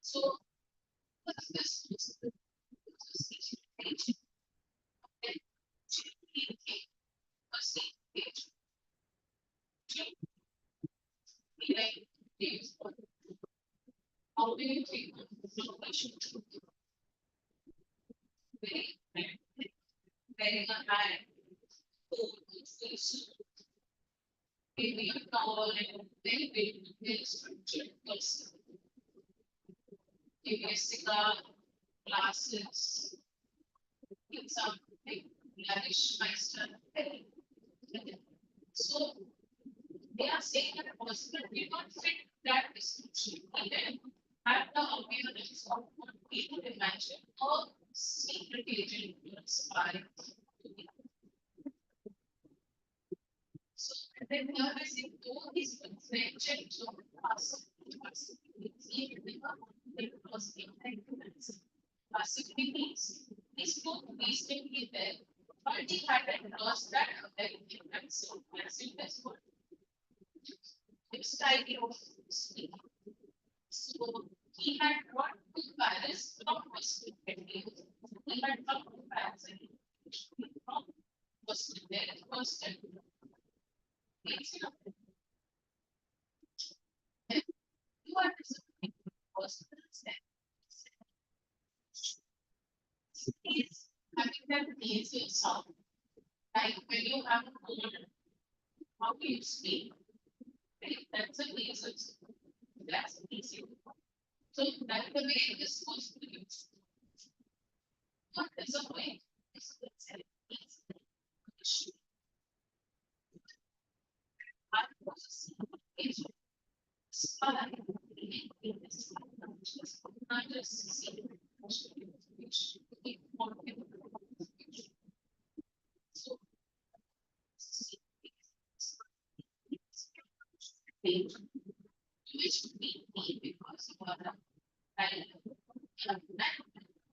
So, what's this? How do you think very high maybe a tall and very big, very structured person? Maybe a cigar, glasses, in something lavish lifestyle. So they are saying that a person did not fit that description. And then have the awareness of what people imagine a secret agent inspired to be. So then here I say, though his convention of the past, possibilities, these two recently there, but he had lost that ability and so massive as well. This idea of speaking. So he had brought to Paris from Western India. He had come to Paris and from Western there first and you are disappointed personal is having that nasal sound. Like when you have a cold, how do you speak? Right? That's a nasal sound. That's easy. So that's the way it is supposed to be used. What is a point? Is that it's an issue. I was is spy in this not just see so which we need because of our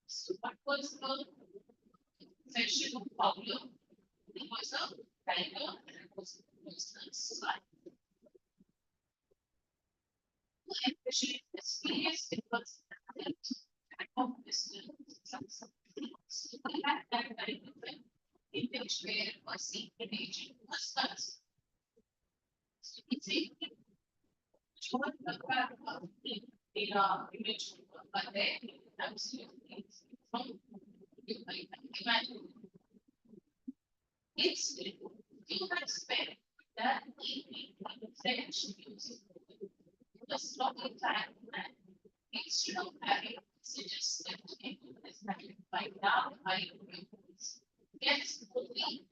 so what was the section of Paulo? It was a tiger and it was a spy. Especially experience it was of this so we had that kind of in which where a secret agent was us. So it's a short data image, but then absolutely from you might imagine it's you had spent that evening on the French music the sloppy time and instead of having suggested into this by now I yes only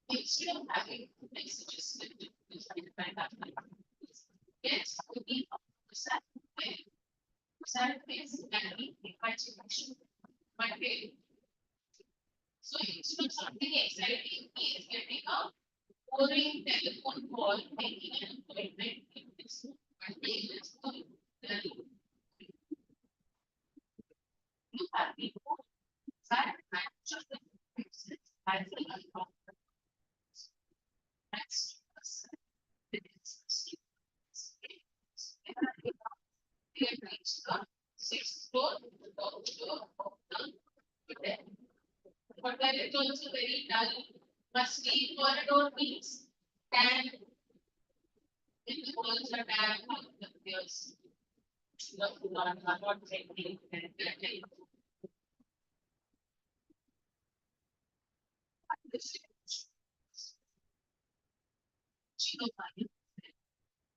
instead of having messages by that yes only sad face and imagination but so instead of something exciting he is getting a boring telephone call making an appointment in this you have people that just the I think that's sixth floor but then it's also very dull. Musty corridor means and in the walls are bad there's not drinking and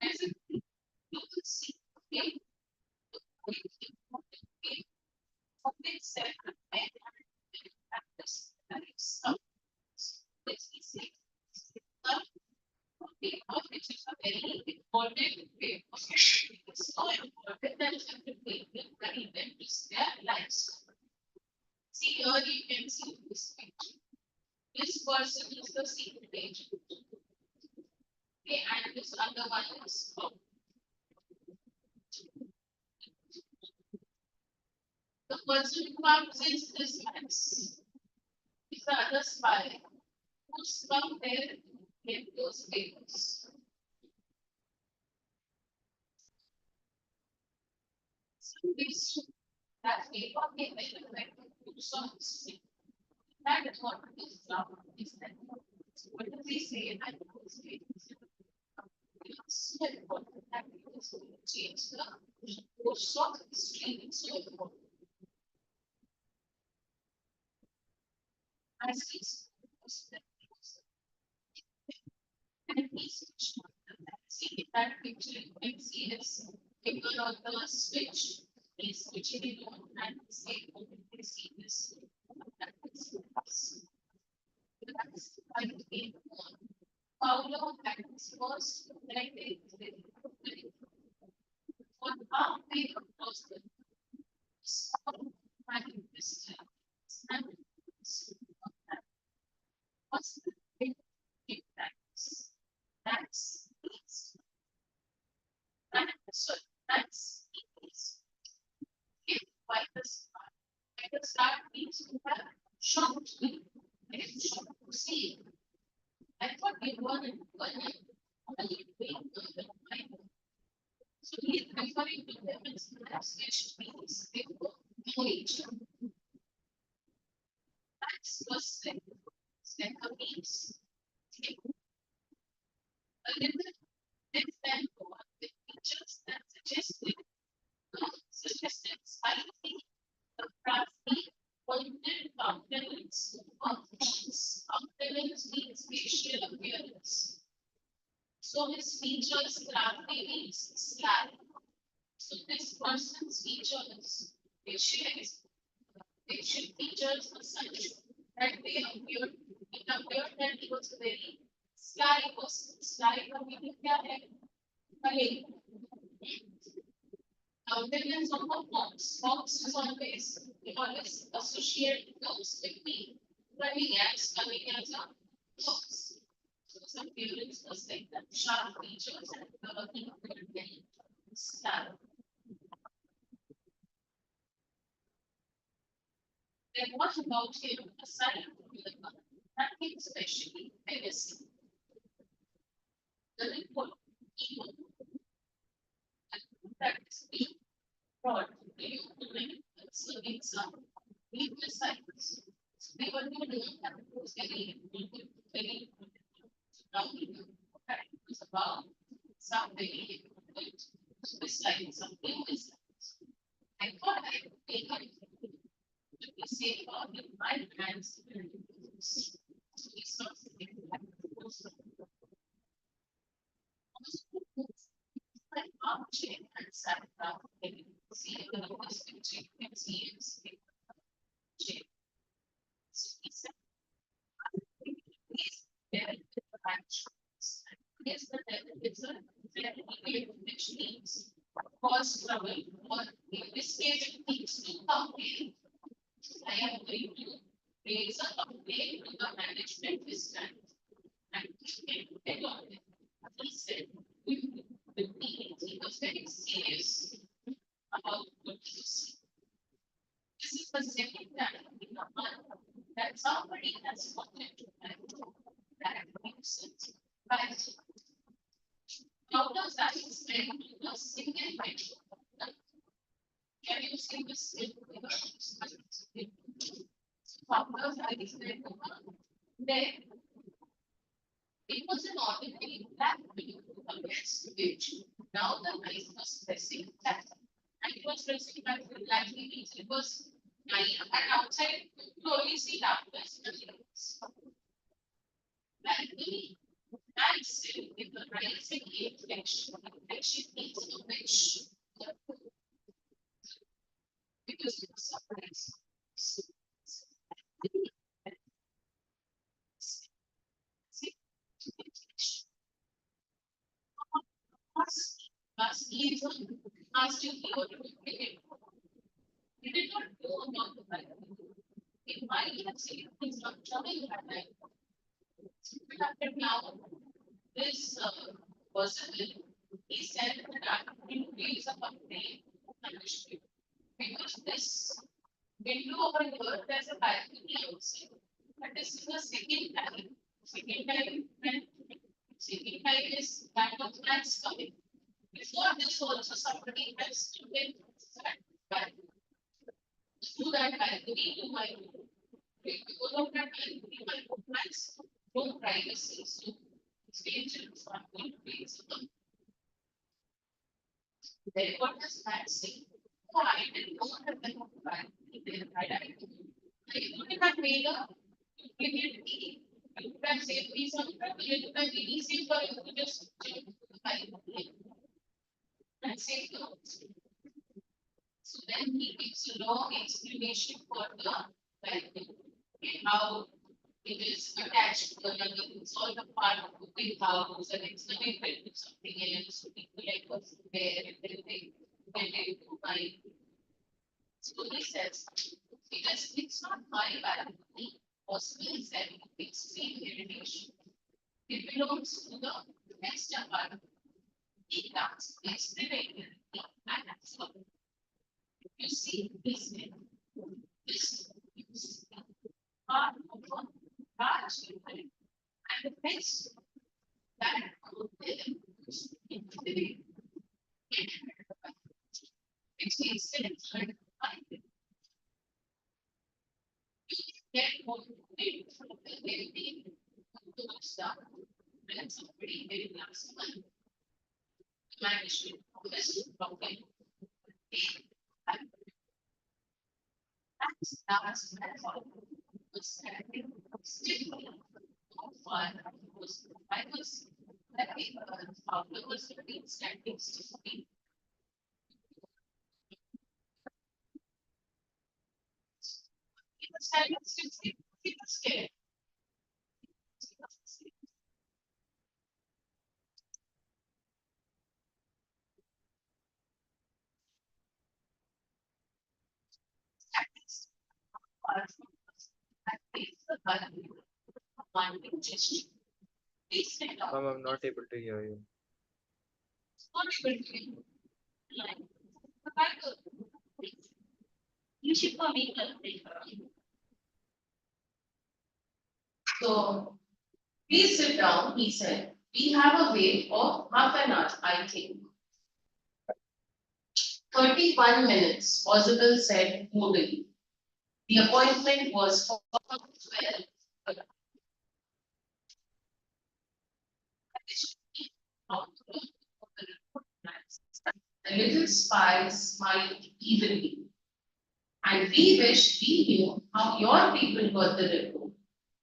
as you can see public sector which is a very important way of so important that is very events their lives. See here you can see this picture. This person is the secret agent. Okay, and this other one is the person who represents this mess is the other spy who's come there in those papers. This that paper may affect the songs. That is what is that. What does he say? I don't say. It's so important that we also change the course of history. It's so important. I and he's see that picture you can see this figure on the switch is switching it on and say open the sequence. That's why the game on. How long happens was connected on how big was the finding this and what's the big impact? That's so that's if virus start means you have shocked me. It's shocked to see. I thought we were in only way the mind. So he's referring to them as maps, which means they were knowledge. That's the second means. A little example of the features that suggested slightly the crafty pointed countenance functions. Countenance means facial appearance. So his features crafty means sly. So this person's features, facial features were such that they appeared, it appeared that he was very sly person. Sly का meaning क्या है? Cunning. Countenance of a fox. Fox is always associate those with me. Running as a fox. So some appearance was like that. Sharp features and developing very sly. Then what about him aside from the nothing especially legacy? The report evil that is being brought to you serving some legal cycles. They were not doing that it was very now we know that it was about some very besides some legal cycles. I thought I would take it to be safe about in my hands and so it's not something that was like object and sat down and see the lowest picture you can see is so he said, please get the actions. Yes, but it's a very which means cause trouble or in this case it means to complain. I am going to raise a complaint to the management this time and depend on it. He said, he was very serious about what he said. This is the second time in a month that somebody has wanted to have that nuisance. Right? How does that extend to a single metro? Can you see the single how does that extend to then it was an ordinary black video against which now the knife was pressing back. And it was pressing back likely means it was lying and outside you only see darkness. Likely and still with the rising inflection means of which because it was surprised. Must leave must you go to it. He did not know about the Bible. It might have said things not trouble that night. But now, this person, he said that he raise a complaint because this window over here, there's a balcony outside. But this is the second time. Second time is kind of plants coming. Before this also somebody has to get through that balcony to my room. Because of that balcony, my room has no privacy. So strangers are going to face them. Then what does that say? Oh, I didn't know that there was a balcony there. I wouldn't have made a immediately. You could have saved me some trouble. It would have been easy for you to just jump to the balcony and save the house. So then he gives a long explanation for the balcony and how it is attached to another. It's all the part of the big house and it's connected to something else. So people like us there and then they get into my. So he says, because it's not my balcony, possible is that it's same irrigation. It belongs to the next apartment. It comes, it's related, and that's all. You see this is part of a large building, and the next that could be which means that it's hard to find it. You get what you did from the building to the stuff, and somebody very last month managed to this problem. That's was standing still fun was I was happy was standing still. He was standing still, he was scared. Ma'am, I'm not able to hear you. You should come in. So please sit down, he said. We have a wait of half an hour, I think. 31 minutes, Oswald said moodily. The appointment was for 12. The little spy smiled evilly. And we wish we knew how your people got the report.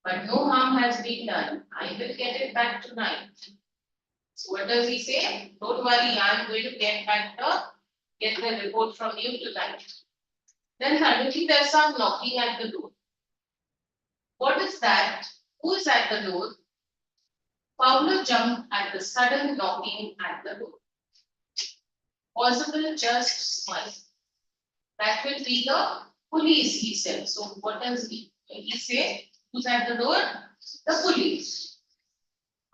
But no harm has been done. I will get it back tonight. So what does he say? Don't worry, I'm going to get the report from you tonight. Then suddenly there's some knocking at the door. What is that? Who is at the door? Pablo jumped at the sudden knocking at the door. Oswald just smiled. That will be the police, he said. So what does he say? Who's at the door? The police.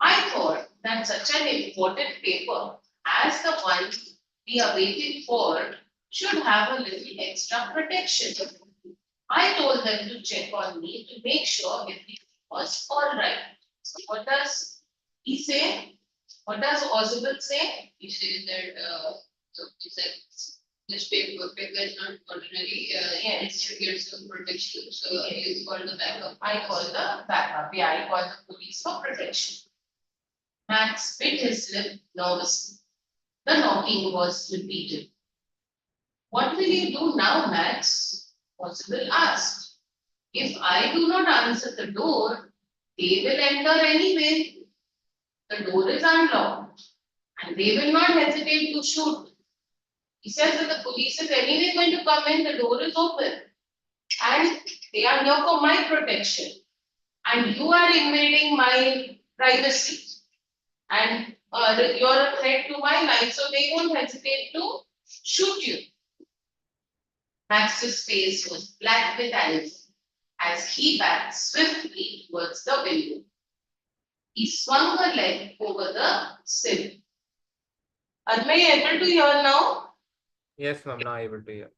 I thought that such an important paper as the one we are waiting for should have a little extra protection. I told them to check on me to make sure everything was all right. So what does he say? What does Oswald say? He says that he said this paper is not ordinary. It should get some protection. So he is called the backup. I call the backup. Yeah, I call the police for protection. Max bit his lip nervously. The knocking was repeated. What will you do now, Max? Oswald asked. If I do not answer the door, they will enter anyway. The door is unlocked and they will not hesitate to shoot. He says that the police is anyway going to come in, the door is open and they are here for my protection. And you are invading my privacy and you're a threat to my life, so they won't hesitate to shoot you. Max's face was black with anger as he backed swiftly towards the window. He swung a leg over the sill. Are you able to hear now? Yes, ma'am, now able to hear.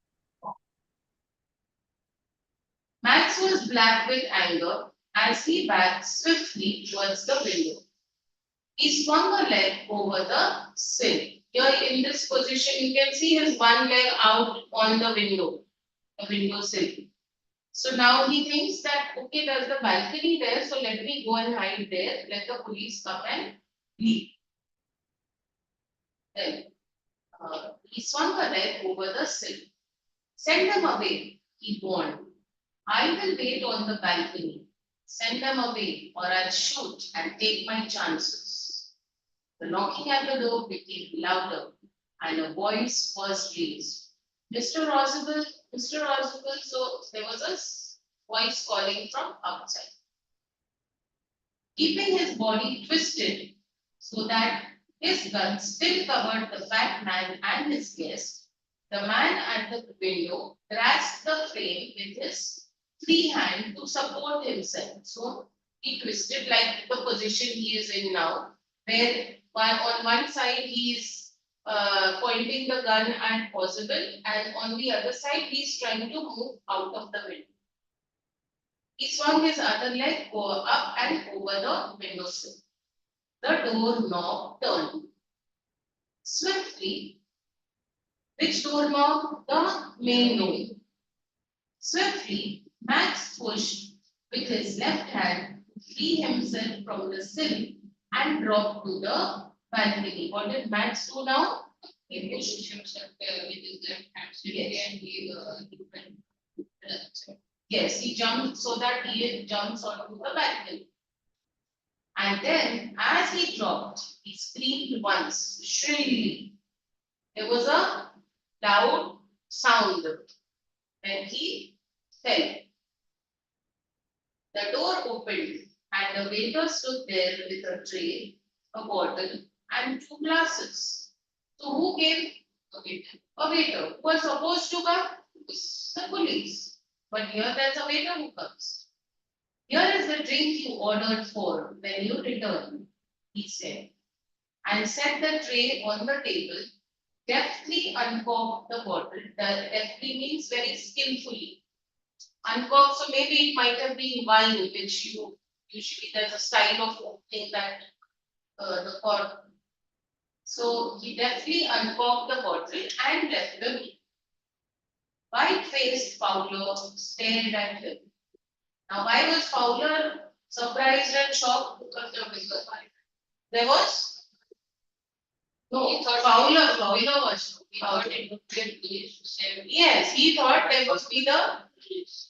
Max was black with anger as he backed swiftly towards the window. He swung a leg over the sill. Here in this position, you can see his one leg out on the window sill. So now he thinks that, okay, there's the balcony there, so let me go and hide there, let the police come and leave. Then he swung a leg over the sill. Send them away, he warned. I will wait on the balcony. Send them away, or I'll shoot and take my chances. The knocking at the door became louder, and a voice was raised. Mr. Rosable, Mr. Rosable, so there was a voice calling from outside. Keeping his body twisted so that his gun still covered the fat man and his guest, the man at the window grasped the frame with his free hand to support himself. So he twisted like the position he is in now, where on one side he is pointing the gun at possible, and on the other side he is trying to move out of the window. He swung his other leg up and over the windowsill. The doorknob turned. Swiftly, which doorknob? The main door. Swiftly, Max pushed with his left hand to free himself from the sill and dropped to the balcony. What did Max do now? He pushed himself with his left hand and he yes, he jumped so that he jumps onto the balcony. And then, as he dropped, he screamed once, shrilly. There was a loud sound when he fell. The door opened, and the waiter stood there with a tray, a bottle, and two glasses. So, who came? A waiter. A waiter. Who was supposed to come? The police. But here there's a waiter who comes. Here is the drink you ordered for when you return, he said, and set the tray on the table, deftly uncorked the bottle. Deftly means very skillfully. Uncorked, so maybe it might have been wine, which you usually there's a style of opening that the cork. So he deftly uncorked the bottle and left the room. White-faced Fowler stared at him. Now, why was Fowler surprised and shocked? Because there was no Fowler was. He thought it would be the police. Yes, he thought there would be the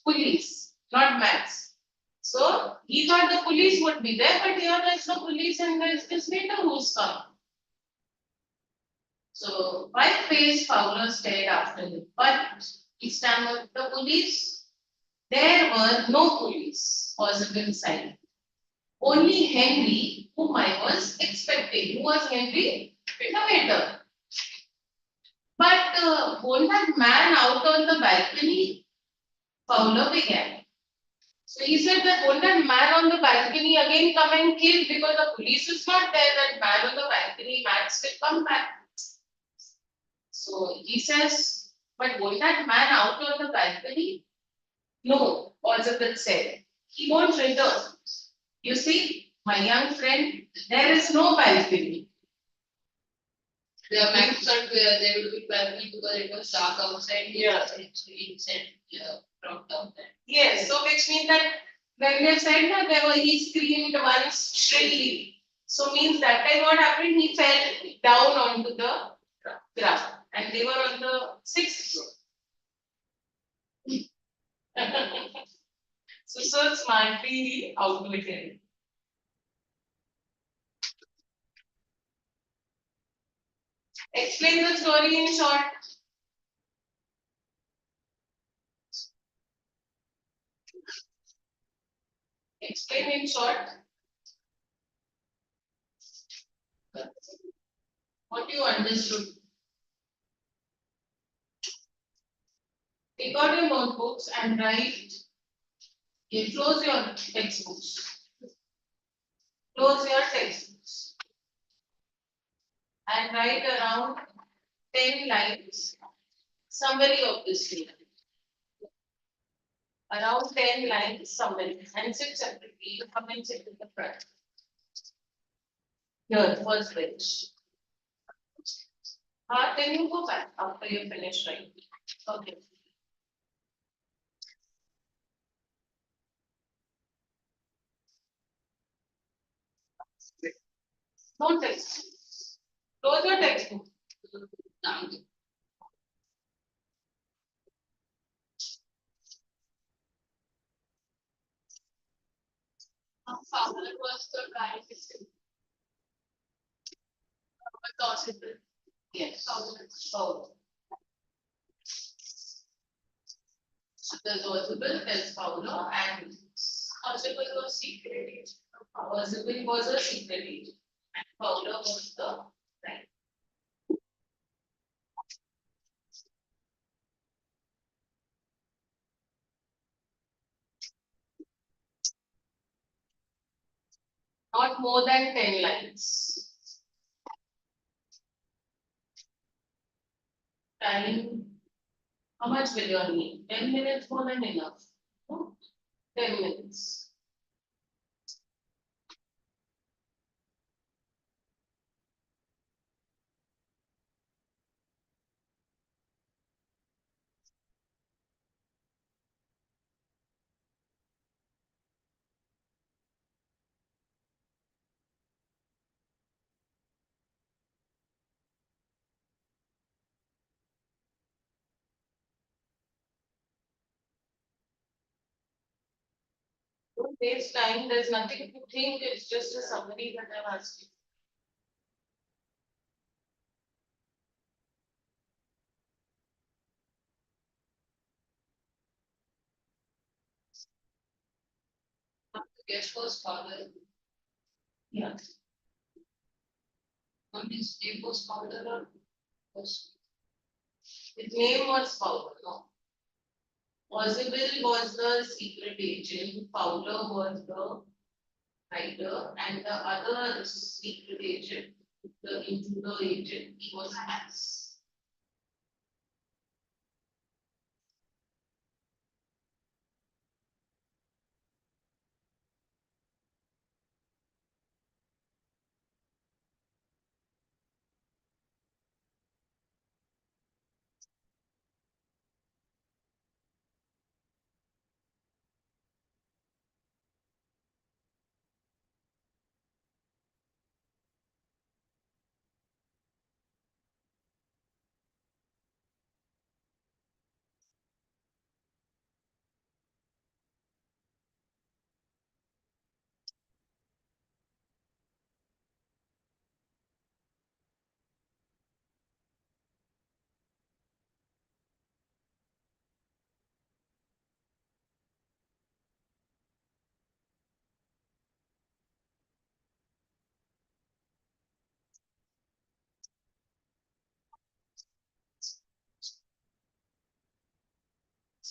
police, not Max. So he thought the police would be there, but here there's no police and there's this waiter who's come. So white-faced Fowler stared after him, but he stammered, the police? There were no police possible in sight. Only Henry, whom I was expecting. Who was Henry? The waiter. But won't that man out on the balcony? Fowler began. So he said that won't that man on the balcony again come and kill because the police is not there, that man on the balcony, Max will come back. So he says, but won't that man out on the balcony? No, Elizabeth said. He won't return. You see, my young friend, there is no balcony. The Max thought there would be balcony because it was dark outside. Yeah. He said, dropped down there. Yes, so which means that when they said that he screamed once shrilly. So means that time what happened? He fell down onto the ground. And they were on the 6th floor. So smartly outwitted. Explain the story in short. Explain in short. What you understood. Take out your notebooks and write. You close your textbooks. Close your textbooks. And write around 10 lines. Summary of this statement. Around 10 lines summary. And sit separately. You come and sit in the front. Here, first bench. Then you go back after you finish writing. Okay. Don't text. Close your textbook. Fowler was the guy who possible. Yes. Oh. There's Ozibel, there's Fowler, and Ozibel was secret agent. Ozibel was a secret agent, and Fowler was the right. Not more than 10 lines. Time, how much will you need? 10 minutes more than enough. No? 10 minutes. Don't waste time, there's nothing to think, it's just a summary that I've asked you. Guess was father. Yeah. His name was Fowler or was his name was Fowler, no. Ozibel was the secret agent, Fowler was the writer, and the other secret agent, the intruder agent, he was Max.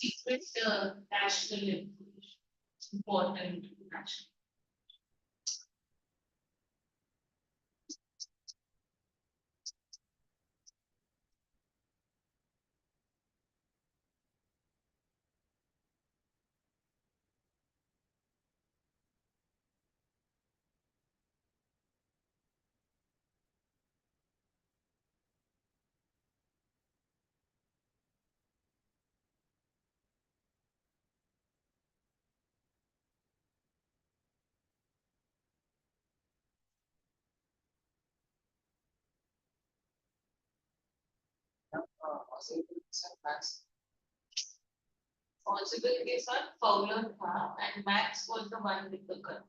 Secret national information, important national. Possible के साथ Fowler था and Max was the one with the gun.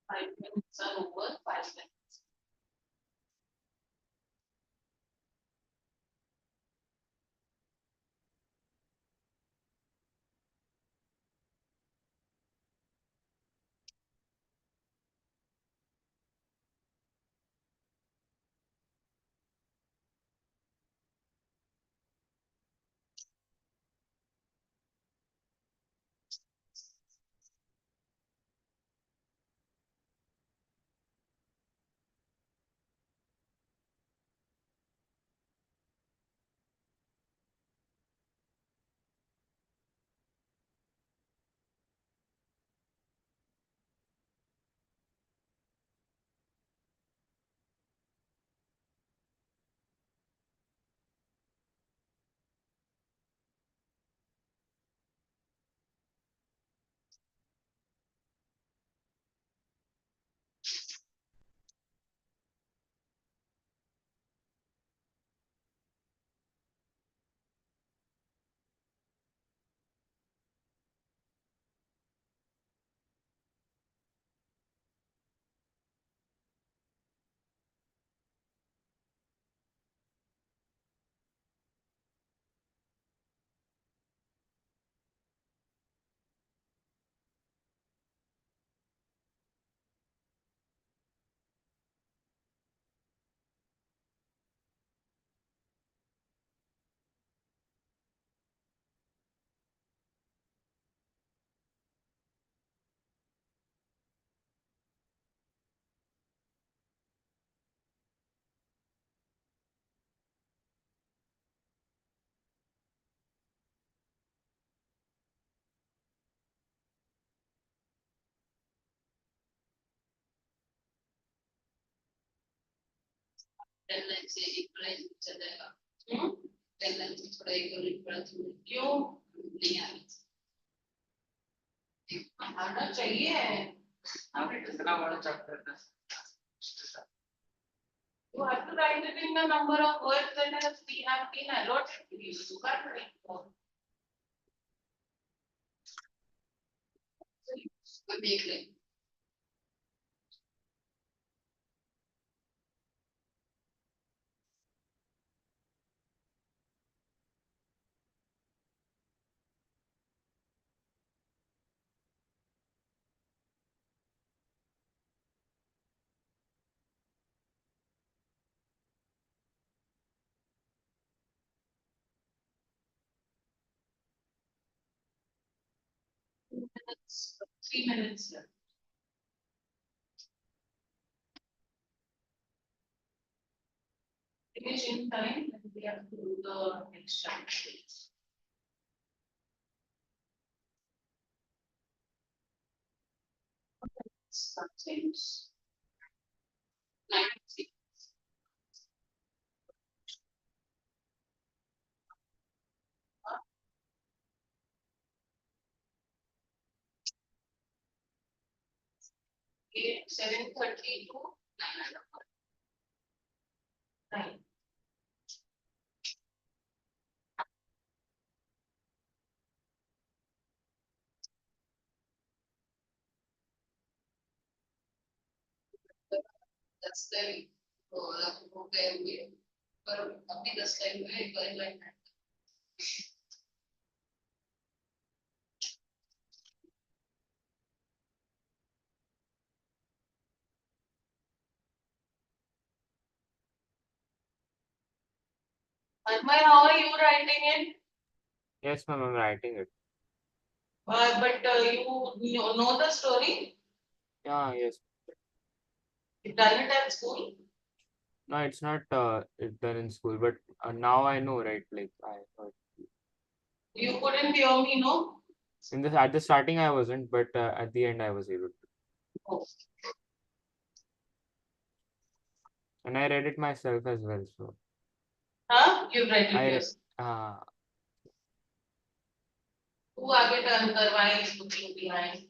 5 minutes are over, 5 minutes. Deadline से एक price चलेगा deadline से थोड़ा एक और प्राइस क्यों नहीं आ रही आना चाहिए आपने कितना बड़ा चैप्टर था you have to write it in the number of words that has we have been allotted to you you can't write more so you देख ले minutes 3 minutes left finish in time and we have to do the next chapter sometimes 90 7:30 to 9. That's the हो गए हुए पर अभी 10 time में एक बार line Anmay, how are you writing it? Yes, ma'am, I'm writing it. But you know the story? Yeah, yes. You done it at school? No, it's not it's done in school, but now I know, right? Like I heard. You couldn't hear me, no? In this at the starting I wasn't, but at the end I was able to. Oh. And I read it myself as well. So Huh? You read it I yourself. तू आगे turn करवाए is looking behind.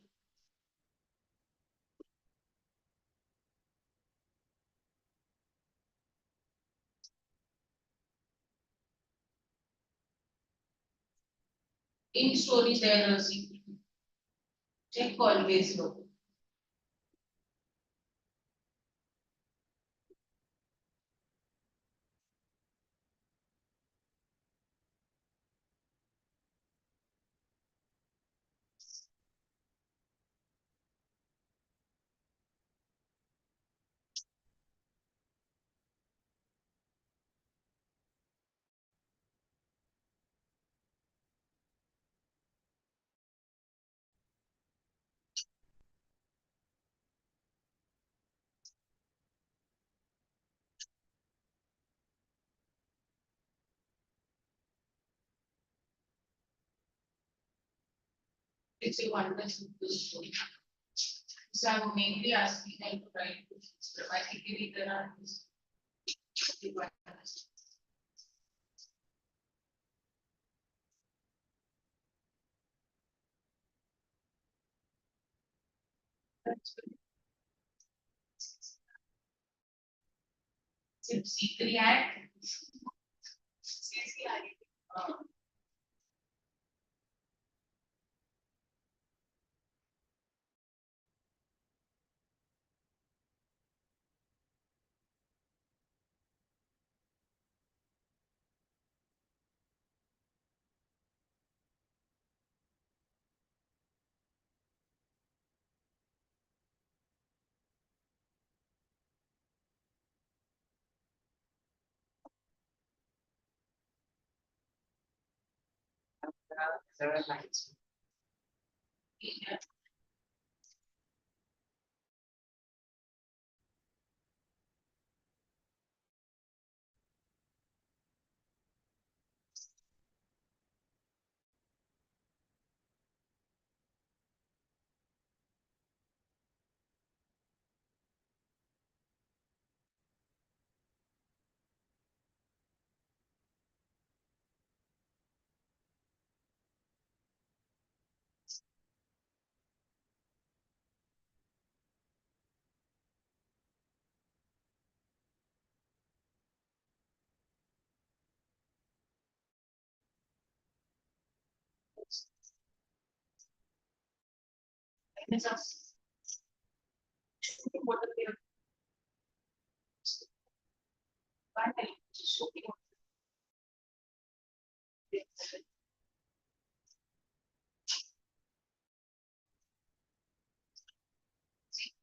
In story there are secret. Check always look. if you understood the story. So I'm mainly asking them to write grammatically there are C3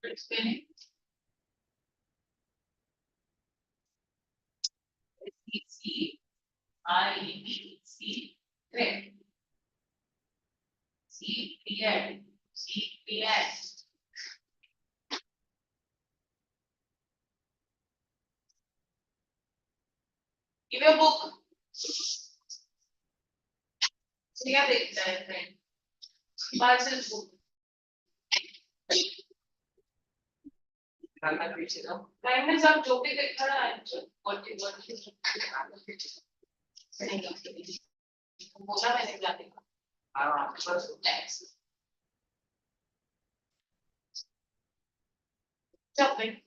and explaining C I B C correct C period C period. Give your book. क्या देखता है friend parcel book friend में सब जो भी देखा ना what बोला मैंने क्या देखा चल friend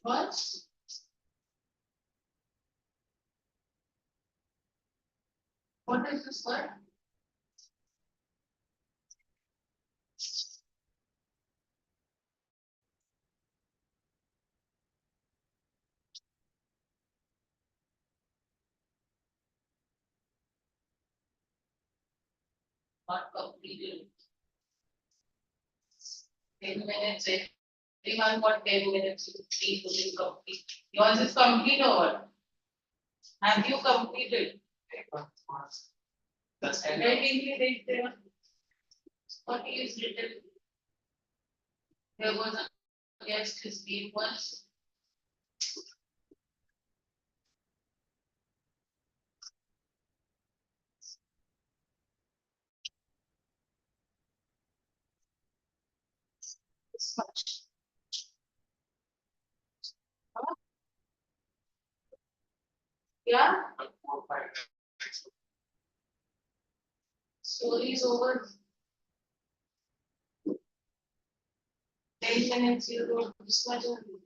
what what is this word not completed 10 minutes everyone got 10 minutes to complete to complete yours is complete or what have you completed Reading there what is written there was a guest his name was this much yeah story is over 10 minutes you wrote this much only.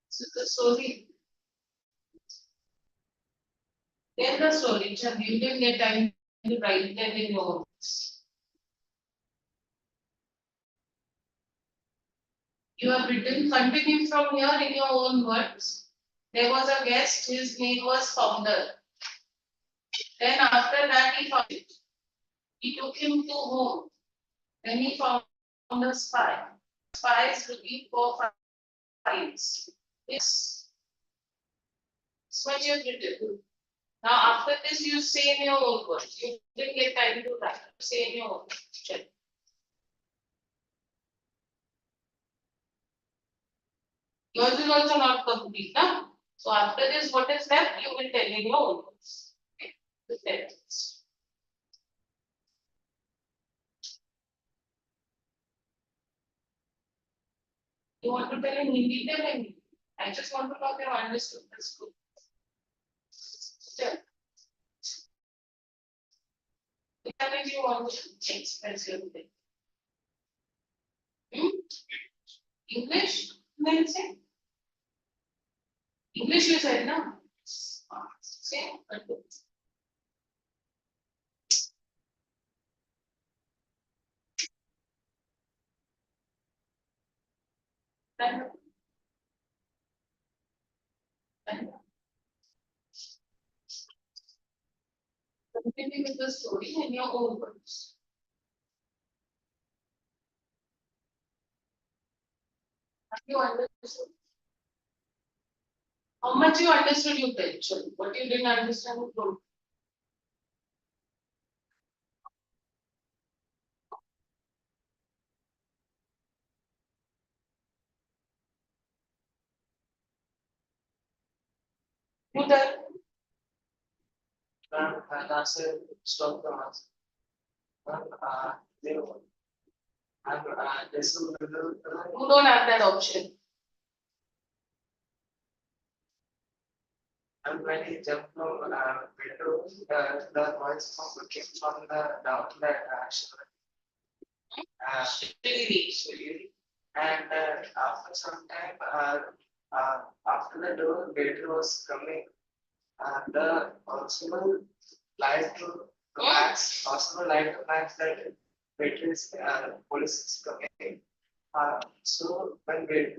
So the story tell the story Chand, you didn't get time to write them in your notes. You have written continue from here in your own words. There was a guest, his name was Founder. Then after that he found it. He took him to home. Then he found a spy. Spy is looking for files. Yes. That's what you have written. Now after this, you say in your own words. You didn't get time to write. Say in your own words. Check. Yours is also not complete, na? So after this, what is left? You will tell in your own words. Okay. The sentence. You want to tell in Hindi, tell in Hindi. I just want to talk, you understood this good. Tell. Tell if you want to express your thing. English? Then say. English you said, no? Say. Then. Continue with the story in your own words. Have you understood? How much you understood, you tell. Sure. What you didn't understand, you told. You tell. Stop the answer. They this will You don't have that option. and when he jumped from window, the voice came from the down that actually, and after some time, after the door waiter was coming, the possible light to max, possible light to max that waiter is police is coming. So when we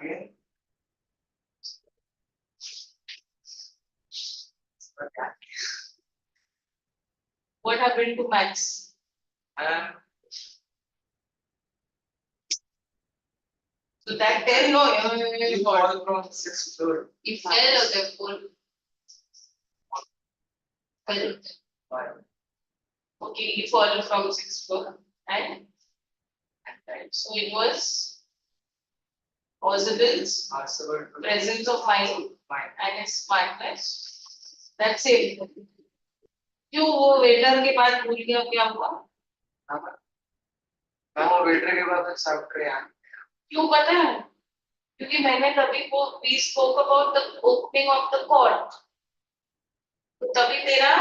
came, What happened to Max? and So that tell no, he fall from sixth floor. he fell or the fall. Fell. Okay, he fell from sixth floor and so it was possible Possible to presence of mind find. and his smartness. That's it. क्यों वो waiter के बाद भूल गया क्या हुआ? मैं वो वेटर के बाद सब करे क्यों पता है? क्योंकि मैंने तभी वो we spoke about the opening of the court. तो तभी तेरा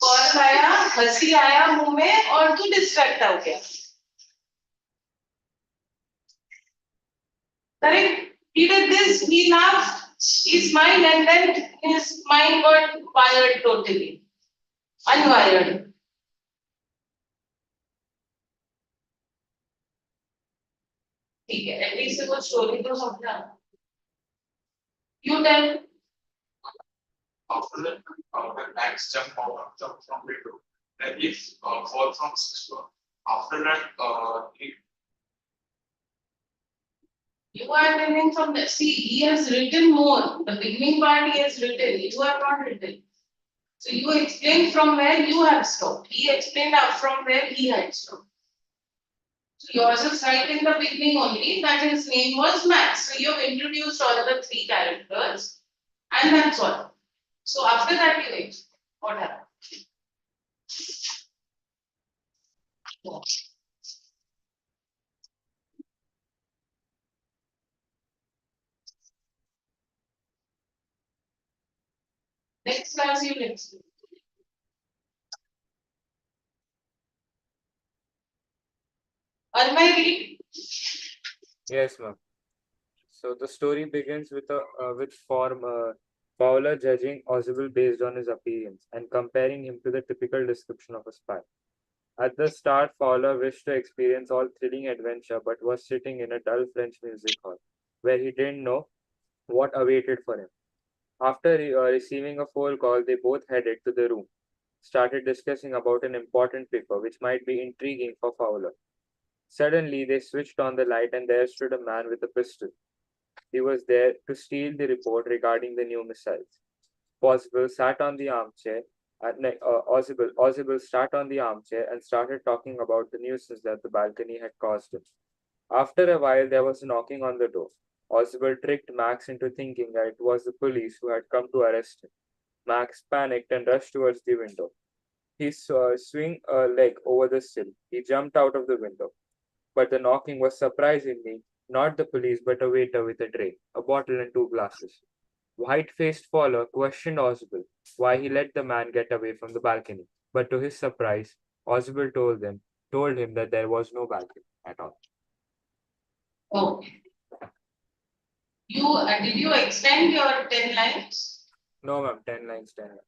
कॉल आया, हंसी आया मुंह में और तू डिस्ट्रैक्ट हो गया. Correct? He did this, he laughed, he smiled, and then his mind got wired totally. Unwired. ठीक है, at least वो story तो समझा. You tell. After that, when Max jump from window, then he fall from sixth floor. After that, You are telling from the see, he has written more. The beginning part he has written, you have not written. So you explain from where you have stopped. He explained up from where he had stopped. So yours is right in the beginning only that his name was Max. So you have introduced all the three characters, and that's all. So after that you explain what happened. Yeah. Next class you will explain. Almay read. Yes, ma'am. So the story begins with Fowler judging Oswald based on his appearance and comparing him to the typical description of a spy. At the start, Fowler wished to experience all thrilling adventure, but was sitting in a dull French music hall, where he didn't know what awaited for him. After receiving a phone call, they both headed to the room, started discussing about an important paper which might be intriguing for Fowler. Suddenly, they switched on the light, and there stood a man with a pistol. He was there to steal the report regarding the new missiles. Possible sat on the armchair. Ozable sat on the armchair and started talking about the nuisance that the balcony had caused him. After a while, there was a knocking on the door. Oswald tricked Max into thinking that it was the police who had come to arrest him. Max panicked and rushed towards the window. He saw swing a leg over the sill. He jumped out of the window. But the knocking was surprisingly not the police but a waiter with a tray, a bottle, and two glasses. White-faced Fowler questioned Oswald why he let the man get away from the balcony. But to his surprise, Oswald told him that there was no balcony at all. Okay. Did you extend your 10 lines? No, ma'am, 10 lines, 10 lines.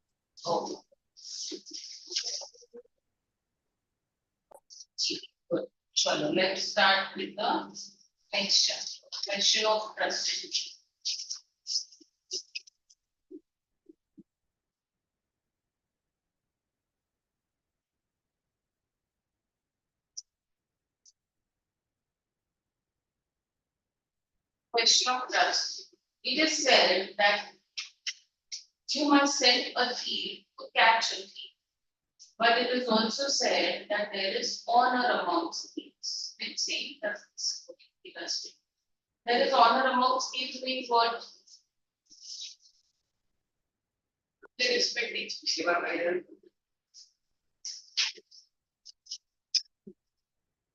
Oh. Good. Chalo, let's start with the next chapter. Question of trust. Question of trust. It is said that you must send a thief to catch a thief. But it is also said that there is honor amongst thieves. Which saying that's interesting. There is honor amongst thieves means what? They respect each other.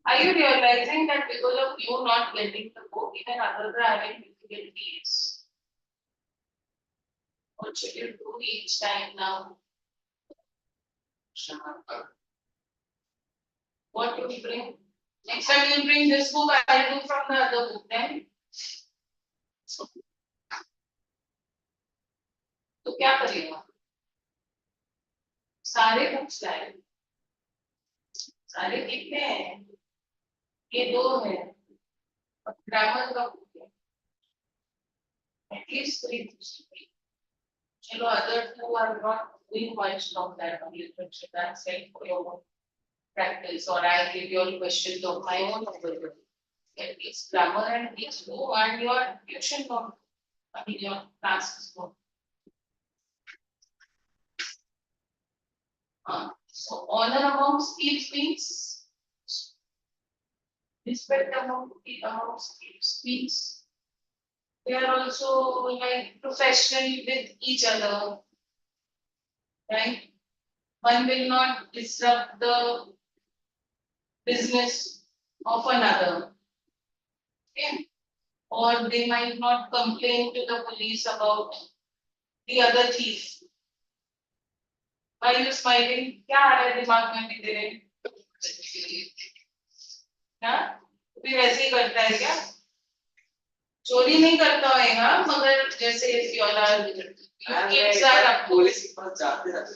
Are you realizing that because of you not getting the book, even others are having difficulties? What should you do each time now? What do you bring? Next time you bring this book, I'll do from the other book then. तो क्या करेगा? सारे books लाए, सारे कितने हैं? ये दो है, और ग्रामर का बुक है, एटलीस्ट 3 बुक्स. चलो other 2 are not doing much of that only, so that's it for your practice, or I give you all questions of my own over here. At least grammar and these 2 and your tuition note, I mean your classes note. So honor amongst thieves means respect amongst thieves means they are also like professional with each other, right? One will not disrupt the business of another. Okay? Or they might not complain to the police about the other thief. Why are you smiling? क्या आ रहा है दिमाग में भी तेरे? हाँ? भी वैसे ही करता है क्या? चोरी नहीं करता होएगा, मगर जैसे if you are kids are up to police के पास जाते रहते.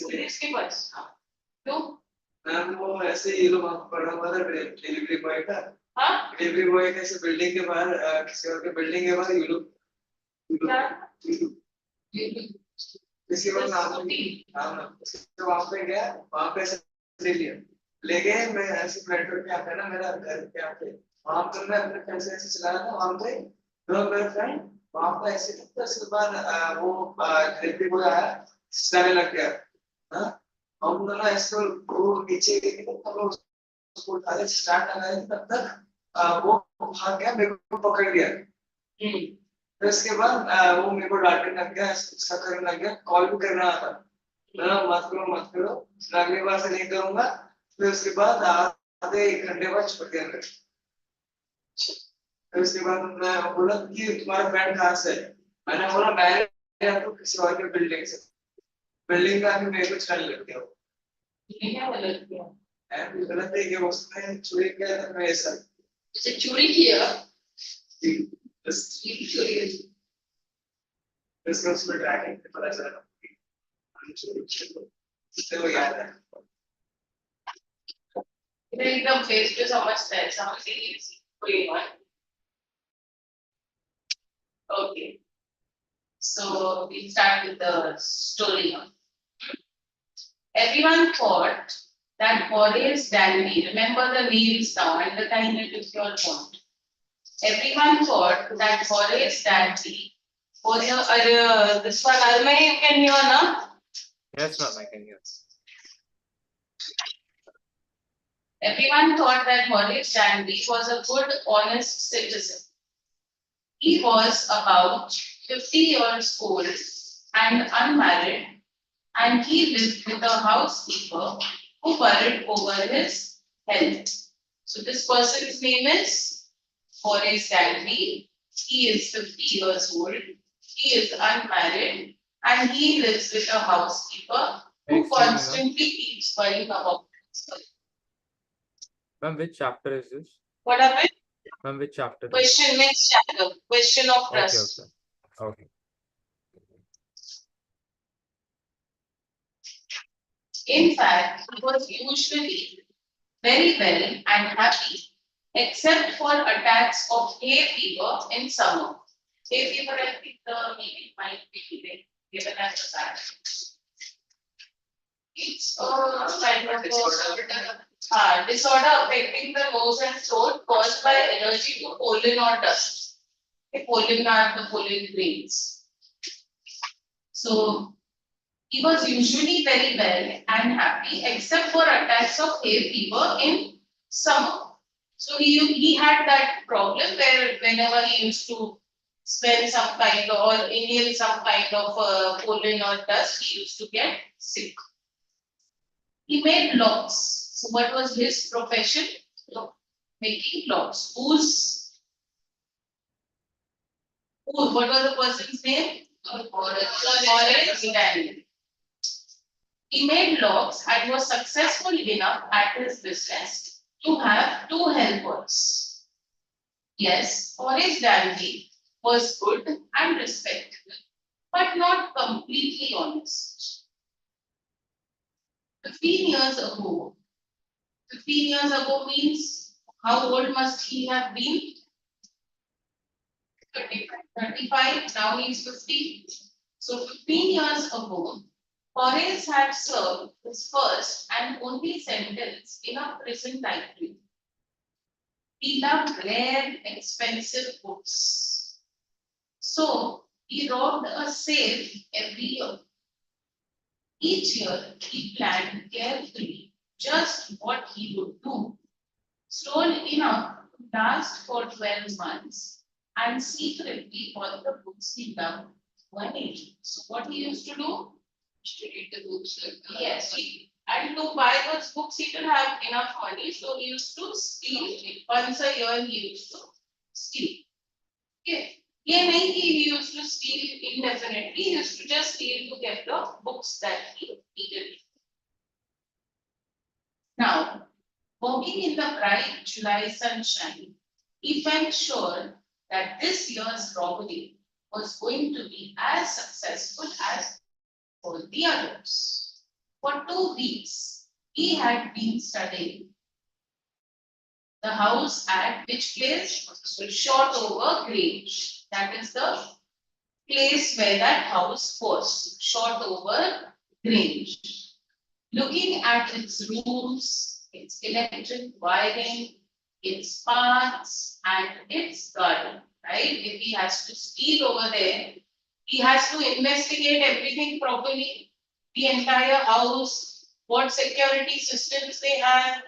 पुलिस के पास. क्यों? मैम वो ऐसे ये लोग वहाँ पड़ा हुआ था डिलीवरी बॉय का. हाँ? डिलीवरी बॉय कैसे बिल्डिंग के बाहर किसी और के बिल्डिंग के बाहर ये लोग क्या? किसी और नाम तो वहाँ पे गया, वहाँ पे ऐसे ले लिया, ले गए. मैं ऐसे प्लेटफॉर्म पे आता है ना मेरा घर पे आके, वहाँ पे मैं अपने पैसे ऐसे चला रहा था. वहाँ पे दो मेरे फ्रेंड वहाँ पे ऐसे तो उसके बाद वो डिलीवरी बॉय आया, चलाने लग गया. हाँ, हम दोनों ऐसे वो नीचे उसको उठा के स्टार्ट लगाए, तब तक वो भाग गया, मेरे को पकड़ गया. फिर उसके बाद वो मेरे को डांटने लग गया, ऐसा करने लग गया, कॉल भी कर रहा था, मत करो, अगली बार से नहीं करूंगा. फिर उसके बाद आधे 1 घंटे बाद छोड़ दिया. फिर उसके बाद मैं बोला कि तुम्हारा फ्रेंड कहाँ से है? मैंने बोला मैं तो किसी और के बिल्डिंग से. बिल्डिंग का भी मेरे को चलने लग गया. क्या गलत किया? गलत है कि उसने चोरी किया था. मैं ऐसा चोरी किया? चोरी इसको उसमें ट्रैकिंग पे पता चला तो याद है. एकदम फेस पे समझता है, समझ ही नहीं कोई बात. Okay, so we start with the story. Everyone thought that Horace Danby, remember the names now and the time it is your point. Everyone thought that Horace Danby Or this one, Armay, you can hear, na? Yes, ma'am, I can hear. Everyone thought that Horace Danby was a good, honest citizen. He was about 50 years old and unmarried, and he lived with a housekeeper who worried over his health. So this person's name is Horace Danby. He is 50 years old. He is unmarried, and he lives with a housekeeper who Excuse me, ma'am. constantly keeps worrying about his health. Ma'am, which chapter is this? What happened? Ma'am, which chapter is Question next chapter. Question of this? trust. Okay. In fact, he was usually very well and happy, except for attacks of hay fever in summer. Hay fever, I think the meaning might be given as a fact. It's a kind of disorder affecting the nose and throat caused by allergy to pollen or dust. The pollen are the pollen grains. So he was usually very well and happy, except for attacks of hay fever in summer. So he had that problem where whenever he used to smell some kind of or inhale some kind of pollen or dust, he used to get sick. He made locks. So what was his profession? Making locks. What was the person's name? Horace Danby. He made locks and was successful enough at his business to have 2 helpers. Yes, Horace Danby was good and respectable, but not completely honest. 15 years ago, 15 years ago means how old must he have been? 35, now he's 50. So 15 years ago, Horace had served his first and only sentence in a prison library. He loved rare, expensive books. So he robbed a safe every year. Each year, he planned carefully just what he would do, stole enough to last for 12 months, and secretly bought the books he loved one age. So what he used to do? To read the books. Yes, and to buy those books, he didn't have enough money, so he used to steal. Once a year, he used to steal. Okay. Yeah, he used to steal indefinitely. He used to just steal to get the books that he needed. Now, walking in the bright July sunshine, he felt sure that this year's robbery was going to be as successful as all the others. For 2 weeks, he had been studying the house at which place? Shortover Grange. That is the place where that house was. Shortover Grange. Looking at its rooms, its electric wiring, its paths, and its garden, right? If he has to steal over there, he has to investigate everything properly, the entire house, what security systems they have,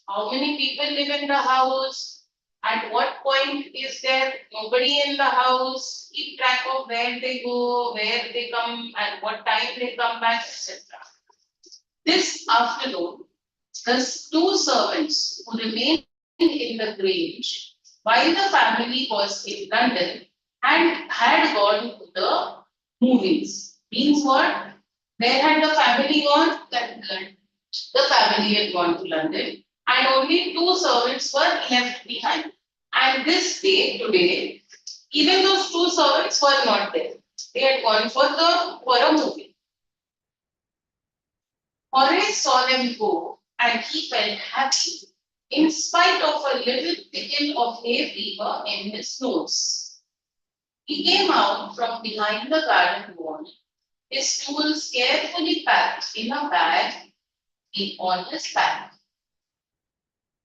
how many people live in the house, at what point is there nobody in the house, keep track of where they go, where they come, and what time they come back, etc. This afternoon, the 2 servants who remained in the Grange while the family was in London and had gone to the movies. Means what? Where had the family gone? London. The family had gone to London and only 2 servants were left behind. And this day, today, even those 2 servants were not there. They had gone for a movie. Horace saw them go and he felt happy in spite of a little tickle of hay fever in his nose. He came out from behind the garden wall, his tools carefully packed in a bag on his back.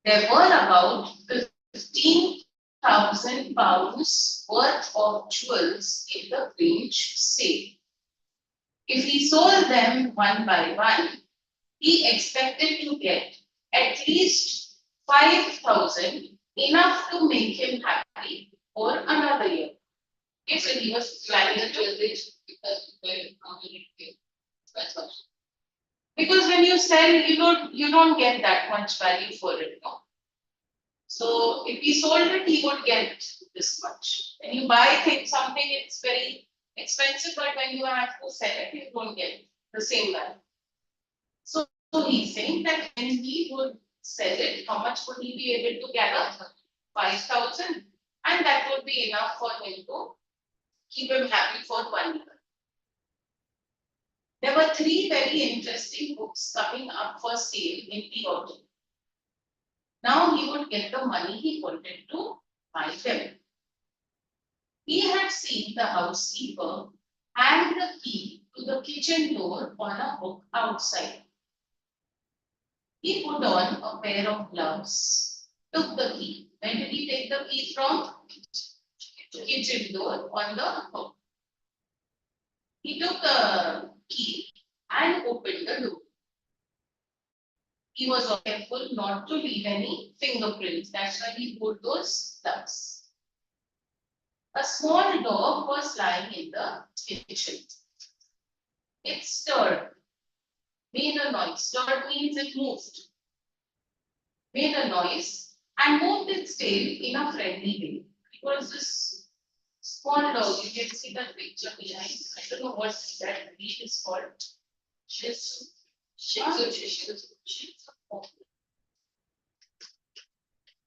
There were about 15 1,000 pounds worth of jewels in the Grange safe. If he sold them one by one, he expected to get at least 5,000, enough to make him happy for another year. Okay, so he was planning to do this because that's what. Because when you sell, you don't get that much value for it, no? So if he sold it, he would get this much. When you buy something, it's very expensive, but when you have to sell it, you don't get the same value. So he's saying that when he would sell it, how much would he be able to gather? 5,000, and that would be enough for him to keep him happy for 1 year. There were 3 very interesting books coming up for sale in the autumn. Now he would get the money he wanted to buy them. He had seen the housekeeper hang the key to the kitchen door on a hook outside. He put on a pair of gloves, took the key. Where did he take the key from? Kitchen door on the hook. He took the key and opened the door. He was careful not to leave any fingerprints. That's why he put those gloves. A small dog was lying in the kitchen. It stirred, made a noise. Stirred means it moved. Made a noise and moved its tail in a friendly way. It was this small dog. You can see the picture behind. I don't know what that breed is called.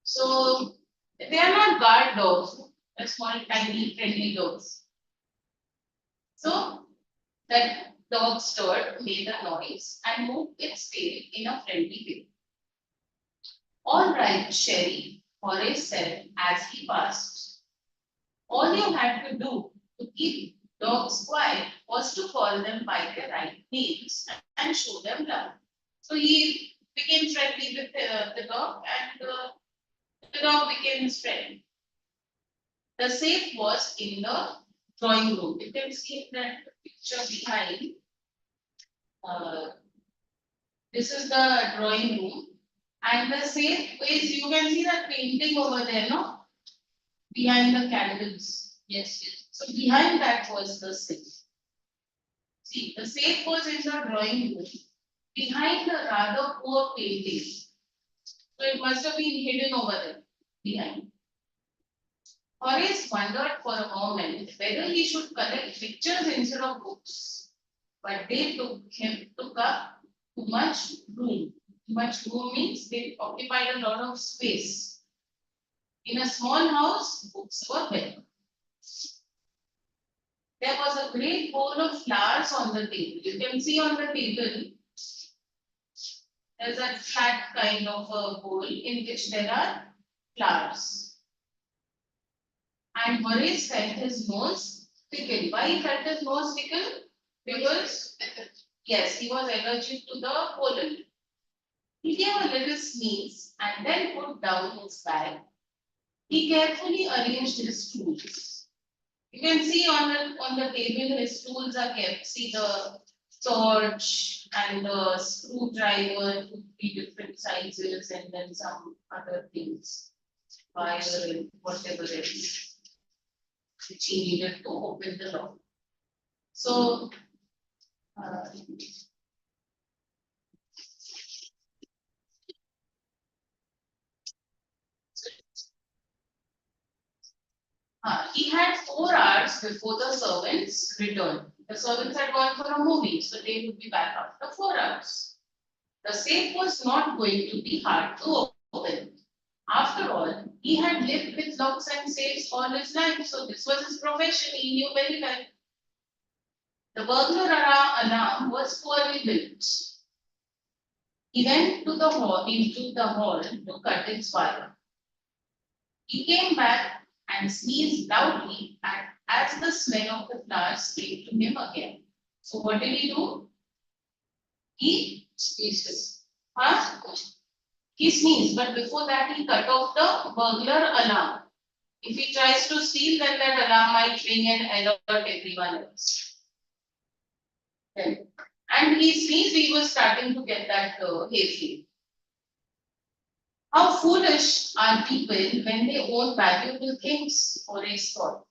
So they are not guard dogs, they're small, tiny, friendly dogs. So that dog stirred, made a noise, and moved its tail in a friendly way. All right, Sherry, Horace said as he passed. All you had to do to keep dogs quiet was to call them by their right names and show them love. So he became friendly with the dog, and the dog became his friend. The safe was in the drawing room. You can see that picture behind. This is the drawing room, and the safe is, you can see that painting over there, no? Behind the candles. Yes, yes. So behind that was the safe. See, the safe was in the drawing room, behind the rather poor painting. So it must have been hidden over there, behind. Horace wondered for a moment whether he should collect pictures instead of books, but they took up too much room. Too much room means they occupied a lot of space. In a small house, books were better. There was a great bowl of flowers on the table. You can see on the table, there's a flat kind of a bowl in which there are flowers. And Horace felt his nose tickle. Why he felt his nose tickle? Because, yes, he was allergic to the pollen. He gave a little sneeze and then put down his bag. He carefully arranged his tools. You can see on the table his tools are kept. See the torch and the screwdriver, 2-3 different sizes, and then some other things, wire and whatever it is, which he needed to open the lock. So he had 4 hours before the servants returned. The servants had gone for a movie, so they would be back after 4 hours. The safe was not going to be hard to open. After all, he had lived with locks and safes all his life, so this was his profession. He knew very well. The burglar alarm was poorly built. He went to the into the hall to cut its wire. He came back and sneezed loudly as the smell of the flowers came to him again. So what did he do? He sneezed. He sneezed, but before that he cut off the burglar alarm. If he tries to steal, then that alarm might ring and alert everyone else. Then, and he sneezed, he was starting to get that hay fever. How foolish are people when they own valuable things, Horace thought.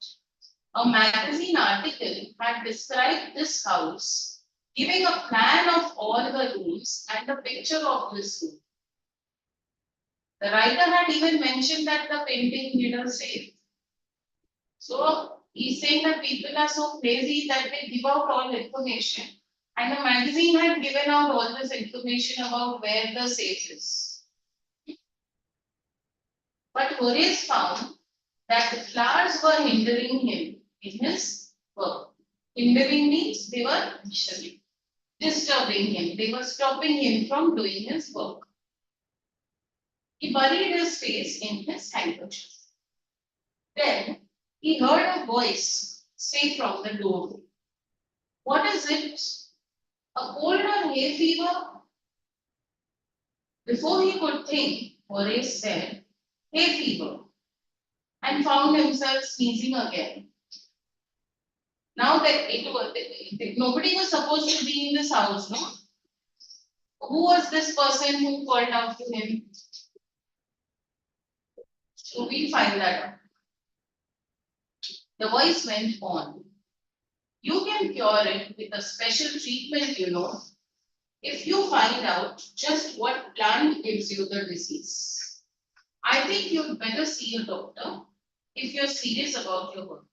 A magazine article had described this house, giving a plan of all the rooms and a picture of this room. The writer had even mentioned that the painting needed a safe. So he's saying that people are so crazy that they give out all information. And the magazine had given out all this information about where the safe is. But Horace found that the flowers were hindering him in his work. Hindering means they were disturbing him. They were stopping him from doing his work. He buried his face in his handkerchief. Then he heard a voice say from the doorway, "What is it? A cold or hay fever?" Before he could think, Horace said, "Hay fever," and found himself sneezing again. Now that nobody was supposed to be in this house, no? Who was this person who called out to him? So we'll find that out. The voice went on. "You can cure it with a special treatment, you know, if you find out just what plant gives you the disease. I think you'd better see a doctor if you're serious about your work.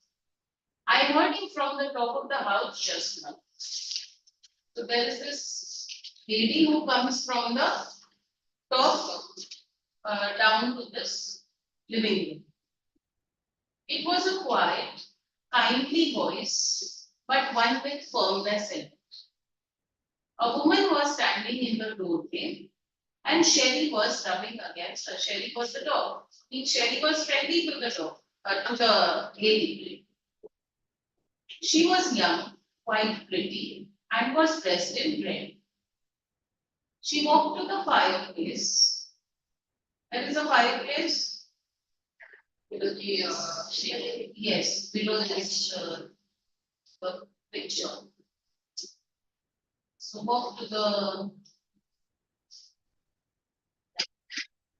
I heard him from the top of the house just now." So there is this lady who comes from the top down to this living room. It was a quiet, kindly voice, but one with firmness in it. A woman was standing in the doorway, and Sherry was rubbing against her. Sherry was the dog. Sherry was friendly to the dog, to the lady. She was young, quite pretty, and was dressed in red. She walked to the fireplace. There is a fireplace. Below the yes, below this the picture. So walk to the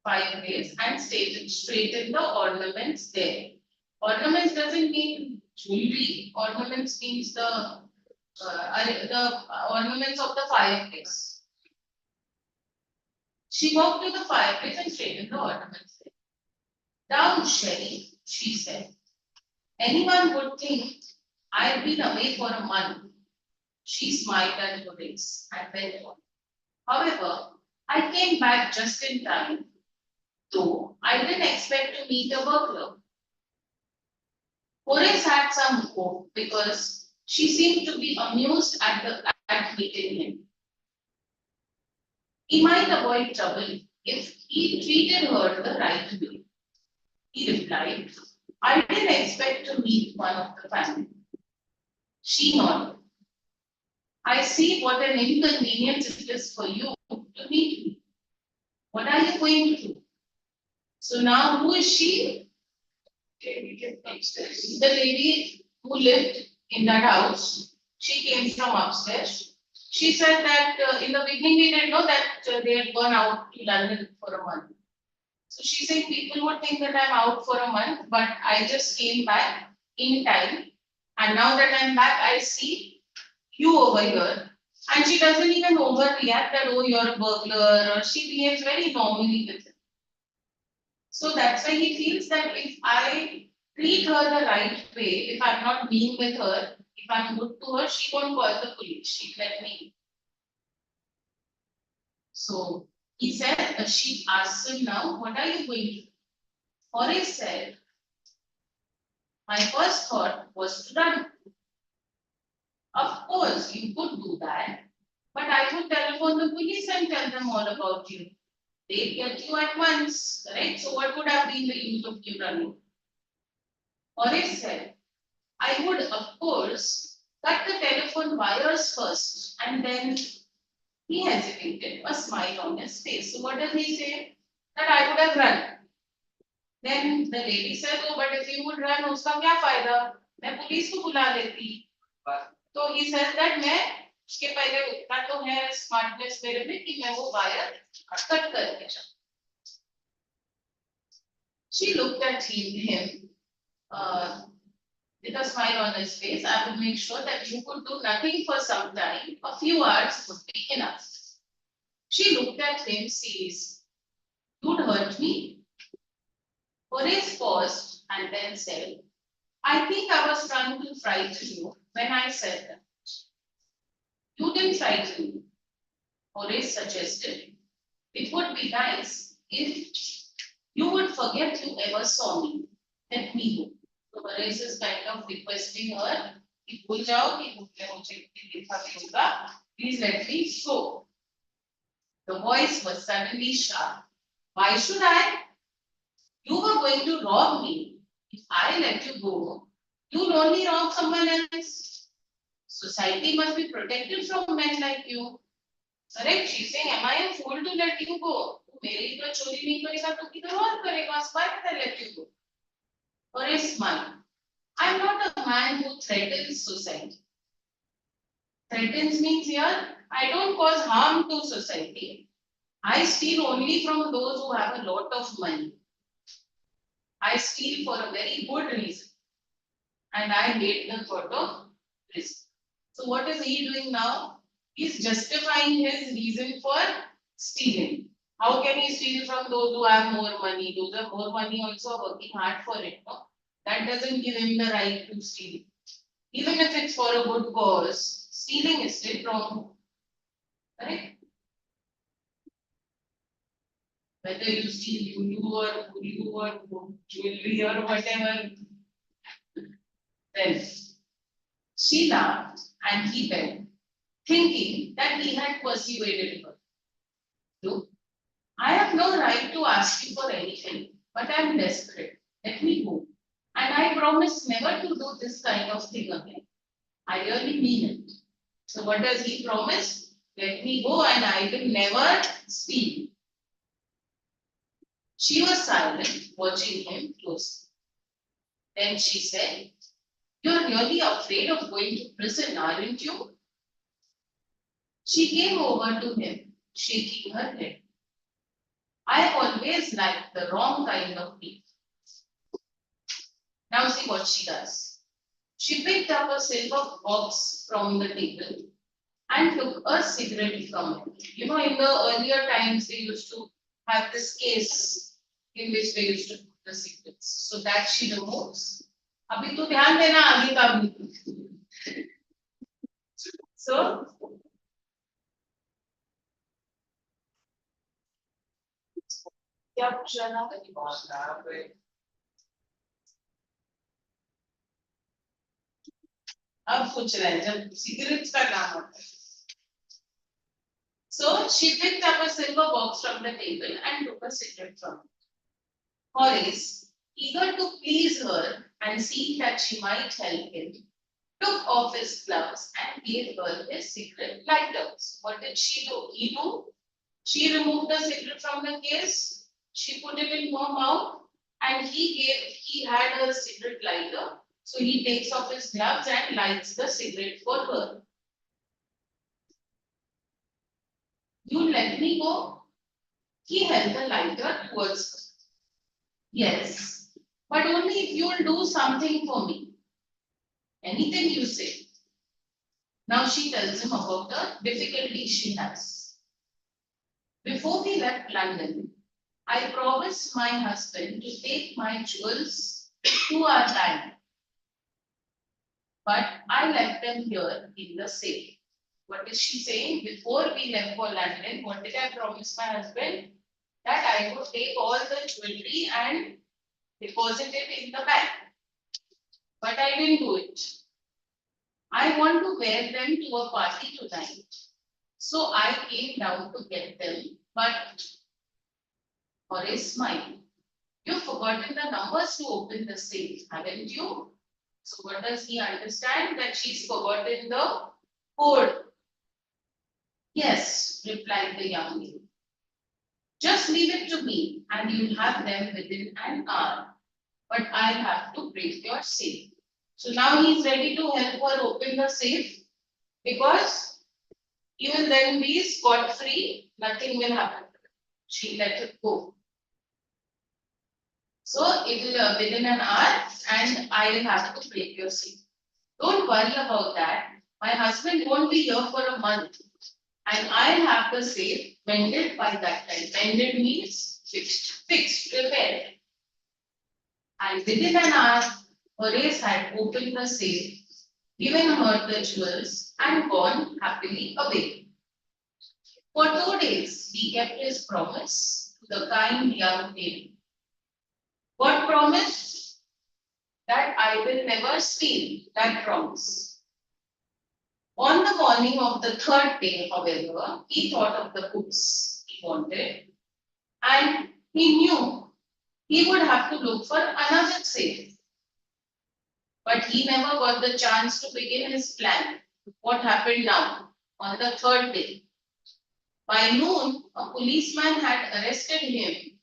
fireplace and straighten the ornaments there. Ornaments doesn't mean jewelry. Ornaments means the ornaments of the fireplace. She walked to the fireplace and straightened the ornaments there. "Down, Sherry," she said. "Anyone would think I'd been away for a month." She smiled at Horace and went on. "However, I came back just in time, though I didn't expect to meet a burglar." Horace had some hope because she seemed to be amused at meeting him. He might avoid trouble if he treated her the right way. He replied, "I didn't expect to meet one of the family." She nodded. "I see what an inconvenience it is for you to meet me. What are you going to do?" So now who is she? The lady who lived in that house. She came from upstairs. She said that in the beginning we didn't know that they had gone out to London for a month. So she said people would think that I'm out for a month, but I just came back in time. And now that I'm back, I see you over here. And she doesn't even overreact that, "Oh, you're a burglar," or she behaves very normally with him. So that's why he feels that if I treat her the right way, if I'm not being with her, if I'm good to her, she won't call the police. She'll let me. So he said, she asked him now, "What are you going to do?" Horace said, "My first thought was to run." "Of course, you could do that, but I would telephone the police and tell them all about you. They'd get you at once, correct? So what would have been the use of you running?" Horace said, "I would, of course, cut the telephone wires first," and then he hesitated, a smile on his face. So what does he say? That I would have run. Then the lady said, oh, but if you would run, उसका क्या फायदा? मैं police को बुला लेती. तो he said that मैं उसके पहले उतना तो है स्मार्टनेस मेरे में कि मैं वो वायर कट करके जाऊं. She looked at him with a smile on his face. I would make sure that you could do nothing for some time. A few hours would be enough. She looked at him seriously. You'd hurt me? Horace paused and then said, I think I was trying to frighten you when I said that. You didn't frighten me, Horace suggested. It would be nice if you would forget you ever saw me. Let me go. So Horace is kind of requesting her, कि भूल जाओ कि मुझे देखा भी होगा. Please let me go. The voice was suddenly sharp. Why should I? You were going to rob me. If I let you go, you'll only rob someone else. Society must be protected from men like you. Correct? She's saying, am I a fool to let you go? मेरी तो चोरी नहीं करेगा तो किधर और करेगा? Why did I let you go? Or a smile. I'm not a man who threatens society. Threatens means here, I don't cause harm to society. I steal only from those who have a lot of money. I steal for a very good reason. And I hate the thought of risk. So what is he doing now? He's justifying his reason for stealing. How can he steal from those who have more money? Those who have more money also are working hard for it. No? That doesn't give him the right to steal. Even if it's for a good cause, stealing is still wrong. Correct? Whether you steal Lulu or jewelry or whatever, then she laughed and he went, thinking that he had persuaded her. Look, I have no right to ask you for anything, but I am desperate. Let me go. And I promise never to do this kind of thing again. I really mean it. So what does he promise? Let me go and I will never steal. She was silent, watching him closely. Then she said, you're really afraid of going to prison, aren't you? She came over to him, shaking her head. I always liked the wrong kind of people. Now see what she does. She picked up a silver box from the table and took a cigarette from it. You know, in the earlier times, they used to have this case in which they used to put the cigarettes. So that she removes. अभी तो ध्यान देना आगे का भी. So क्या पूछ रहा था? अब पूछ रहे हैं जब सिगरेट का नाम होता है. So she picked up a silver box from the table and took a cigarette from it. Horace, eager to please her and seeing that she might help him, took off his gloves and gave her his cigarette lighters. What did she do? She removed the cigarette from the case, she put it in her mouth, and he had her cigarette lighter. So he takes off his gloves and lights the cigarette for her. You let me go? He held the lighter towards her. Yes, but only if you will do something for me. Anything you say. Now she tells him about the difficulty she has. Before we left London, I promised my husband to take my jewels to our bank. But I left them here in the safe. What is she saying? Before we left for London, what did I promise my husband? That I would take all the jewelry and deposit it in the bank. But I didn't do it. I want to wear them to a party tonight. So I came down to get them, but Horace smiled. You've forgotten the numbers to open the safe, haven't you? So what does he understand? That she's forgotten the code. Yes, replied the young lady. Just leave it to me and you'll have them within an hour. But I'll have to break your safe. So now he's ready to help her open the safe because he will then be scot free, nothing will happen. She let it go. So it will within an hour and I will have to break your safe. Don't worry about that. My husband won't be here for a month and I'll have the safe mended by that time. Mended means fixed, repaired. And within an hour, Horace had opened the safe, given her the jewels, and gone happily away. For 2 days, he kept his promise to the kind young lady. What promise? That I will never steal, that promise. On the morning of the third day, however, he thought of the books he wanted, and he knew he would have to look for another safe. But he never got the chance to begin his plan. What happened now? On the third day. By noon, a policeman had arrested him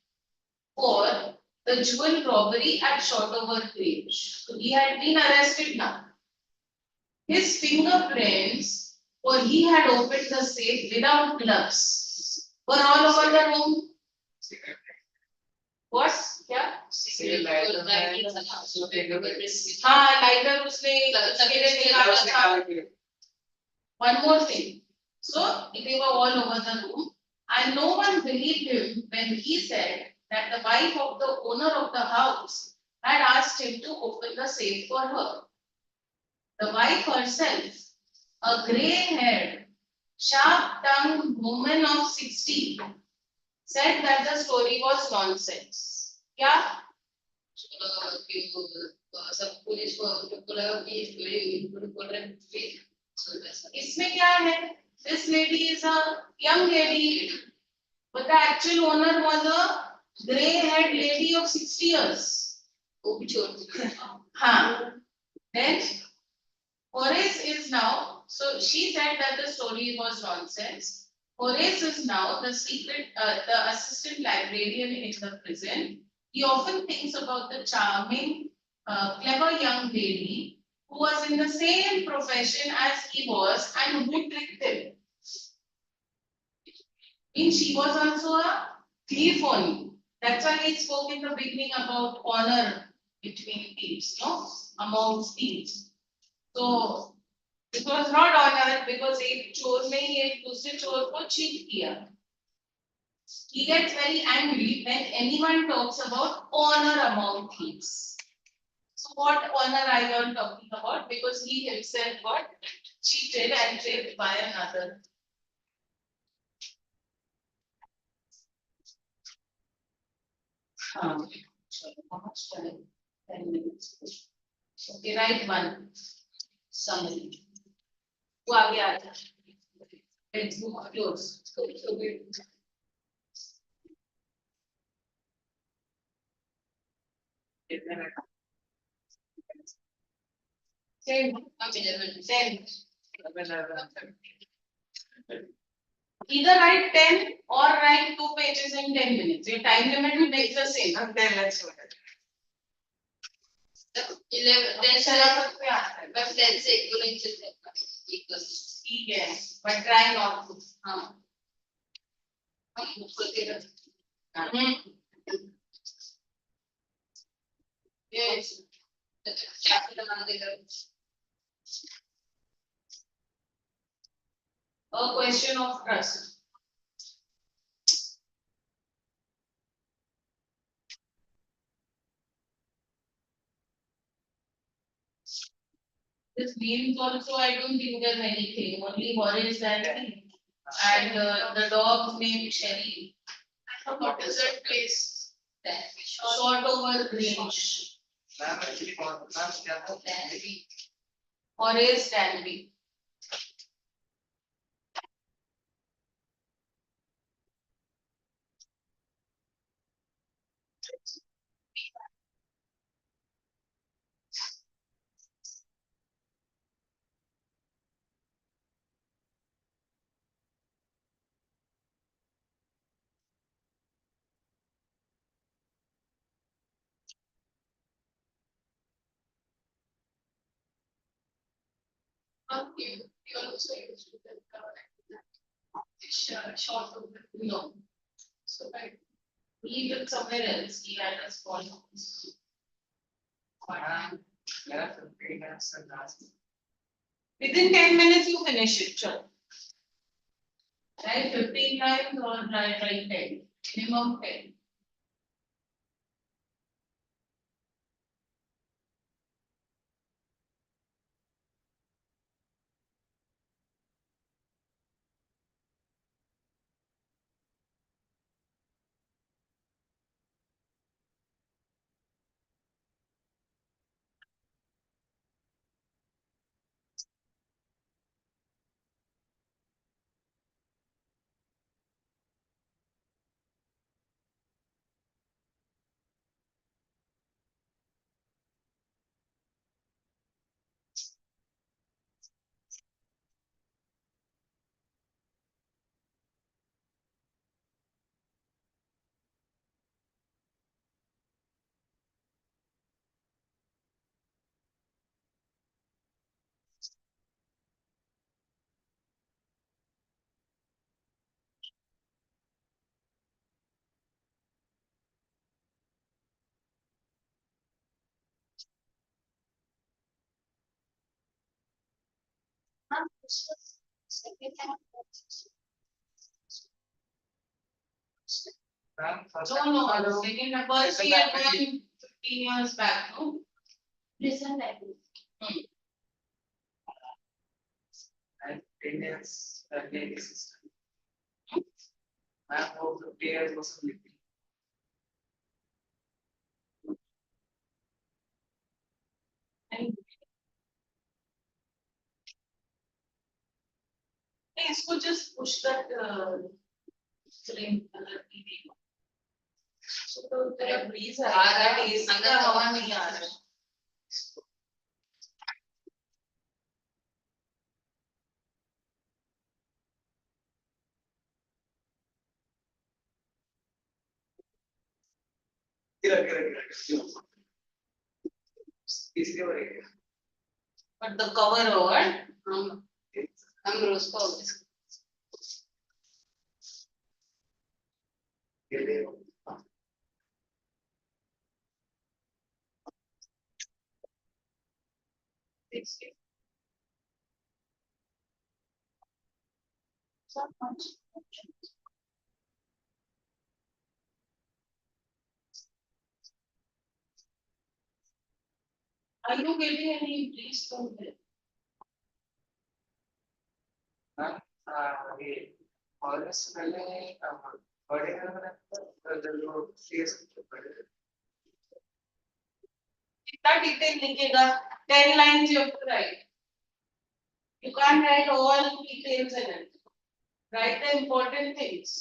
for the jewel robbery at Shotover Grange. So he had been arrested now. His fingerprints, for he had opened the safe without gloves, were all over the room. What? क्या? हाँ, lighter उसने तकेरे निकाला था. One more thing. So they were all over the room, and no one believed him when he said that the wife of the owner of the house had asked him to open the safe for her. The wife herself, a grey-haired, sharp-tongued woman of 60, said that the story was nonsense. क्या? सब police को लगा कि ये story बोल रहे हैं. इसमें क्या है? This lady is a young lady, but the actual owner was a grey-haired lady of 60 years. वो भी छोड़. हाँ. Then Horace is now. So she said that the story was nonsense. Horace is now the assistant librarian in the prison. He often thinks about the charming, clever young lady who was in the same profession as he was and who tricked him. And she was also a thief only. That's why we spoke in the beginning about honor between thieves, no? Amongst thieves. So it was not honor because एक चोर ने ही एक दूसरे चोर को cheat किया. He gets very angry when anyone talks about honor among thieves. So what honor are you all talking about? Because he himself got cheated and tricked by another. How much time? 10 minutes. Okay, write one summary. वो आगे आ जा. Let's move close. Same. Either write 10 or write 2 pages in 10 minutes. Your time limit will make the same. Okay, let's do it. 11 10 चला सकते हैं बस 10 से 1 नहीं चलता ठीक है but try not to हाँ हम खुद के yes chapter बना देगा a question of trust. This means also I don't think there's anything. Only Horace and the dog's name Sherry. What is that place? Shotover Grange. Ma'am, actually, ma'am, क्या था? Horace Danby. You also used to short of no. So I leave it somewhere else. He had a small house. Yeah, 15 minutes and last. Within 10 minutes, you finish it. Sure. Right, 15 lines or write 10. Minimum 10. No, no, second number, we are going 15 years back, no? Listen like this. And 10 years, daily system. Ma'am, for 50 years was sleeping. And इसको just push that screen color TV. So तो तेरा breeze आ रहा है, अंदर हवा नहीं आ रहा है. गिरा. इसलिए बनेगा. But the cover over, हम रोज को ये ले. Are you getting any breeze from there? ये ऑलमोस्ट पहले बड़े जो फेस बड़े कितना डिटेल लिखेगा 10 lines you have to write. You can't write all details in it. Write the important things.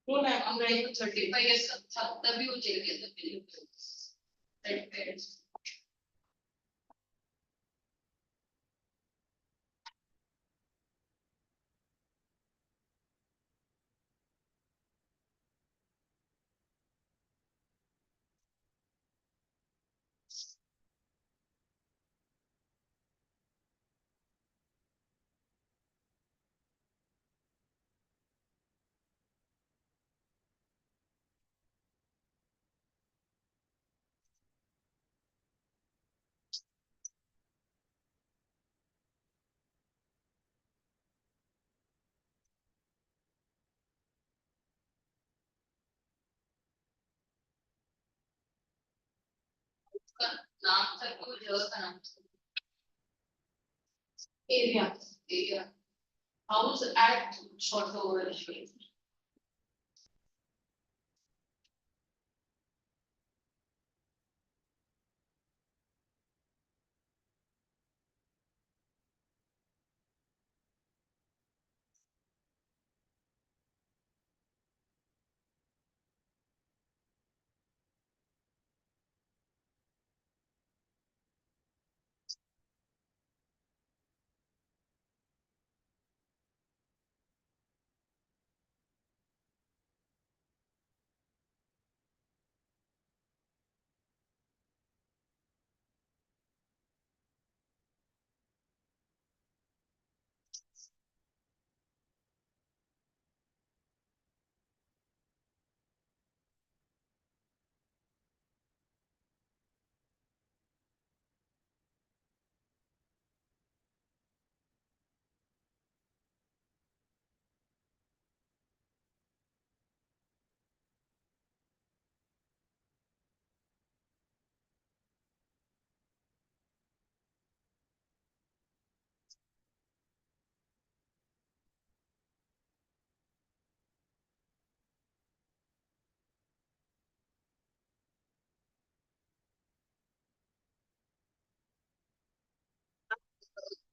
No, I'm writing 35 years तभी हो जाएगा तभी नाम सर को जगह का नाम area house at short over shape.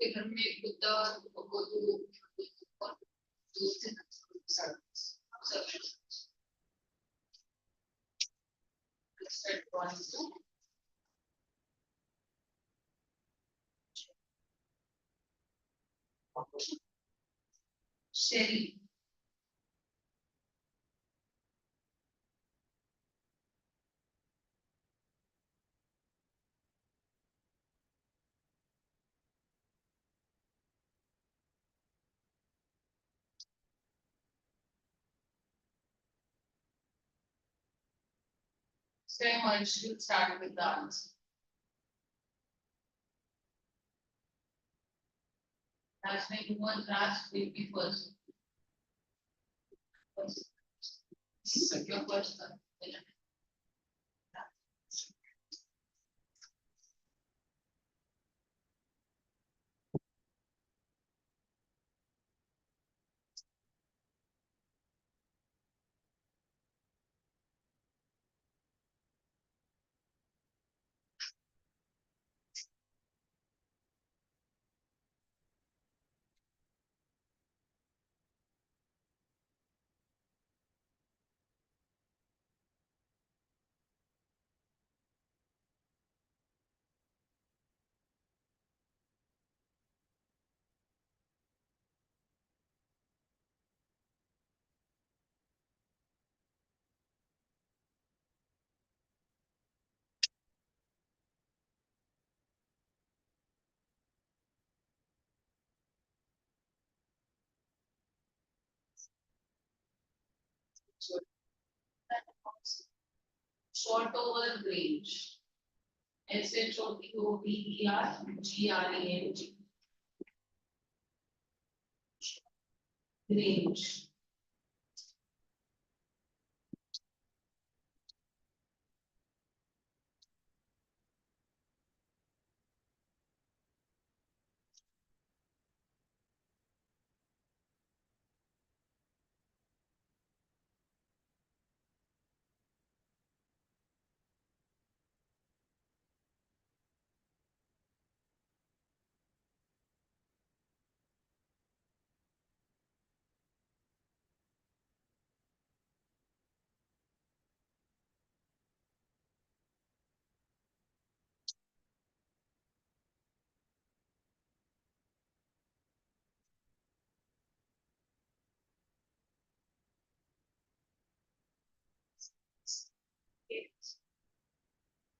घर में बुद्धा को Sherry. So I should start with the answer. That's when you want Raj will be first. Your first. Short over range. SHOTOVERGRANG. Range.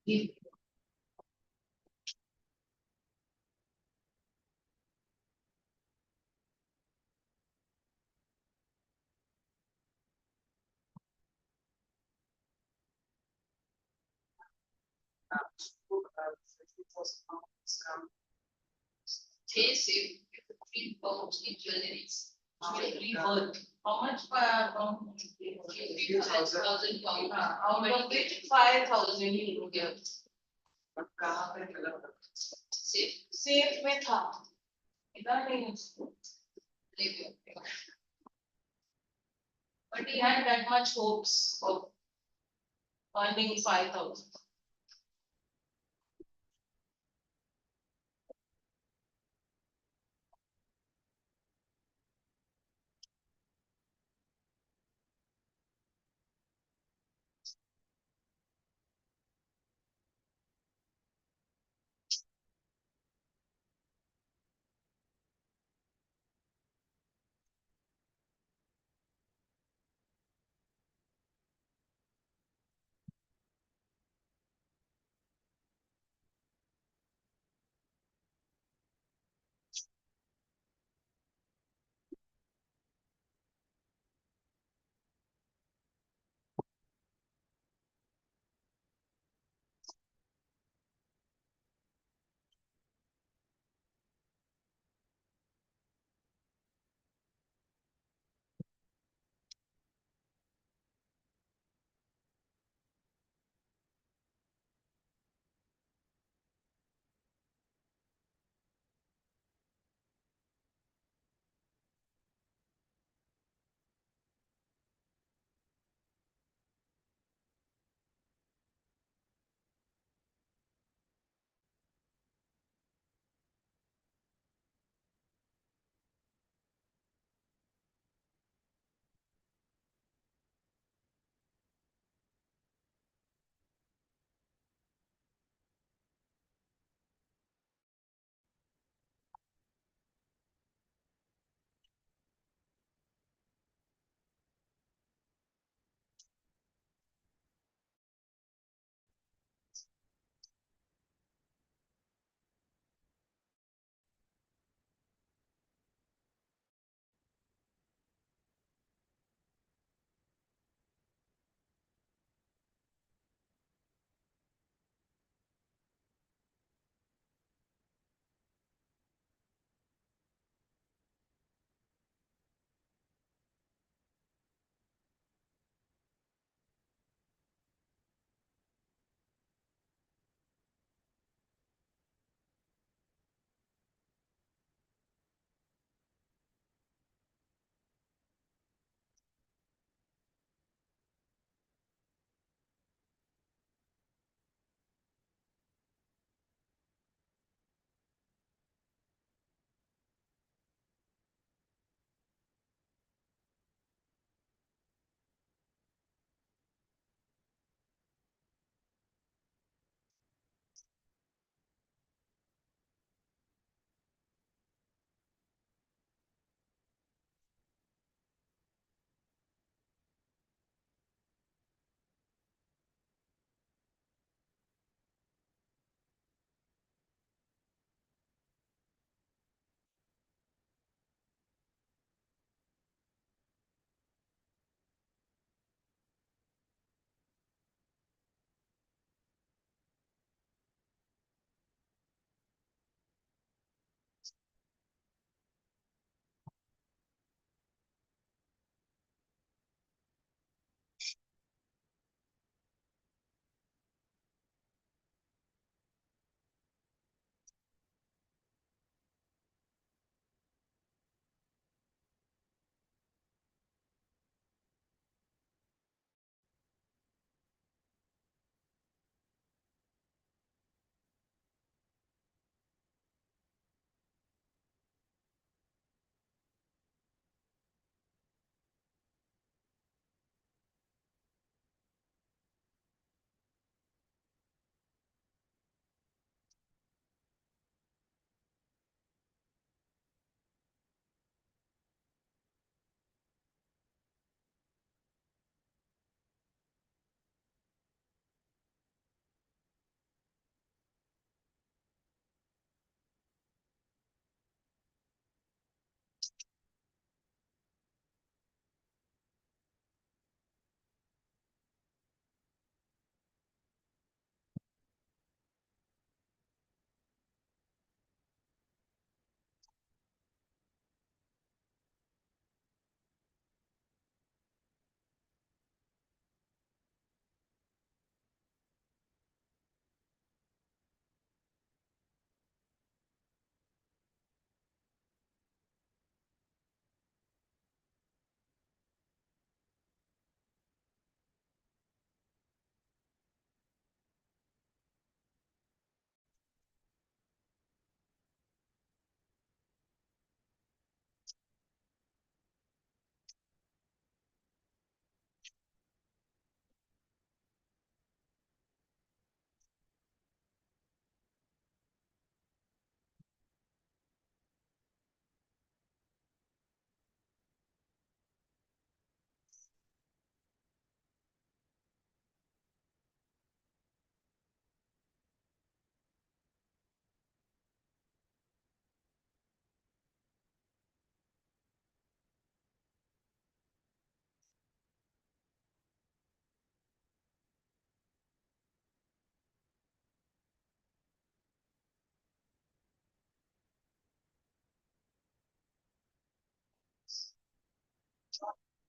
If Chase if 15 pounds in jewelries. Jewelry worth. How much from 50,000 pounds? Out of which 5,000 he will give. Safe. Safe में था. इधर नहीं है उसको. But he had that much hopes of earning 5,000.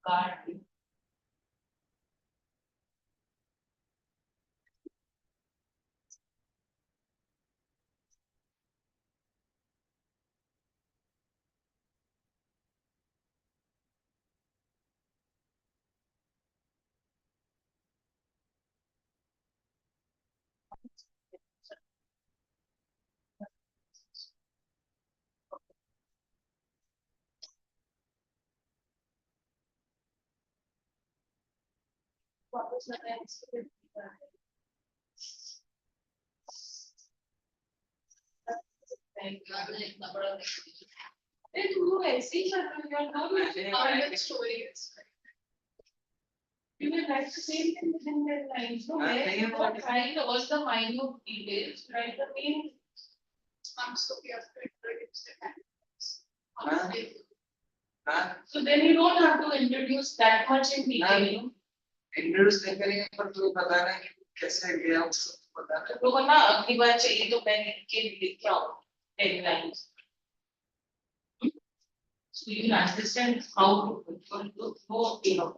Card. What was the next? अरे तू ऐसे ही कर रहा है यार, stories. You will write the same thing within that line. So where you are trying to all the minute details, write the main. I'm so So then you don't have to introduce that much in detail. Introduce नहीं करेंगे पर तुम्हें पता नहीं कैसे गया उसको पता नहीं। लोगों ना अगली बार चाहिए तो मैं लिख के लिख के आऊँ 10 lines. So you can understand how to go, you know.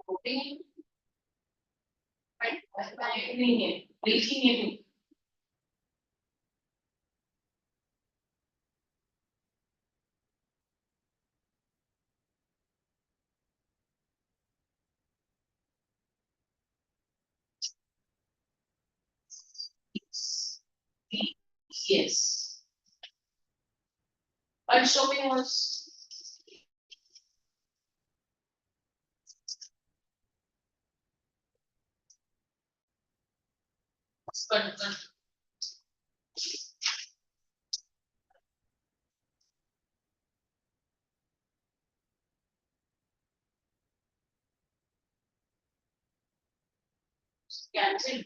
Voting नहीं है, लेकिन ये भी yes. But show me was but cancel.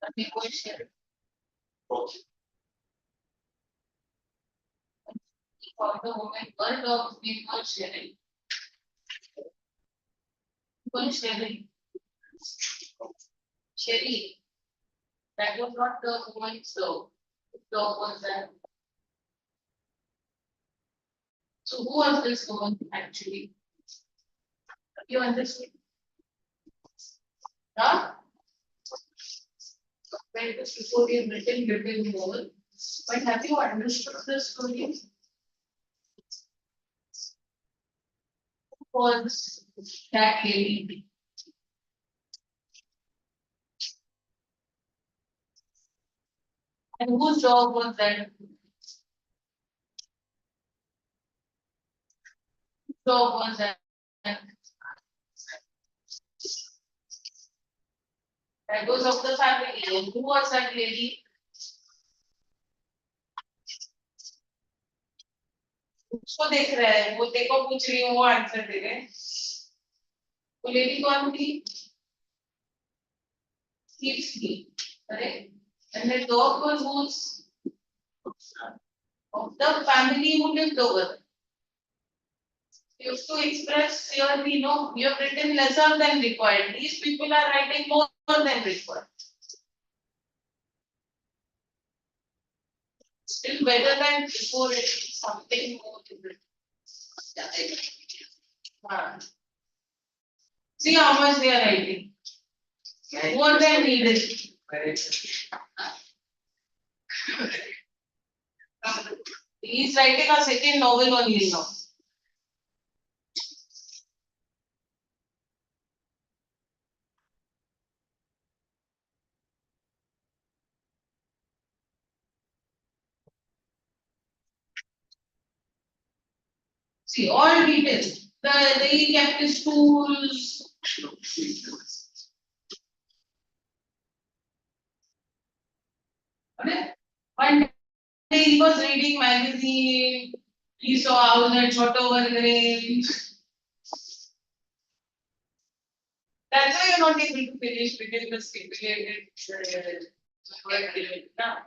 Let me go and share it. Okay. For the moment, one of people sharing. One sharing. Sherry. That was not the woman, so the was that. So who was this woman actually? You understand? Huh? When this before you written little more, but have you understood the story? Was that lady? And whose job was that? Job was that? That was of the family. And who was that lady? उसको देख रहा है, वो देखो पूछ रही हूँ, वो आंसर दे रहे हैं। वो लेडी कौन थी? Correct? And the dog was whose? Of the family who lived over. You have to express your, you have written lesser than required. These people are writing more than required. Still better than before, it's something more different. See how much they are writing. More than needed. He's writing a second novel only now. See, all details. He kept his tools. Okay? One day he was reading magazine. He saw house at Chotovargare. That's why you're not able to finish within the stipulated work limit now.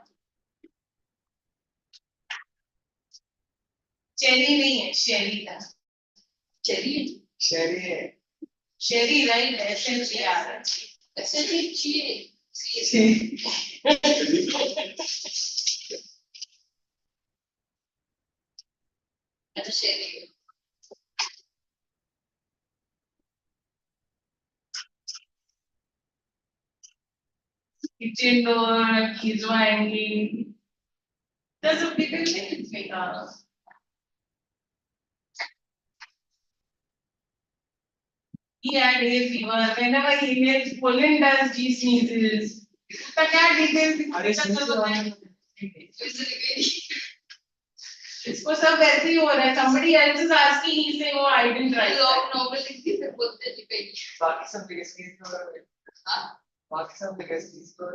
Cherry नहीं है, sherry था. Cherry. Sherry, right? SHER. That's a sherry. Kitchen door, keys were hanging. There's a big thing. He had hay fever. Whenever he inhales pollen dust, he sneezes. The cat details. इसको सब ऐसे ही हो रहा है. Somebody else is asking, he's saying, oh, I didn't write. बाकी सब biggest case को बाकी सब बिगेस्ट केस को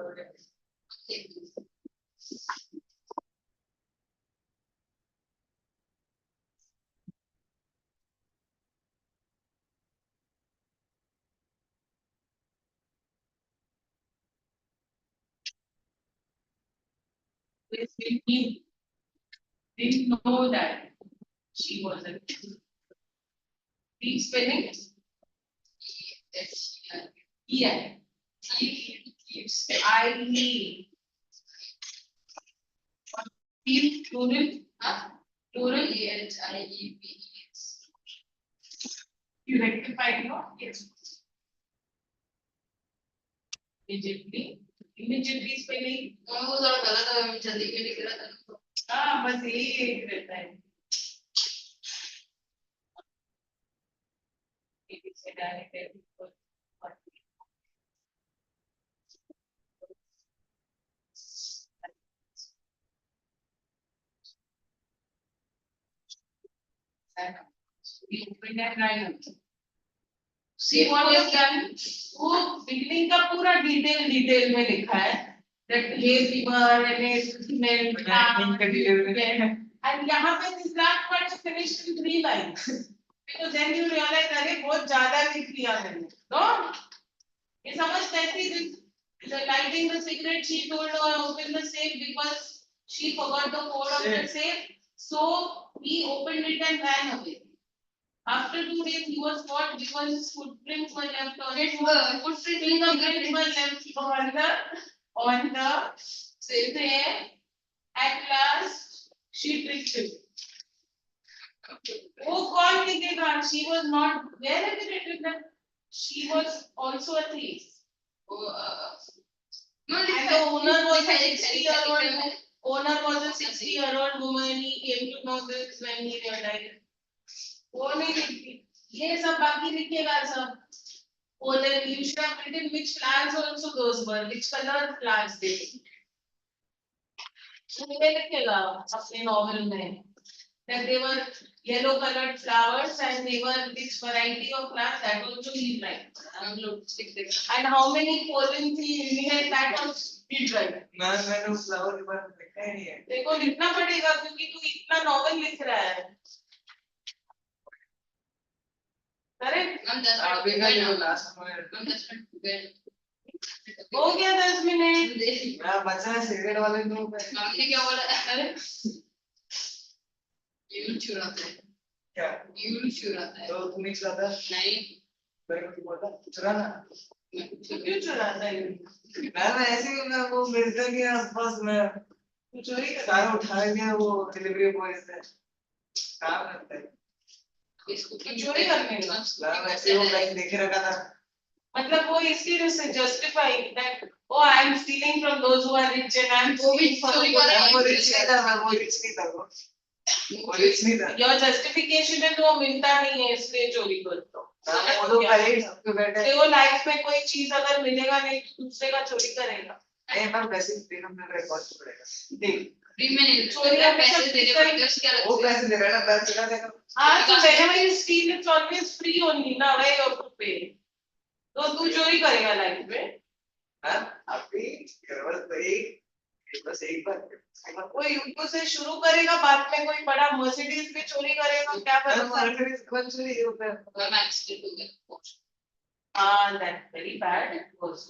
He didn't know that she was a deep spelling. Yeah. I plural. Plural. You rectified your yes. Immediately spelling. हाँ बस यही एक रहता है. See what is done. वो beginning का पूरा डिटेल में लिखा है. That hay fever and hay smell. And यहाँ पे this last part is finished in 3 lines. Because then you realize अरे बहुत ज़्यादा लिख लिया मैंने. No? ये समझ कैसी the lighting the cigarette, she told her open the safe because she forgot the code of the safe. So he opened it and ran away. After 2 days, he was caught because his footprints were left on it. Fingerprints were left on the safe. At last, she tricked him. Oh God, she was not. Where have you written that? She was also a thief. And the owner was a 60-year-old. Owner was a 60-year-old woman. He came to know this when he realized. वो नहीं लिखती. ये सब बाकी लिखेगा सब. Pollen, you should have written which plants also those were, which color plants they were. So ये लिखेगा अपने novel में. That they were yellow colored flowers and they were which variety of plants that also he write. And how many pollens he inhaled that also he write. मैंने उस flower के बारे में लिखा ही नहीं है. देखो लिखना पड़ेगा क्योंकि तू इतना novel लिख रहा है. Correct? अभी का जो लास्ट में हो गया 10 मिनट. मैं बचा सिगरेट वाले को आपने क्या बोला? अरे यूं चुराता है. क्या यूं चुराता है. तो तुम नहीं चुराता? नहीं. मेरे को बोला चुराना. क्यों चुराता है? मैं ऐसे ही मैं वो मिलता के आसपास में चोरी का सारा उठा लिया वो डिलीवरी बॉय से काम करता है चोरी करने का वैसे वो लाइक देखे रखा था मतलब वो इसलिए justify that oh I am stealing from those who are rich and I am वो भी चोरी कर रहा है। वो रिच नहीं था वो रिच नहीं था वो रिच नहीं था योर जस्टिफिकेशन है तो वो मिलता नहीं है इसलिए चोरी करते हो वो तो पहले ही सबके बैठे तो वो लाइफ में कोई चीज अगर मिलेगा नहीं तो दूसरे का चोरी करेगा नहीं मैम वैसे भी हम लोग रिकॉर्ड पड़ेगा देख फ्री में नहीं चोरी चोरी का पैसे दे रहे हो क्या वो लगता है पैसे दे रहा है ना पैसे का देगा हाँ तो whenever you steal it's always free only ना where you have to pay तो तू चोरी करेगा लाइफ में हाँ अभी केवल बस एक बार कोई यूट्यूब से शुरू करेगा बाद में कोई बड़ा मर्सिडीज भी चोरी करेगा क्या पता कौन चोरी होता है मैं एक्सीडेंट हो गया हाँ that's very bad it was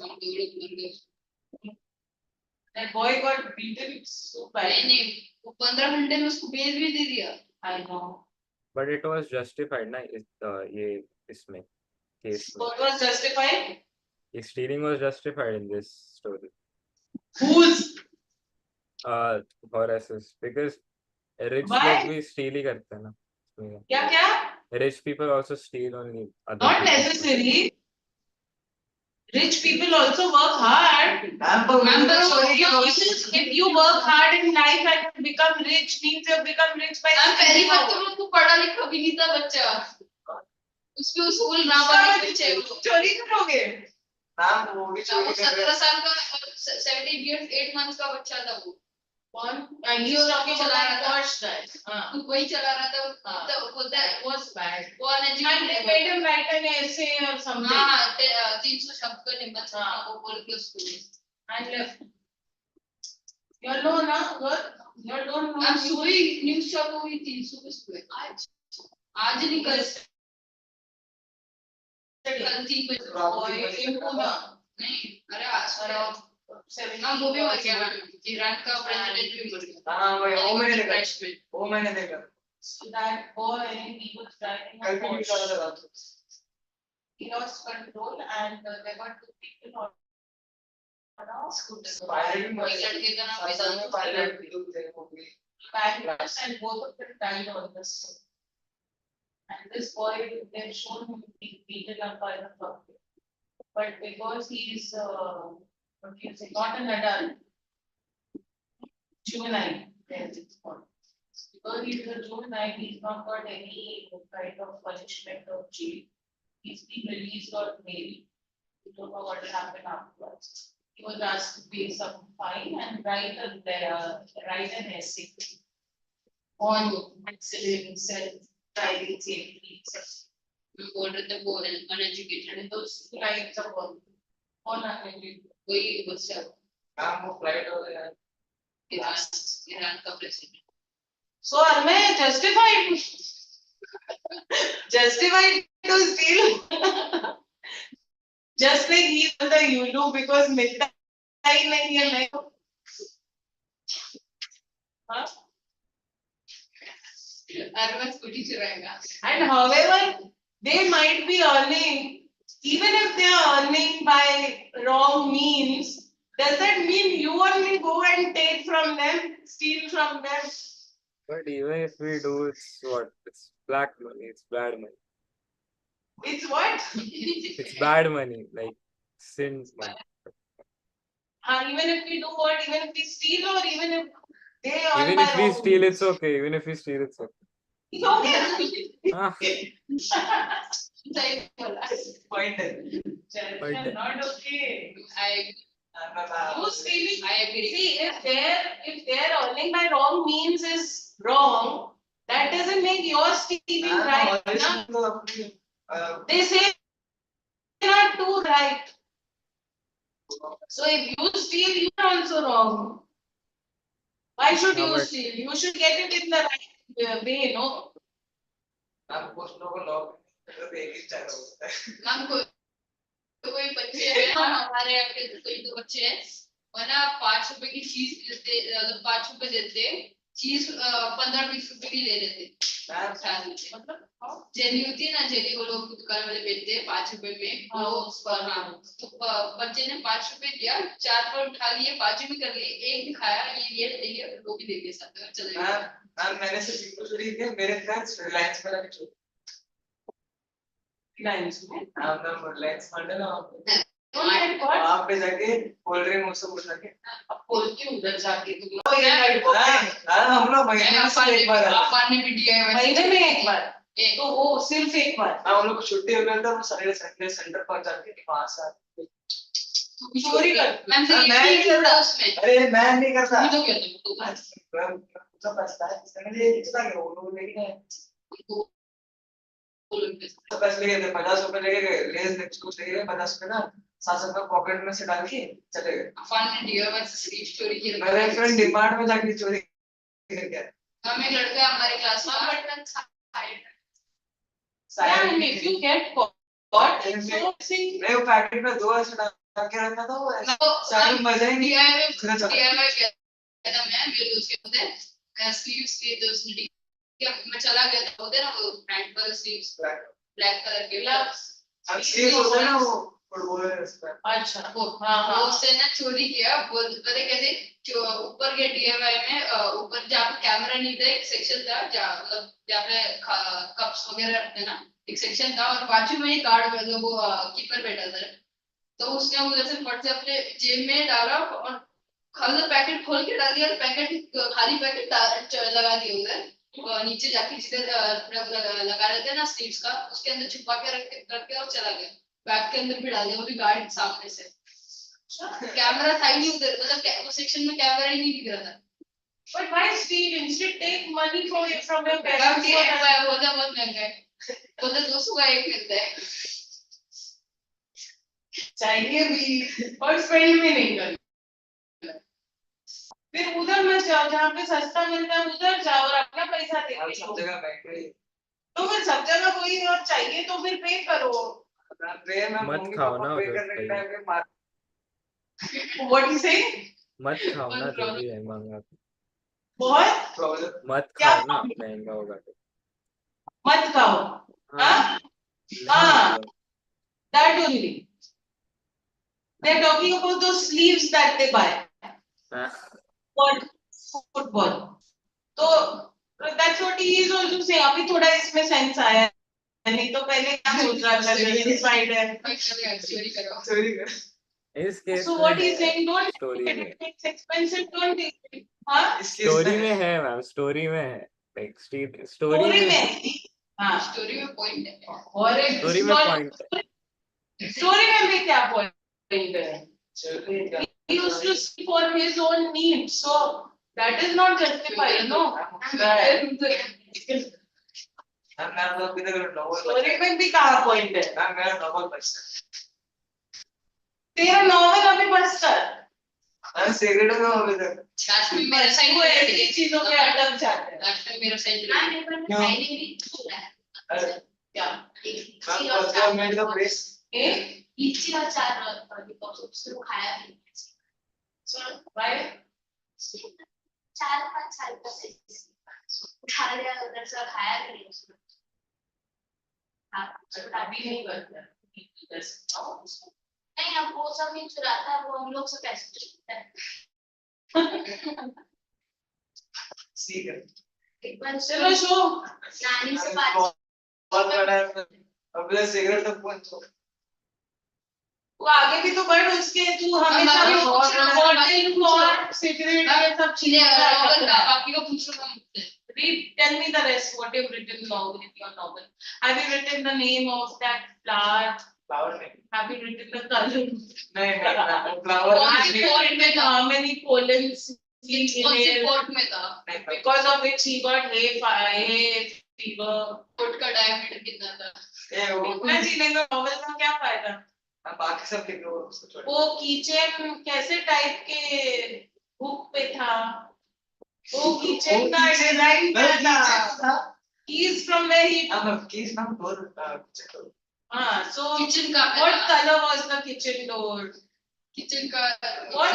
that boy got beaten so bad नहीं नहीं वो 15 घंटे में उसको बेल भी दे दिया I know But it was justified ना ये इसमें case में. what was justified Stealing was justified in this story. whose Horace's because rich Why? लोग भी steal ही करते हैं ना. क्या क्या Rich people also steal only other not people. necessary rich people also work hard Remember, if you work hard in life and become rich means you have become rich by मैं पहली बार तो stealing उसको पढ़ा लिखा भी नहीं था बच्चा उसके स्कूल ना वाले बच्चे वो चोरी करोगे नाम वो भी चोरी कर रहे 17 साल का 17 years 8 months का बच्चा था वो कौन you are talking about that posh guy हाँ वही चला रहा था हाँ. तो बोलता है that was bad वो and they uneducated made him write an essay or something हाँ 300 शब्द का निबंध था हाँ. वो बोल के उसको and left you know na you don't know अब सुबह न्यूज़ चालू हुई थी सुबह आज नहीं कल थी कुछ boy in Pune नहीं अरे आज around 70 हाँ वो भी मर गया ईरान का प्रेसिडेंट भी मर गया हाँ वो मैंने देखा Attachment. वो मैंने देखा so that boy he was driving a कल भी निकाला Porsche था रात को he lost control and there were two people on a scooter pilot वही लड़के का नाम साथ में पायलट लोग थे वो भी pilots and both of them died on the scene. And this boy, they've shown him being beaten up by the public. But because he is, what do you say, not an adult, juvenile, as it's called. Because he is a juvenile, he's not got any kind of punishment or jail. He's been released or maybe. We don't know what will happen afterwards. He was asked to pay some fine and write an essay on accident, self-driving safety. बोल रहे थे वो uneducated And those rights are on unlimited. वही बच्चा काम वो flight हो गया ईरान का president So are they justified? Justified to steal? Just like he's on the Yulu because मिलता ही नहीं है मैं हाँ? अरे मैं स्कूटी चलाएगा And however, they might be earning, even if they are earning by wrong means, does that mean you only go and take from them, steal from them? But even if we do, it's what? It's black money. It's bad money. It's what? It's bad money, like sin money. Even if we do what, even if we steal or even if they earn Even by if we wrong steal, means? it's okay. Even if we steal, it's okay. It's okay. Ah, सही बोला point है Chal, not okay. I You stealing? I agree. See, if they're earning by wrong means is wrong, that doesn't make your stealing right. Na? They say not too right. So if you steal, you are also wrong. Why should No, you but- steal? You should get it in the right way, no? आप कुछ लोगों को lock एक ही style होता है हम कोई बच्चे हैं ना हमारे यहाँ के कोई दो बच्चे हैं वो ना 5 रुपए की चीज देते 5 रुपए देते चीज 15-20 रुपए की ले लेते मतलब जेली होती है ना, जेली वो लोग दुकान वाले बेचते हैं 5 रुपए में, वो तो बच्चे ने 5 रुपए दिया, 4 पर उठा लिए, 5 भी कर लिए, एक दिखाया ये वो भी दे दिया साथ में, चले गए। मैंने से बिल्कुल चोरी किया, मेरे फ्रेंड्स रिलायंस में लगे रिलायंस में हम रिलायंस फंड है ना और वहाँ पे जाके कोल्ड ड्रिंक मुझसे पूछा के अब खोल के उधर जाके तुम हम लोग महीने में सिर्फ एक बार आते हैं। आपने भी DIY महीने में एक बार, एक तो वो सिर्फ एक बार हाँ हम लोग को छुट्टी हो गया था, हम सैटरडे संडे सेंटर पर जाके वहाँ से आते थे। चोरी कर मैम से मैं ये नहीं भी करता। था उसमें, अरे मैं नहीं करता मैं तो कहता हूँ तो पछता है इसने ये कितना के वो लोग लेके गए तो पैसे लेके गए 50 रुपए लेके गए लेस नेक्स्ट कुछ लेके गए 50 रुपए ना 7 रुपए पॉकेट में से डाल के चले गए अफान ने DIY से स्लीप चोरी की। मेरे फ्रेंड डिमांड में जाके चोरी करके आए। हम एक लड़का हमारे क्लास में Yeah, and if you get caught, it's so see. मैं वो पैकेट में 2 ऐसे डाल के रखा था वो ऐसे सारे मजा ही नहीं खुदा चला DIY किया था मैं, मेरे दोस्त के होते स्लीव्स के दोस्त ने क्या मैं चला गया था, होते ना वो पैंट पर स्लीव्स ब्लैक कलर के अब ये होता है ना वो फुटबॉलर इसका अच्छा वो हाँ उसने ना चोरी किया, बोलते कैसे जो ऊपर के DIY में ऊपर जहाँ पे कैमरा नहीं था एक सेक्शन था, जहाँ पे कप्स वगैरह रखते ना एक सेक्शन था, और बाजू में एक गार्ड वो कीपर बैठा था, तो उसने उधर से फट से अपने जेब में डाला और खाली पैकेट खोल के डाल दिया, और पैकेट खाली पैकेट लगा दिया उधर, और नीचे जाके जिधर लगा रहते हैं ना स्लीव्स का, उसके अंदर छुपा के रख के और चला गया, बैग के अंदर भी डाल दिया, वो भी गार्ड सामने से। कैमरा था ही नहीं उधर, मतलब वो सेक्शन में कैमरा ही नहीं दिख रहा था। but why steal instead take money from your अब parents ये है, वो तो बहुत महंगा है, वो तो 200 का एक मिलता है। चाहिए भी और स्पेंड भी नहीं करना, फिर उधर मत जाओ जहाँ पे सस्ता मिलता है, उधर जाओ और अपना पैसा दे अब के सब लो। जगह महंगा ही तो फिर सब जगह वही, और चाहिए तो फिर पे करो। वे मैं मत मम्मी खाओ पापा ना पे उधर करने के कहीं। टाइम पे मार What you say? मत खाओ ना जो भी है महंगा, बहुत प्रॉब्लम मत क्या खाओ ना महंगा होगा तो। मत खाओ। हाँ नहीं हाँ, मतलब that only. They're talking about those sleeves that they buy हाँ, for football. तो that's what he is also saying. अभी थोड़ा इसमें सेंस आया है, नहीं तो पहले क्या सोच रहा था satisfied है। चोरी करो। चोरी कर इस केस So में what he's है, saying, don't स्टोरी take में it, it's expensive, don't take it. हाँ इसके स्टोरी में है मैम, स्टोरी में है, लाइक स्टोरी स्टोरी में में हाँ स्टोरी में पॉइंट है, और एक स्टोरी में पॉइंट है। स्टोरी में भी क्या पॉइंट है? चोरी कर He used to see for his own needs, so that is not justified, no. मैं लोग भी तो नॉवल स्टोरी में भी कहाँ पॉइंट है? मैं मेरा नॉवल पढ़ता तेरा नॉवल अभी बचता है। मैं सिगरेट में अभी तक लास्ट में मेरा साइन वो ऐसी चीजों पे अटक जाते हैं। लास्ट में मेरा साइन अरे क्या? मैं गवर्नमेंट का प्रेस एक लीची और 4 लॉलीपॉप उसको खाया नहीं, बाय 4-5 साल का से खा लिया उधर से खाया नहीं उसको। हाँ अभी नहीं करता। नहीं, अब वो सब नहीं चुराता, वो हम लोग से पैसे चुराता है। सीख है एक बार चलो शो नानी से बात बहुत बड़ा है अबे सिगरेट तक पहुंच वो आगे भी तो बढ़, उसके तू हमेशा बाकी भी को पूछ लो, बॉटल और सिगरेट ये सब चीजें बाकी को पूछ लो हम। read, tell me the rest, what you've written novel in your novel. Have you written the name of that flower? Flower नहीं Have you written the color? नहीं फ्लावर कौन सी पोर्ट में था, How many colons in कौन सी it, port में था, because of which he got hay fever. Port का diameter कितना था, ये वो इतना जीने का नॉवल का क्या फायदा? बाकी सब लिख लो उसको छोड़ वो कीचेन कैसे टाइप के बुक पे था, वो कीचेन का डिजाइन क्या था? Keys from where he अब केस नाम डोर चेक करो so किचन का what color was the kitchen door? Kitchen का What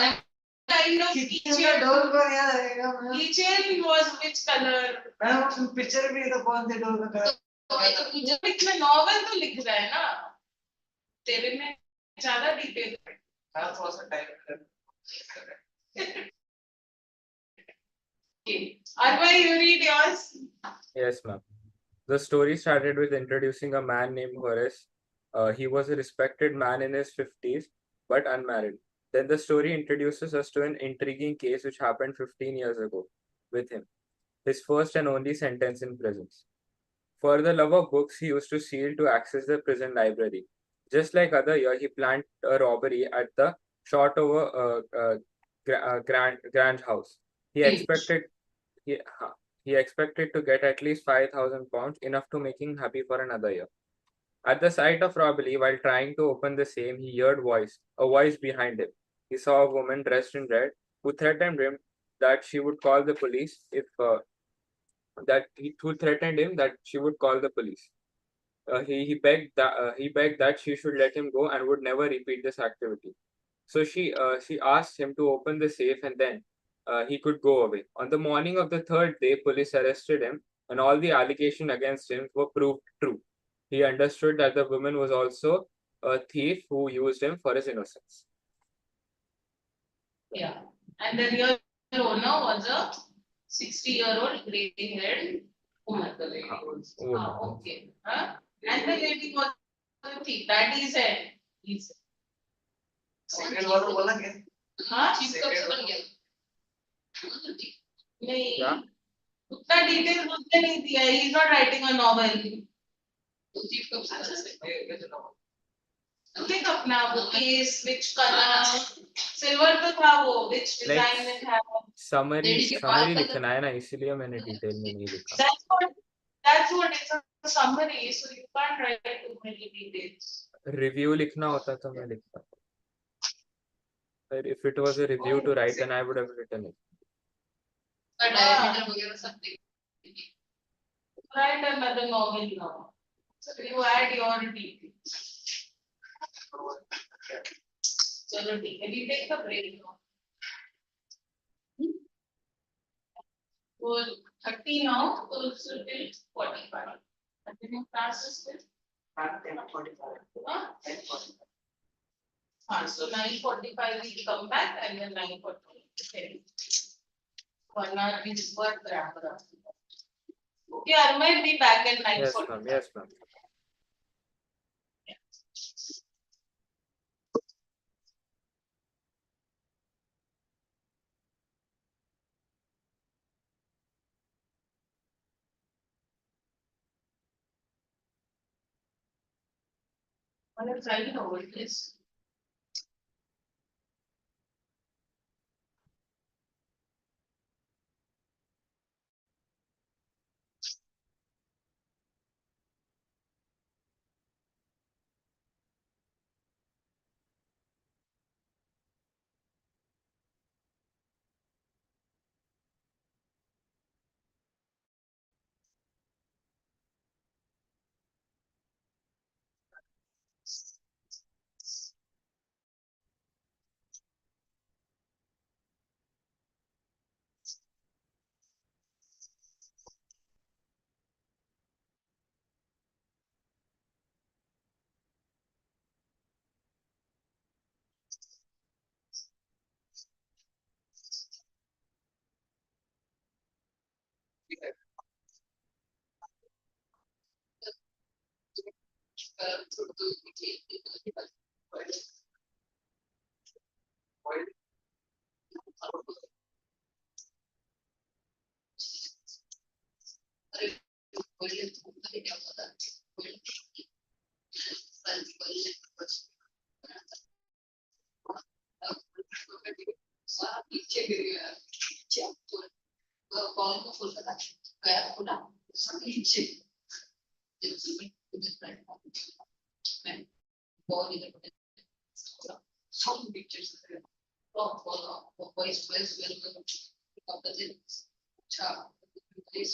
kind of किचन का kitchen? डोर को याद आएगा मैं Kitchen was which color? मैं पिक्चर भी तो कौन से डोर का इसमें नॉवल तो लिख रहा है ना, तेरे में ज्यादा डिटेल है। हाँ, थोड़ा सा time Arma, you read yours. Yes, ma'am. The story started with introducing a man named Horace. He was a respected man in his 50s, but unmarried. Then the story introduces us to an intriguing case which happened 15 years ago with him, his first and only sentence in prison. For the love of books, he used to steal to access the prison library. Just like other year, he planned a robbery at the Shotover Grange house. He expected he, huh, he expected to get at least 5,000 pounds, enough to make him happy for another year. At the sight of robbery, while trying to open the same, he heard a voice behind him. He saw a woman dressed in red who threatened him that she would call the police if who threatened him that she would call the police. He begged that she should let him go and would never repeat this activity. So she asked him to open the safe and then he could go away. On the morning of the third day, police arrested him and all the allegations against him were proved true. He understood that the woman was also a thief who used him for his innocence. Yeah, and the real owner was a 60-year-old grey-haired woman. Woman. Okay. Huh? And the lady was a thief. That is it. Is second वाला बोला क्या? हाँ? Chief कब से बन गया? नहीं, क्या? उतना डिटेल उसने नहीं दिया. He is not writing a novel. तो चीफ कब से बन गया? ये जो ना देख अपना वो केस which color सिल्वर तो था वो which design में था. समरी लिखना है ना, इसलिए मैंने डिटेल में नहीं लिखा. That's what it's a summary, so you can't write too many details. Review लिखना होता तो मैं लिखता. If it was a review to write, then I would have written it. Diameter वगैरह सब देख. Write another novel now. So you add your details. चलो ठीक है, we take a break now. Well, 30 now, so till 45. Continue classes till 10:45. huh? 10:45. So 9:45 we come back and then 9:40. Okay. One hour is work grammar. Okay, I might be back at 9:45. Yes, ma'am. Yes, ma'am. What I'm trying to avoid is पीछे गिर गया. कौन को full करा गया खुला नीचे. बहुत इधर some pictures of voice welcome opposite cha this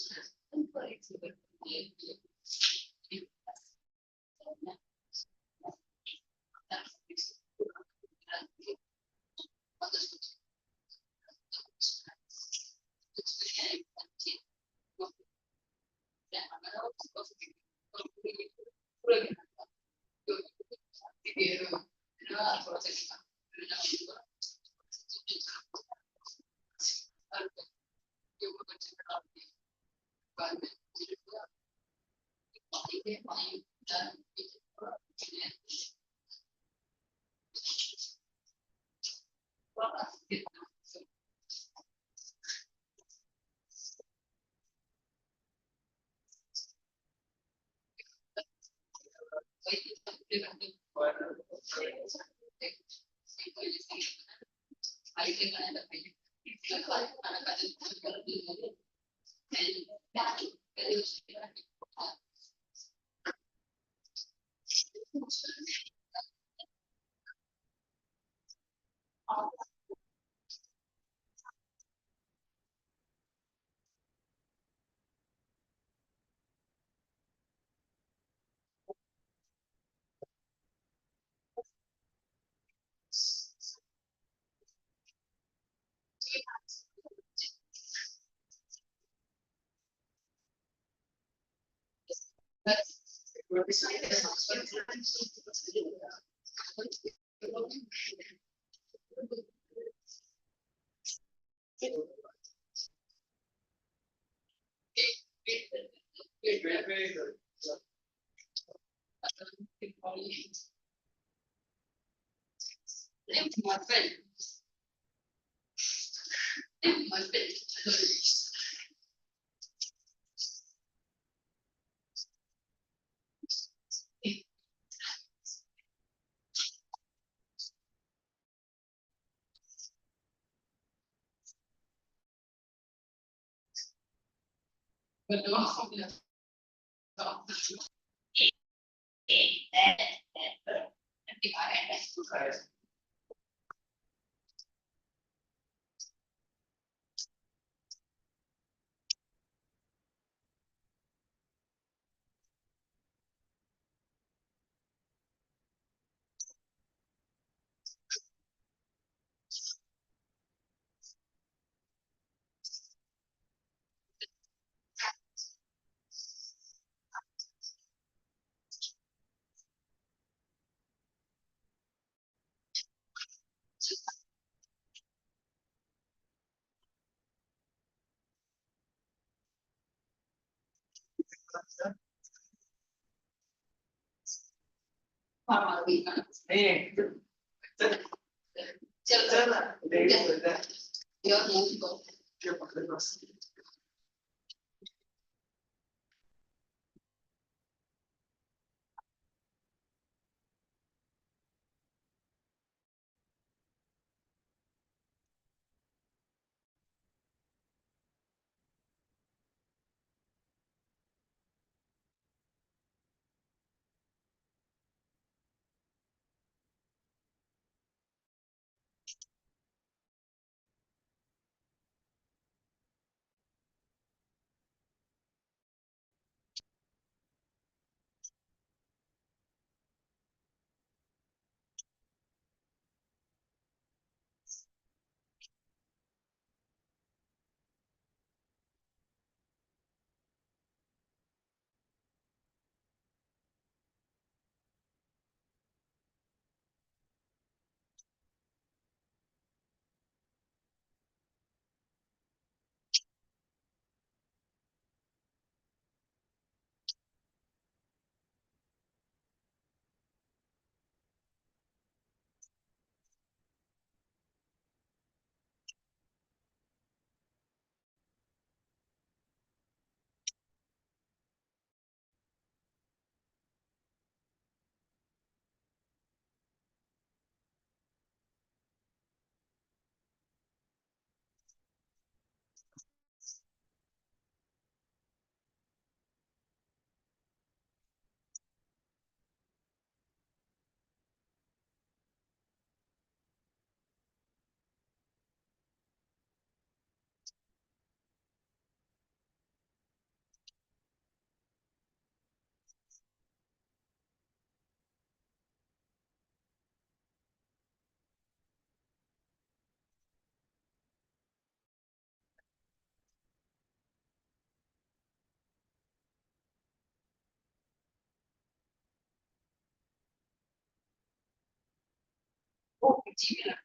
जी मेरा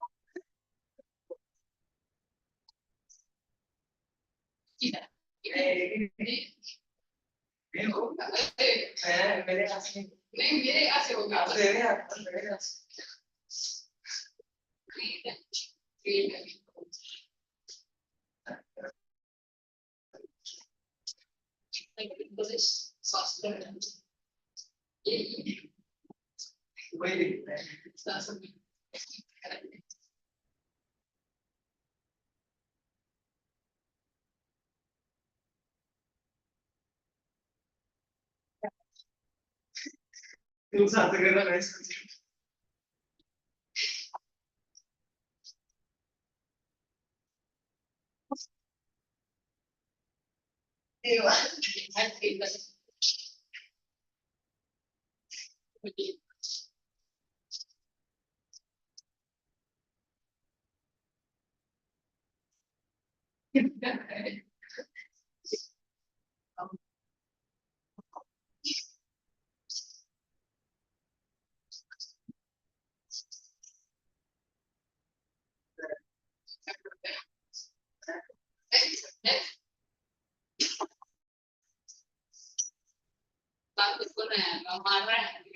जी सर मेरे हाथ में नहीं मेरे यहाँ से होगा मेरे हाथ वही तू साथ करना मैं मार रहा है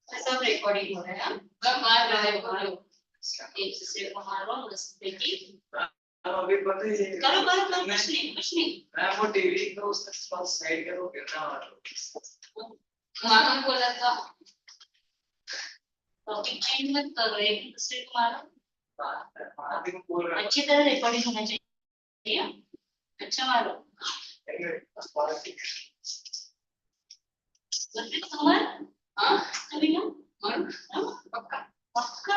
सब रिकॉर्डिंग हो रहा है मार रहा है मारो एक दूसरे को मारो बस देखिए अभी पता ही है करो करो करो कुछ नहीं मैं वो टीवी को उसके पास साइड करो कितना मामा बोला था टॉपिक चेंज मत करो एक दूसरे को मारो अभी पूरा अच्छी तरह रिकॉर्डिंग होना चाहिए अच्छा मारो बच्चे समझ हाँ अभी ना मारो पक्का पक्का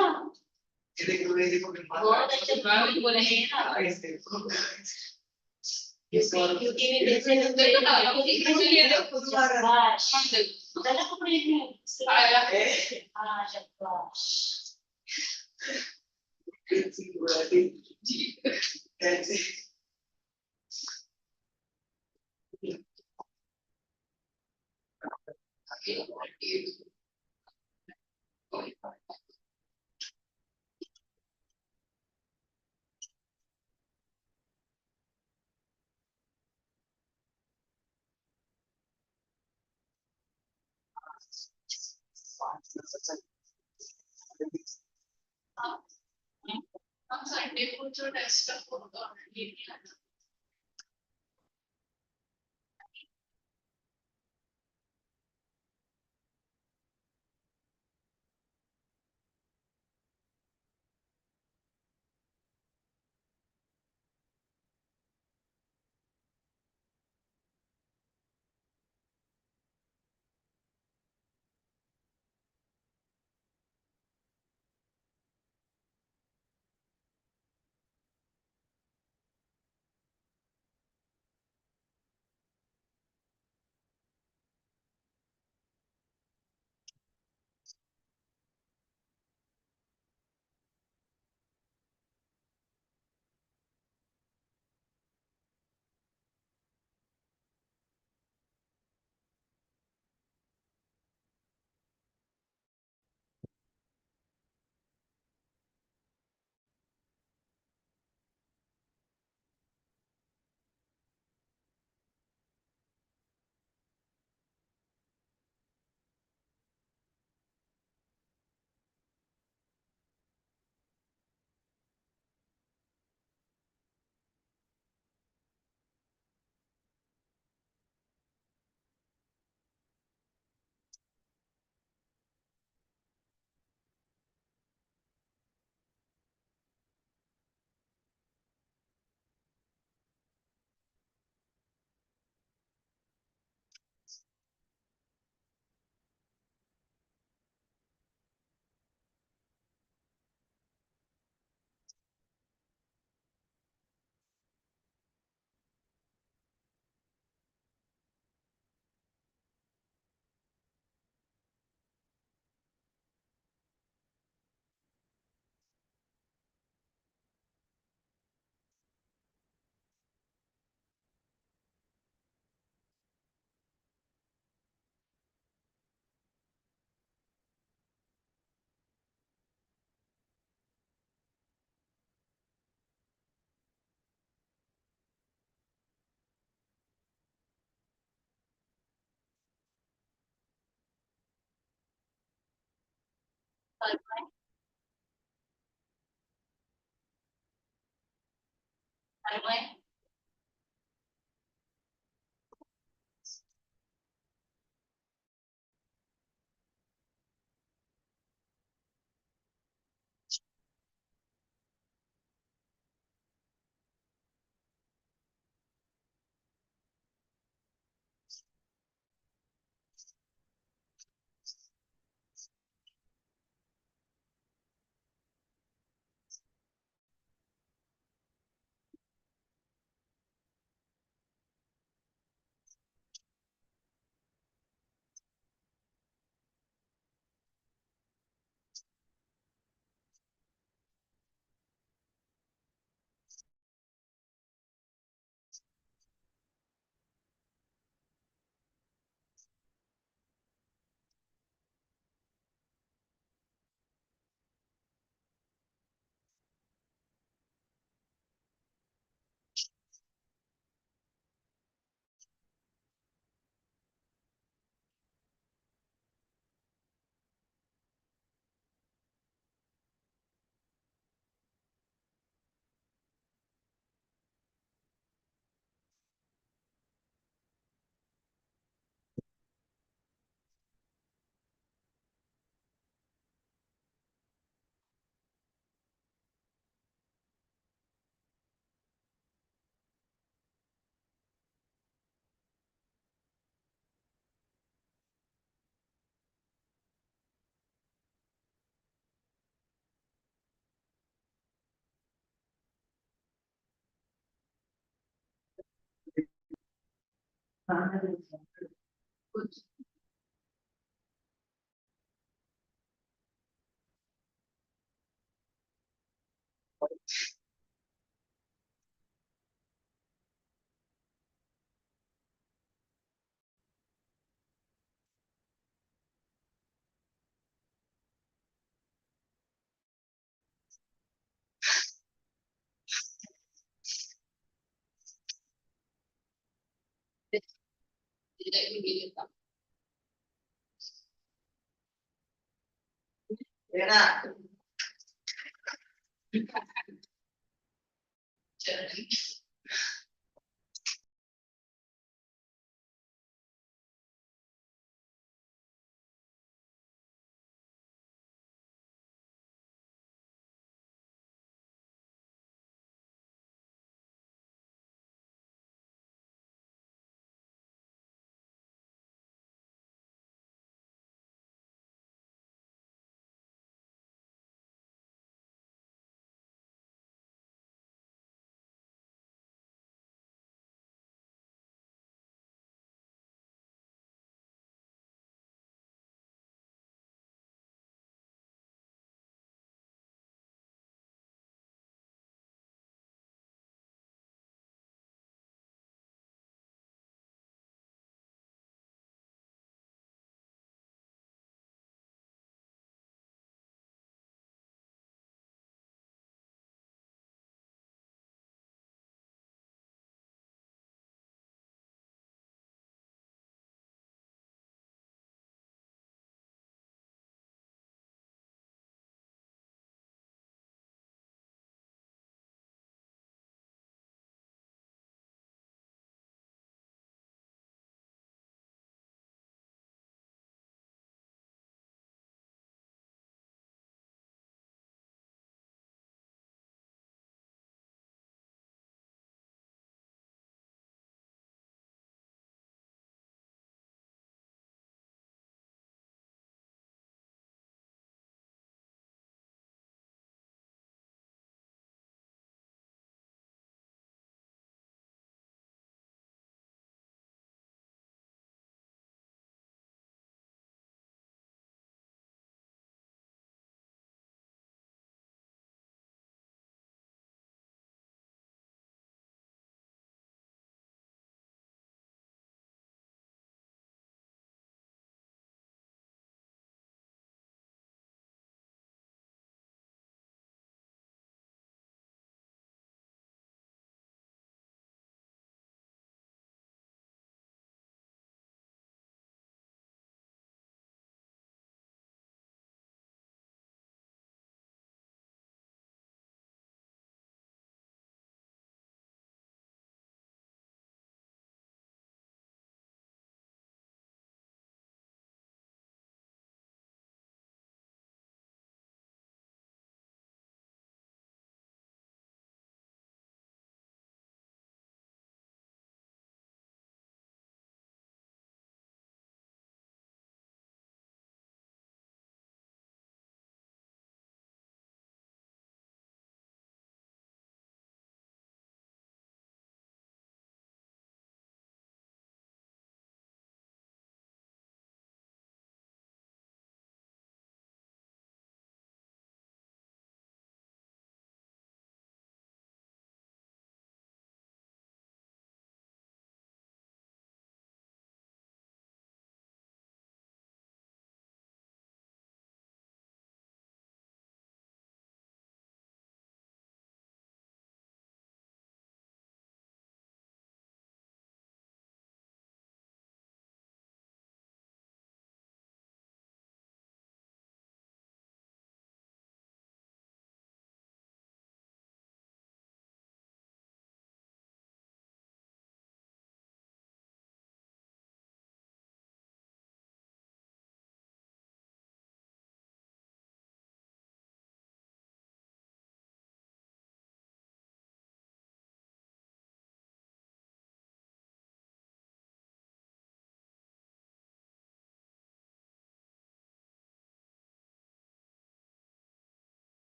बहुत अच्छे ब्राह्मण बोले हैं ना क्योंकि मैं जैसे देखो ना ये देखो शाबाश दादा कपड़े हैं आया हाँ शाबाश हम संडे को जो टेस्ट होगा ये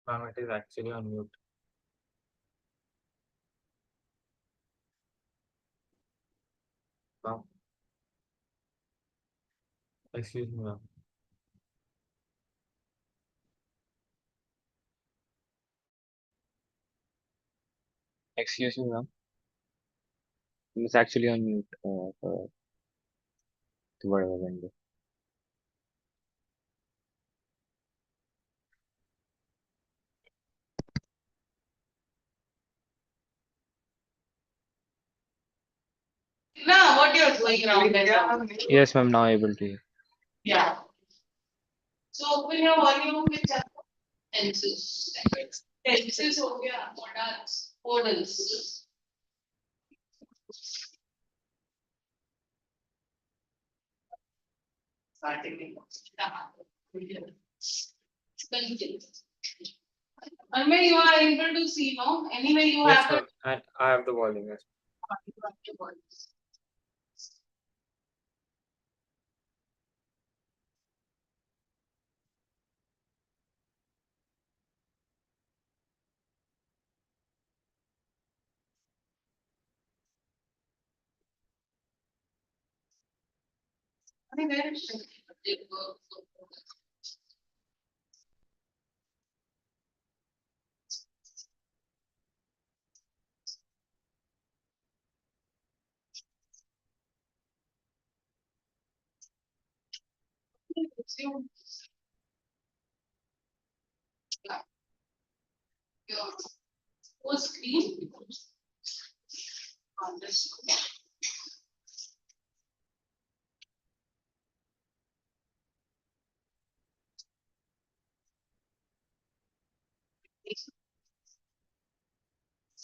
Ma'am, it is actually on mute. Ma'am. Excuse me, ma'am. Excuse me, ma'am. It's actually on mute for whatever window. Now, what you're doing now? Yes, ma'am. Now able to hear. Yeah. So open your volume with Tenses. tenses हो गया, modals. Starting. Anyway, you are able to see, no? Anyway, you Yes, have the ma'am. And I have the volume. Yes. Your full screen. On this.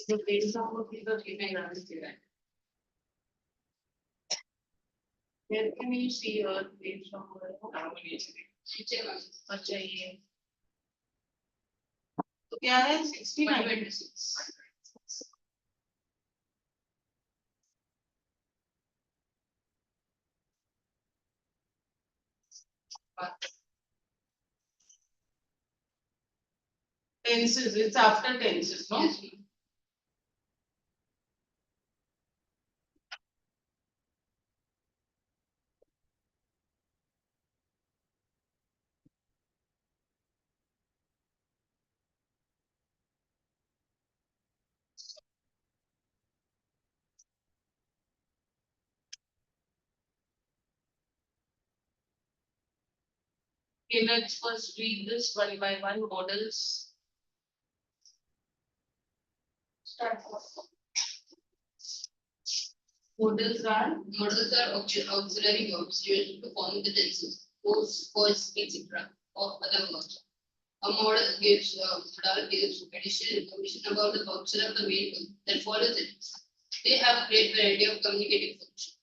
The page number is the email address given. Where can you see your page number? नीचे वाला. अच्छा ये. तो क्या है 69 126. tenses, it's after tenses, no? Yes. Okay, let's first read this one by one, models. Start. Models are Modals are auxiliary verbs used to form the tenses, force, voice, etc. or other verbs. A modal gives additional information about the function of the main verb that follows it. They have a great variety of communicative functions.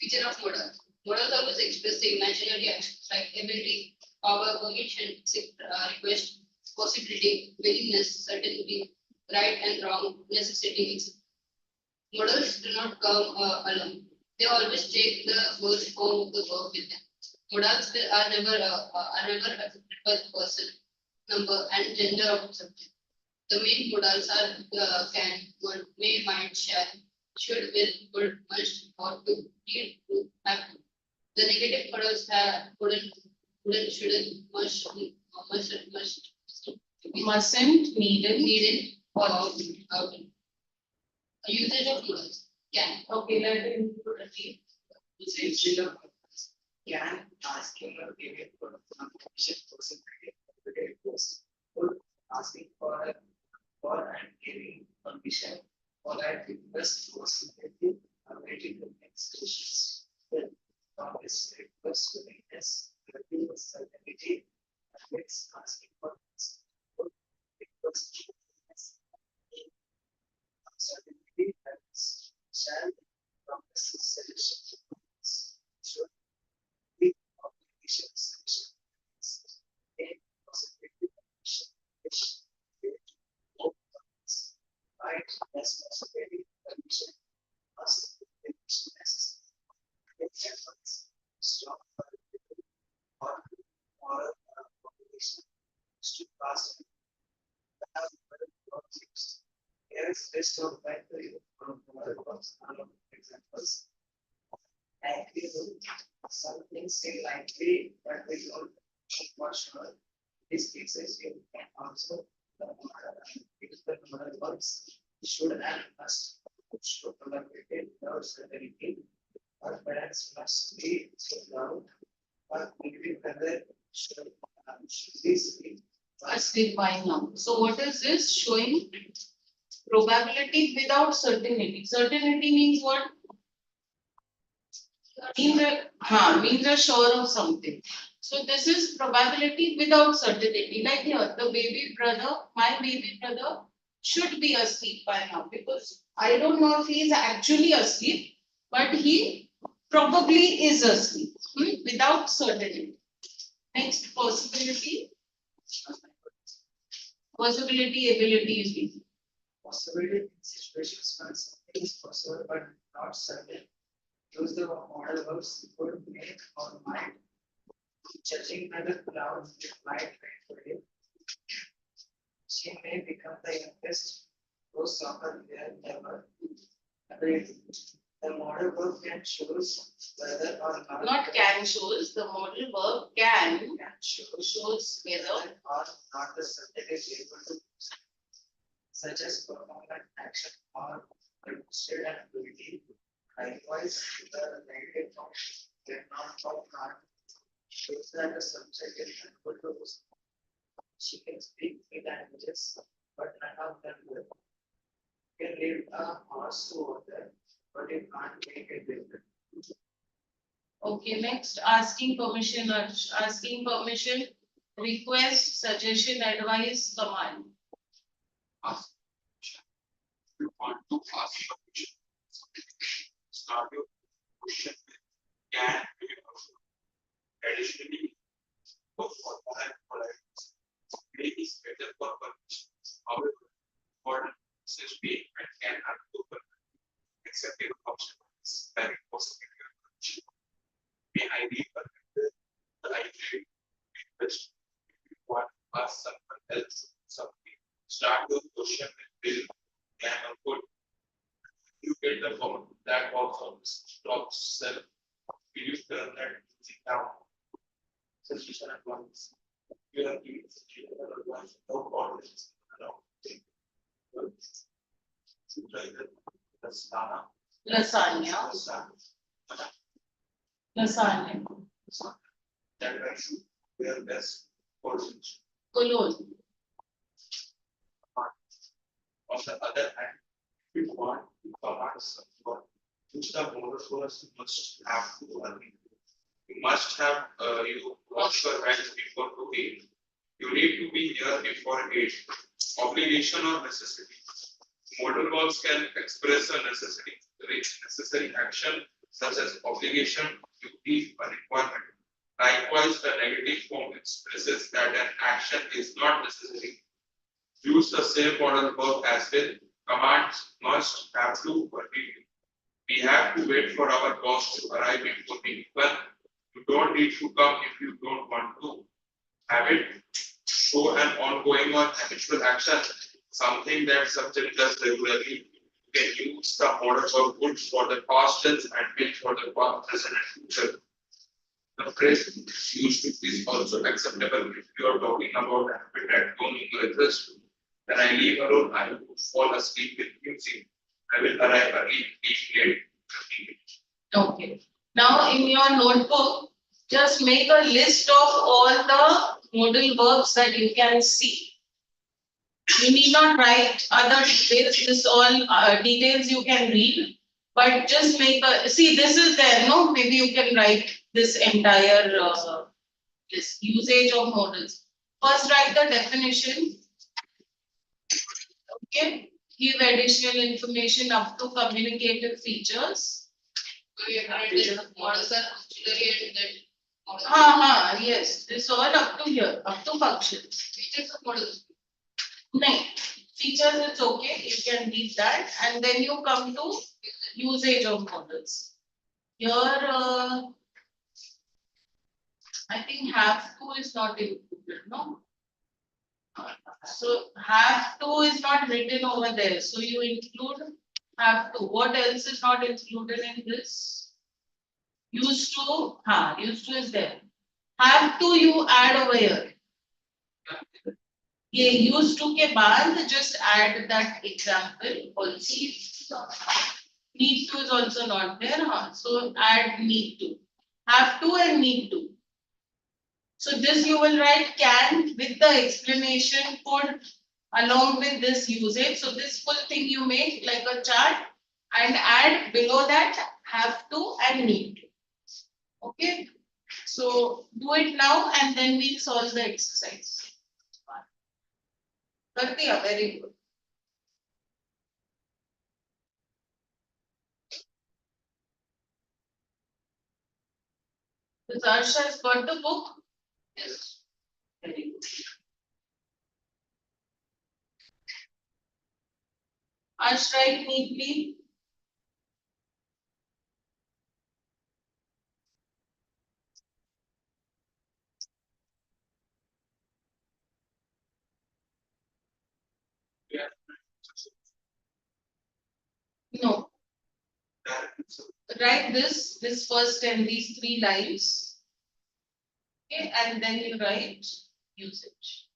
Feature of modals. Modals always express the imaginary actions like ability, power, permission, request, possibility, willingness, certainty, right and wrong, necessity, etc. Modals do not come alone. They always take the first form of the verb with them. Modals are never affected by the person, number, and gender of the subject. The main modals are can, would, may, might, shall, should, will, could, must, ought to, need to, have to. The negative modals have couldn't, shouldn't, must, mustn't, needed, or ought. Usage of modals can. Okay, let him proceed. Instead of can asking or giving for permission possibility to get post or asking for and giving permission or that request possibility are waiting the next questions. Then from this request to witness, the certainty next asking for request to witness. Certainty that shall from the selection. So the obligation selection is a possibility right as possibility condition must be necessary. Efforts stop or obligation to pass based on like the examples. And we do some things say likely, but we don't know for sure. This cases you can also if the model works should and must should collaborate without certainty or perhaps must be allowed or maybe whether should this be Must be fine now. So what is this showing? Probability without certainty. Certainty means what? Means you're sure of something. So this is probability without certainty. Like here, the baby brother, my baby brother should be asleep by now because I don't know if he is actually asleep, but he probably is asleep without certainty. Next possibility. Possibility, ability is easy. possibility in situations when something is possible but not certain. Use the model verbs could, make, or might. Judging by the cloud, it might rain for you. She may become the youngest ghost soccer player ever. Agreed. The model verb can choose whether or Not can shows, the modal verb can choose shows whether or not the subject is able to, such as perform an action or demonstrate an ability. Likewise, the negative form cannot or not shows that the subject is able to. She can speak three languages, but none of them will. Can lead a horse to water, but it can't make it different. Okay, next asking permission, asking permission, request, suggestion, advice, command. Ask. You want to ask a question. Start your question with can be additionally for formal and polite. May is better for permission. However, modern message being and can have to accept your option is very possible. May I be permitted the idea request if you want to ask someone else something. Start your question with will can or could. You get the form that works on stop self. Will you turn that down? Suggestion at once. You are giving suggestion at once. No problems. Lasagna, lasagna, That makes you their best portions. cologne, On the other hand, if you want to command someone, use the modal verbs must have to learn. You must have you wash your hands before cooking. You need to be here before 8. Obligation or necessity. Modal verbs can express a necessary action such as obligation, duty, or requirement. Likewise, the negative form expresses that an action is not necessary. Use the same modal verb as with commands must, have to, or need to. We have to wait for our boss to arrive before we open. You don't need to come if you don't want to. Habit, show an ongoing or habitual action, something that subject does regularly. You can use the modal verb would for the past tense and will for the past, present, and future. The phrase used is also acceptable if you are talking about a habit that don't exist. When I leave alone, I will fall asleep with music. I will arrive early, leave late. okay. Now in your notebook, just make a list of all the modal verbs that you can see. You need not write other details, this all details you can read, but just make a, see this is there, no, maybe you can write this entire this usage of modals. First write the definition. Okay, give additional information up to communicative features. So we have to write this models are auxiliary and then models. Yes, this all up to here, up to functions. Features of models. No, features it's okay, you can read that, and then you come to usage of models. Here, I think have to is not included, no? So have to is not written over there, so you include have to. What else is not included in this? Used to, used to is there. Have to you add over here. ये used to के बाद just add that example also. Need to is also not there, so add need to. Have to and need to. So this you will write can with the explanation code along with this usage. So this full thing you make like a chart and add below that have to and need to. Okay. So do it now and then we'll solve the exercise. कर दिया, very good. So Arsha has got the book. Yes. Very good. Ash, write neatly. No. Write this first and these three lines. Okay, and then you write usage.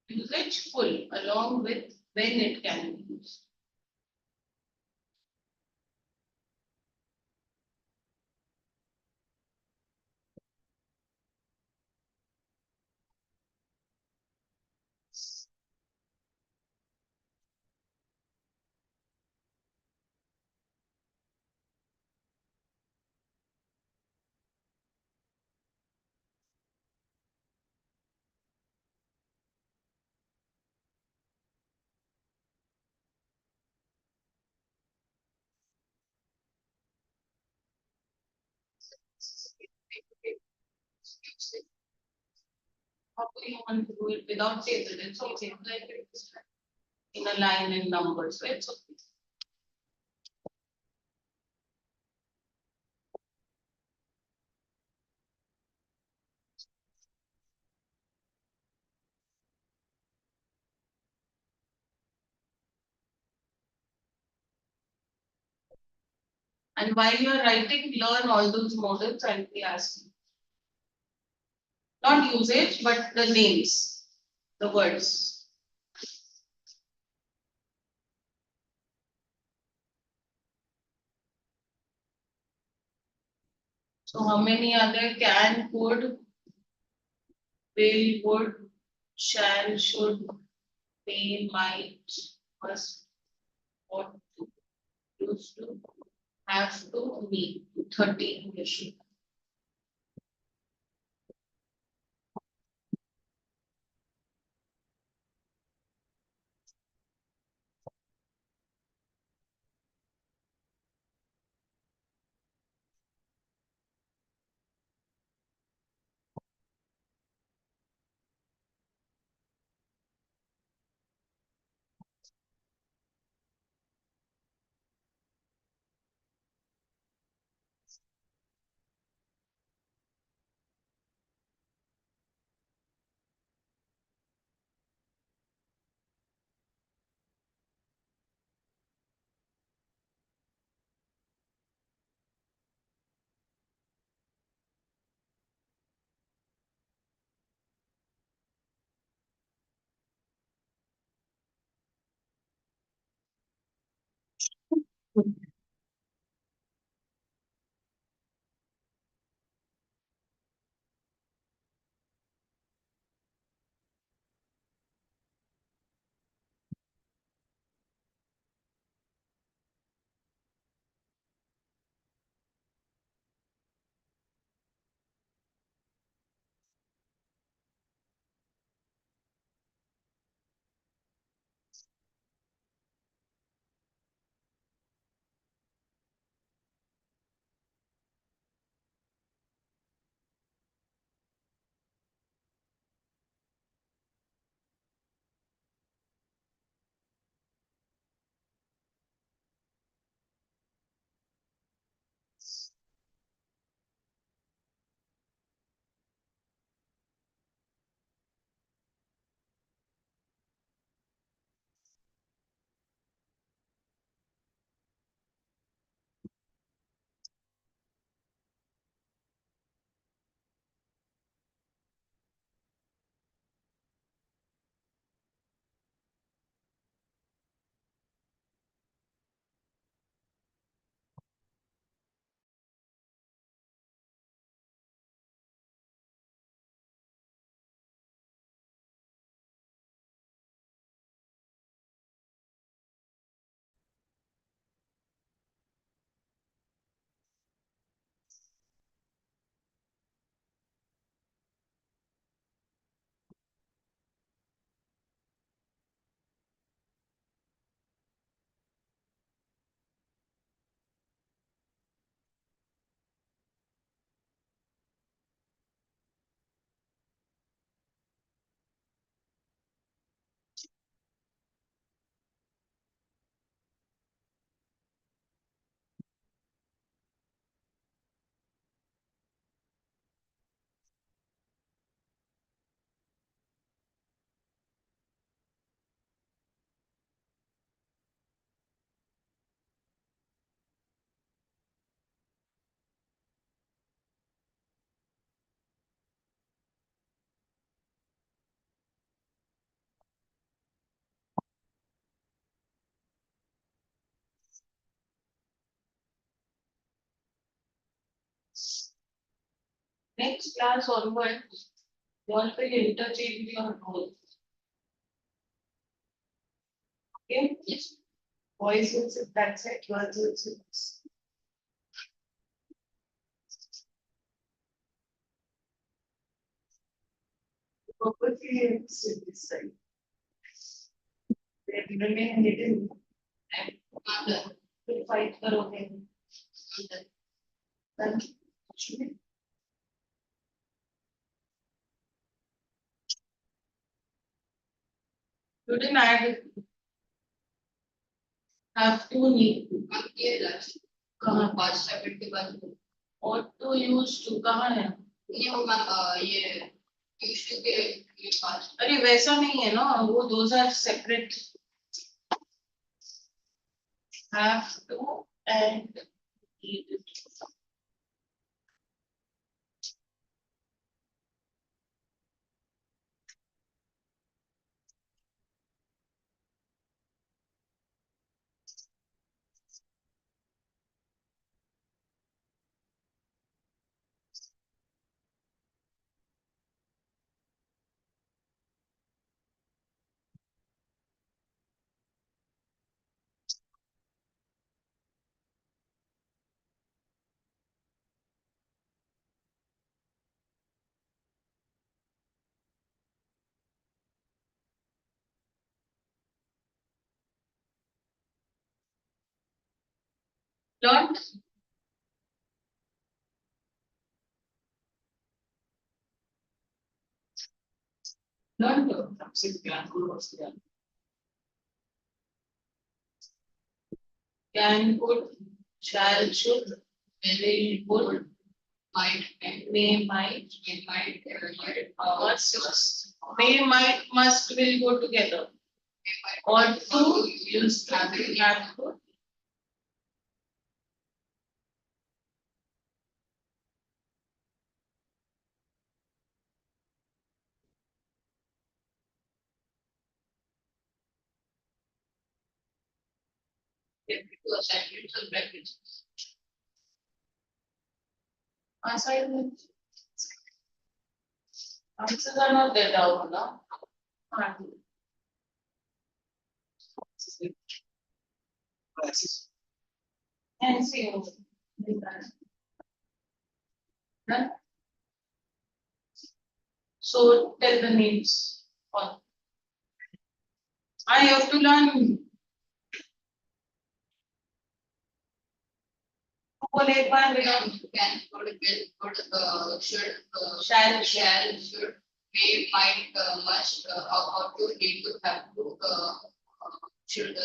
Usage full along with when it can be used. How do you want to do it without table? It's okay. Like it's in a line in numbers, so it's okay. And while you are writing, learn all those models and be asking. Not usage, but the names, the words. So how many other can, could, will, would, shall, should, may, might, must, ought to, used to, have to, need, 30 English. Next class onwards, you all will interchange your roles. Okay? Yes. Boys will sit that side, girls will sit this. Purposely sit this side. They remain hidden and Mother, will fight करोगे. mother. Then you didn't have to need हम ये last कहाँ 5 second के बाद और तो use to कहाँ है. ये वो ये used to के ये पास अरे वैसा नहीं है ना वो those are separate. Have to and need. Learned? Learned from six glands. Can, could, shall, should, will, would, might may, might, must. May, might, must will go together. Or to use have to. to a sentence or brackets. Assignment. Answers are not there down, no? And see. Done? So tell the names. All. I have to learn. बोले एक बार बेटा. Can, could, will, could, should, Shall, should, may, might, must, or to, need to, have to, should,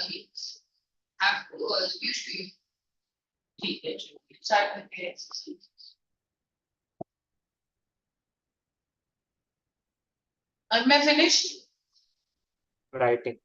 have to, used to. ठीक है. Start करते हैं. अब मैं finish. Writing.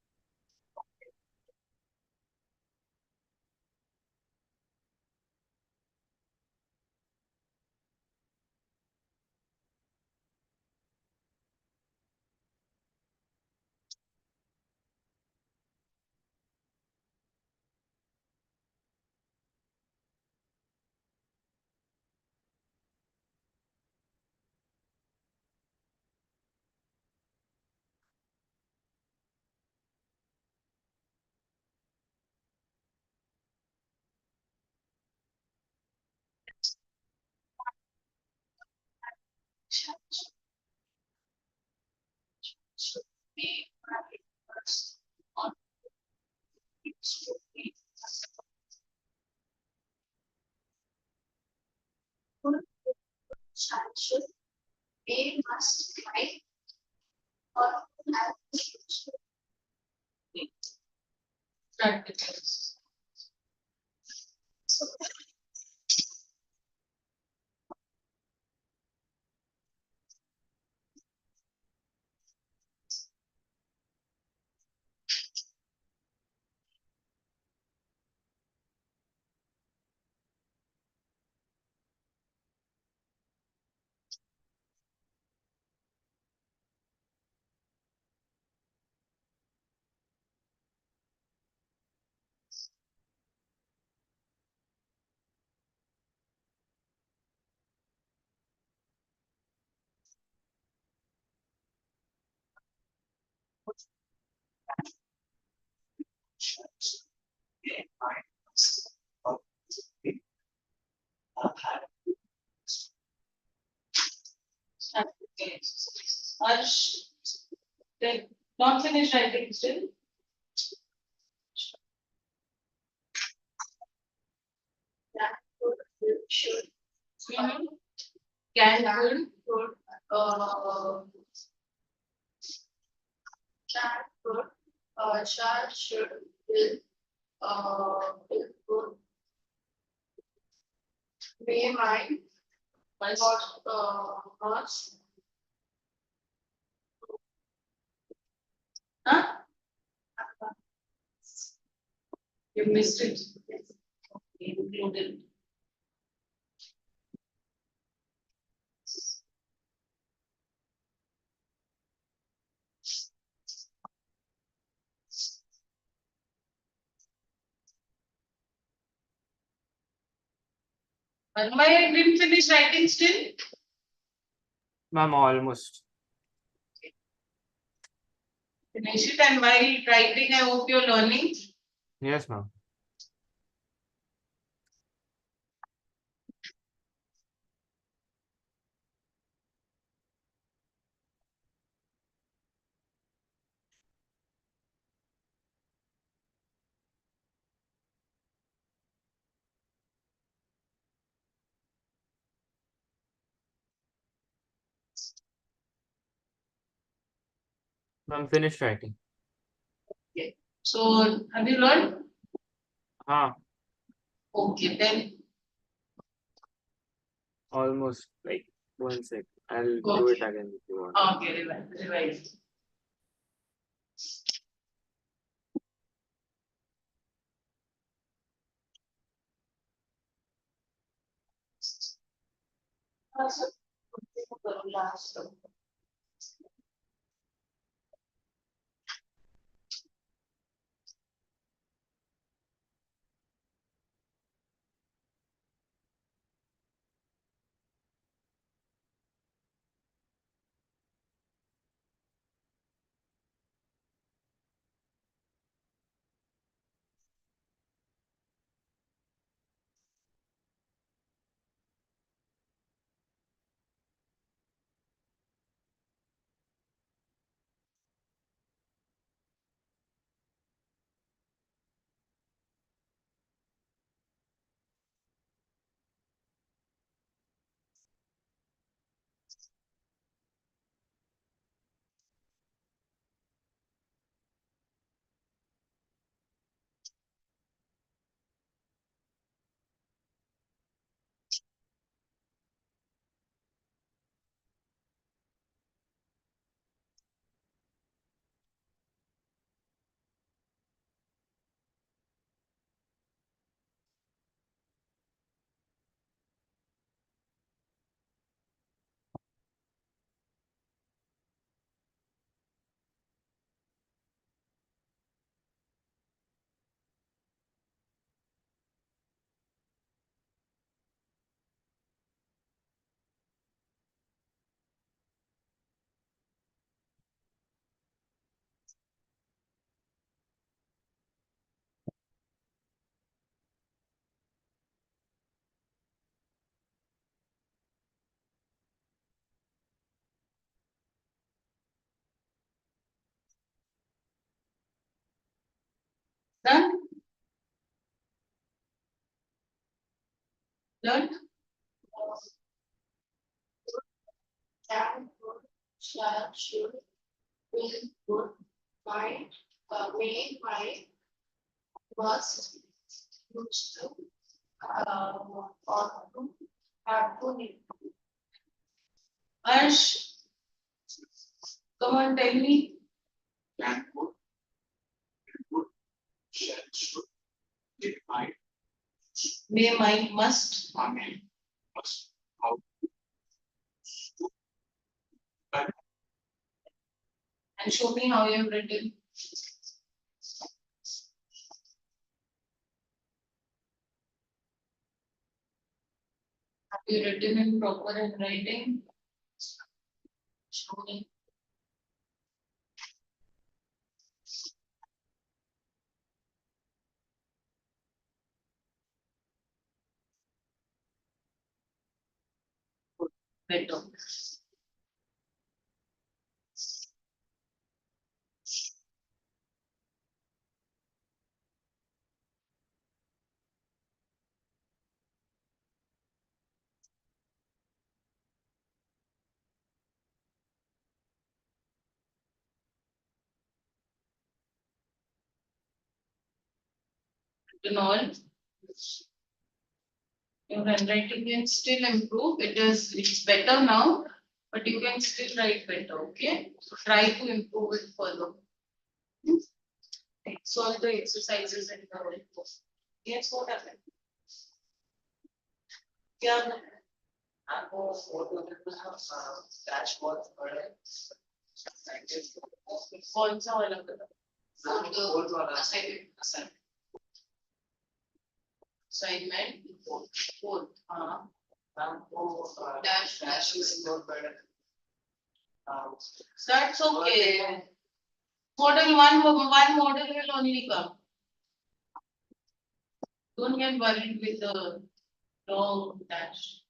Should, may, must, might, or have to. Start the Harsh, not finished writing still. Should. Can Could. Can. Could. Shall. Should. Will. Could. May. Might. Must. Huh? You missed it. Included. I didn't finish writing still. Ma'am, almost. Finish it, and while writing, I hope you're learning. Yes, ma'am. Ma'am, finished writing. So, have you learned? Okay, then. Almost like 1 sec. I'll do Okay. it again if you want. Okay, revise. Done? Learned? Can. Could. Shall. Should. Will. Could. Might. May. Might. Must. Used to. Ought to. Have to. Need to. Harsh, come on, tell me. Can. Could. Shall. Should. Will. Might. May, might, must. May. Must. How. And show me how you have written. Have you written in proper handwriting? Show me. better. In all, your handwriting can still improve. It's better now, but you can still write better, okay? So try to improve it further. Solve the exercises and the report. Yes, what happened? Yeah. आपको photo dashboard पर कौन सा वाला बता? Fourth वाला Assignment fourth. हाँ. आपको Dash. Dashboard पर That's okay. One model will only come. Don't get worried with the long dash.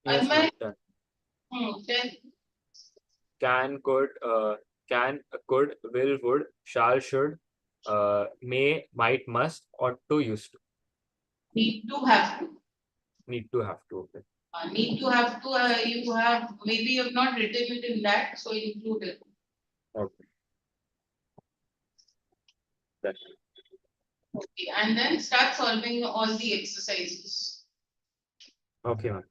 Yes, And my done. then Can, could, will, would, shall, should, may, might, must, ought to, used to. need to have to. Need to, have to. Okay. Need to have to. You have maybe you have not written it in that, so include it. Okay. That's Okay, and then start solving all the exercises. okay, ma'am.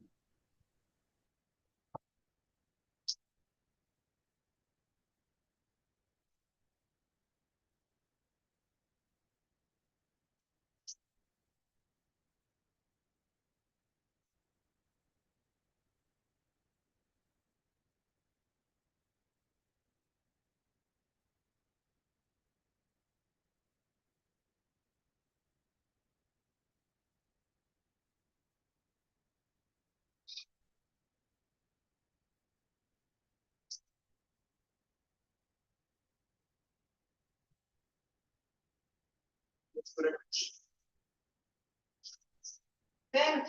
Then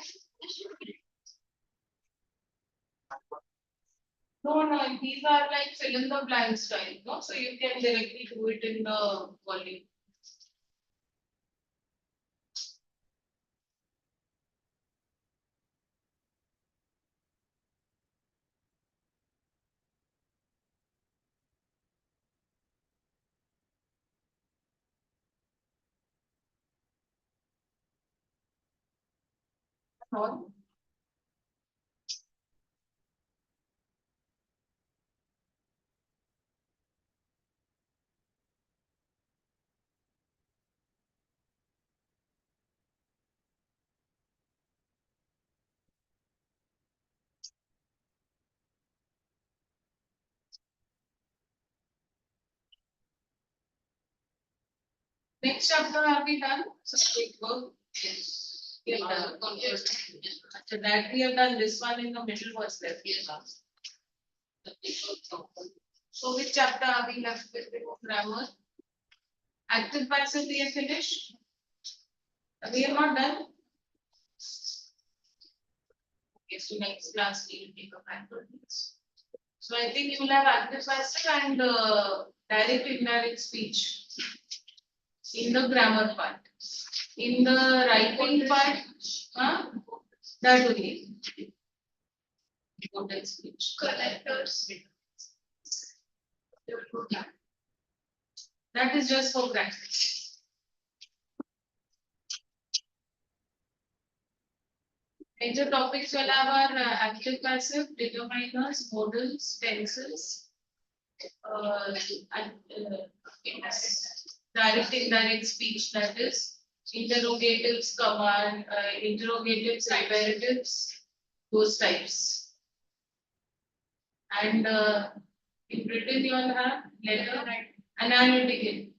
no, these are like fill in the blank style, no? So you can directly do it in the volume. No? Next chapter have we done? So quick work. Yes. We have done. So that we have done, this one in the middle was left. Yes. So which chapter are we left with? Grammar. Active passive we have finished. We have not done. Okay, so next class we will take a back. So I think you will have active passive and direct indirect speech in the grammar part. In the writing part, that only. Important speech. Connectors. That is just for practice. Major topics will have our active passive, determiners, modals, tenses, and direct indirect speech, that is interrogatives, command, interrogatives, imperatives, those types. And in written you all have letter, analytical.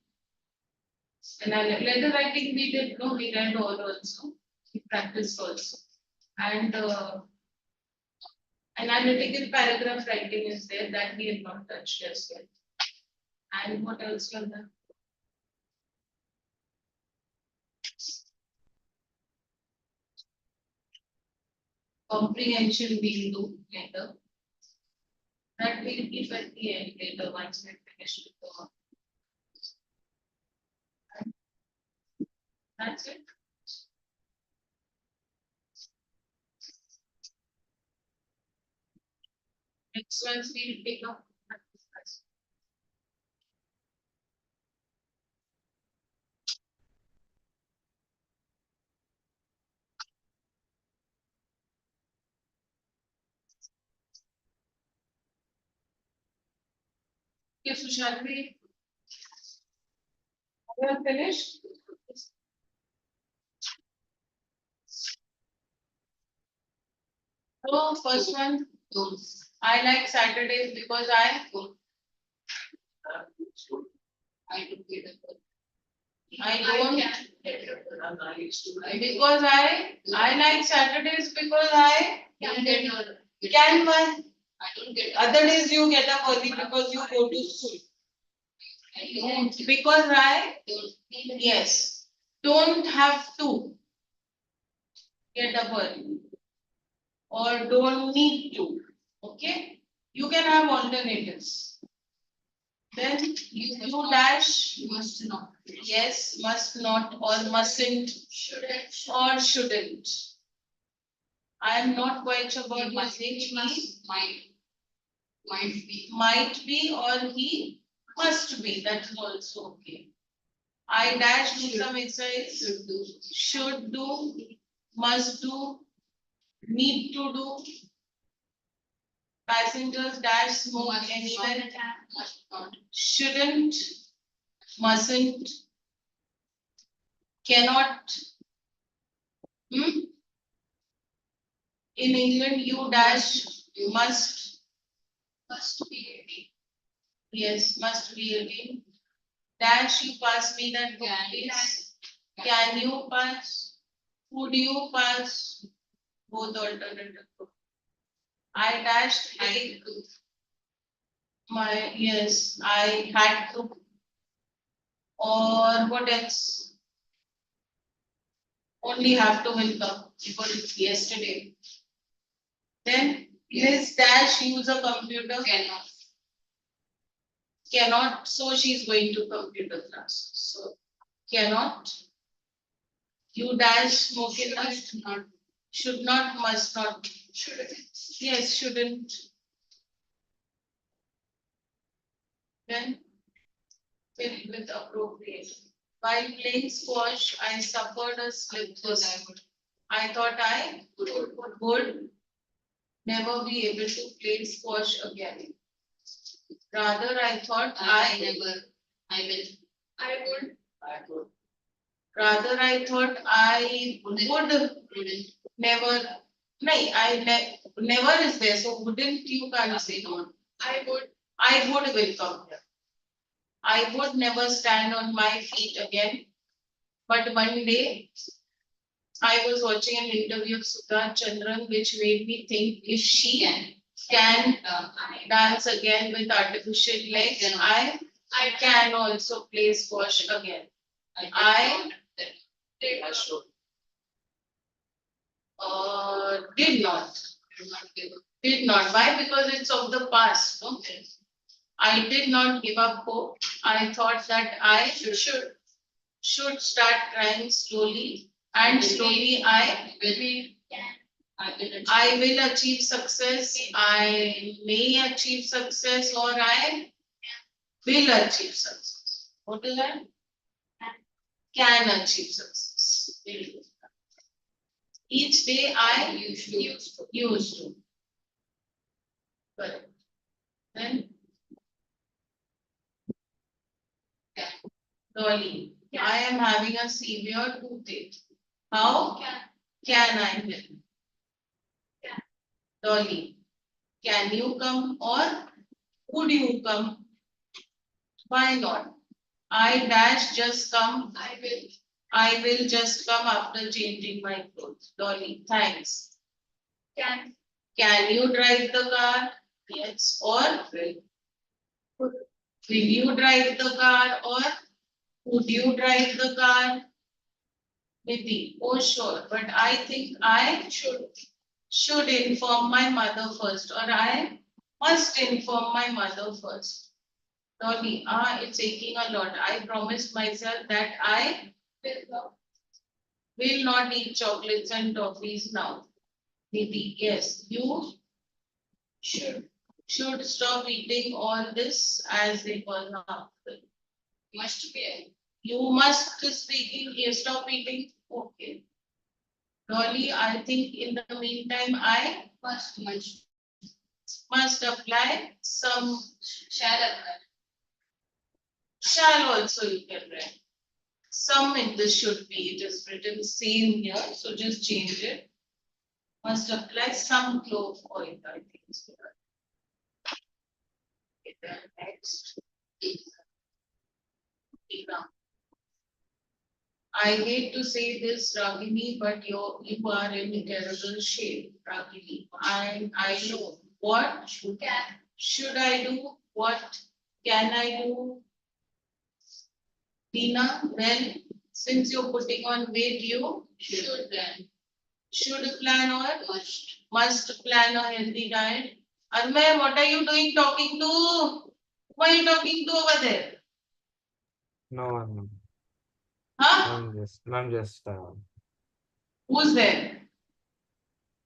Letter writing we did, no, we read all also, we practiced also. And analytical paragraph writing is there, that we have not touched as well. And what else you have done? Comprehension we will do later. will keep at the end later once we finish with the work. That's it. Next ones we'll pick up. Yes, so shall we? We are finished. So first one, I like Saturdays because I don't because I like Saturdays because I can one. Other days you get up early because you go to school. Because I yes don't have to get up early or don't need to. Okay, you can have alternatives. Then you dash Must not. yes, must not or mustn't or shouldn't. I am not quite sure about using he might be or he must be. That is also okay. I dash do some exercise. Should do, must do, need to do. Passengers dash smoke anywhere. Shouldn't, mustn't, cannot. In England, you dash, you must. Yes, must be again. Dash, you pass me that book, please. Can you pass? Would you pass? Both alternative. I dashed take my yes, I had to. Or what else? Only have to will come because it's yesterday. Then Liz dash use a computer. Cannot. So she's going to computer class. So cannot. You dash smoke in the should not, must not. Yes, shouldn't. Then fill with appropriate. While playing squash, I suffered a slip disc. I thought I would never be able to play squash again. Rather, I thought I would. Rather, I thought I would never. No, never is there. So wouldn't you can't say no. I would will come here. I would never stand on my feet again. But one day, I was watching an interview of Sudha Chandran, which made me think if she can dance again with artificial legs, I can also play squash again. I did not. Did not. Why? Because it's of the past. No? I did not give up hope. I thought that I should start trying slowly, and slowly I will achieve success. I may achieve success, or I will achieve success. What is that? Can achieve success. Each day I used to. Correct. Then Dolly, I am having a severe toothache. How can I help? Dolly, can you come or would you come? Why not? I dash just come. I will just come after changing my clothes. Dolly, thanks. Can you drive the car? Yes. Or will you drive the car or would you drive the car? Maybe. Oh sure. But I think I should inform my mother first, or I Must inform my mother first. Dolly, it's aching a lot. I promised myself that I will not eat chocolates and toffees now. Didi, yes, you should stop eating all this as they were harmful. Must be. You must speaking, you stop eating. Okay. Dolly, I think in the meantime, I must apply some shall also you can write. Some in this should be, it is written same here, so just change it. Must apply some clove oil, I think. So. Okay, then next. Tina. I hate to say this, Ragini, but you are in terrible shape, Ragini. I know. What should I do? What can I do? Tina, well, since you're putting on weight, you should plan or must plan a healthy diet. Armay, what are you doing talking to? Who are you talking to over there? No one. Huh? I'm just, Who's there?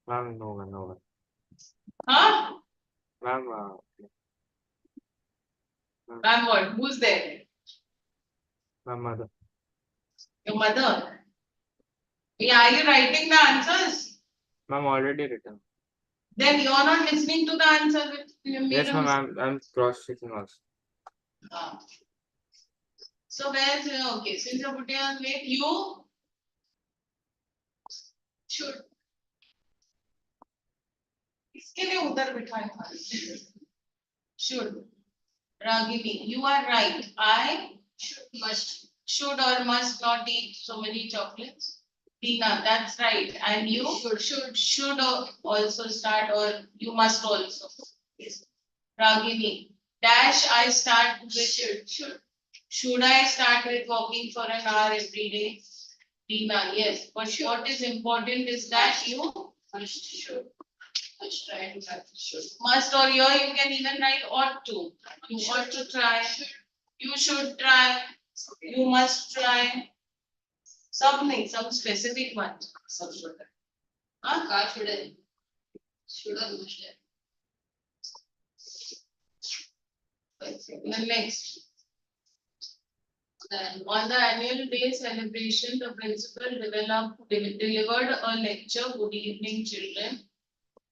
ma'am, no one, no one. Huh? Ma'am, Ma'am, what? Who's there? my mother. Your mother. Yeah, are you writing the answers? Ma'am, already written. Then you're not listening to the answer with Yes, ma'am, I'm cross-checking also. Ah. So where's okay? Since you're putting on weight, you should. इसके लिए उधर बिठाए should. Ragini, you are right. I should or must not eat so many chocolates. Tina, that's right. And you should also start or you must also. Yes. Ragini, dash I start with should. Should I start with walking for an hour every day? Tina, yes. But what is important is that you should. Try to practice. Must or here you can even write ought to. You ought to try. You should try. You must try. Something, some specific one. Huh? Should or must. The next. On the annual day celebration, the principal delivered a lecture. Good evening, children.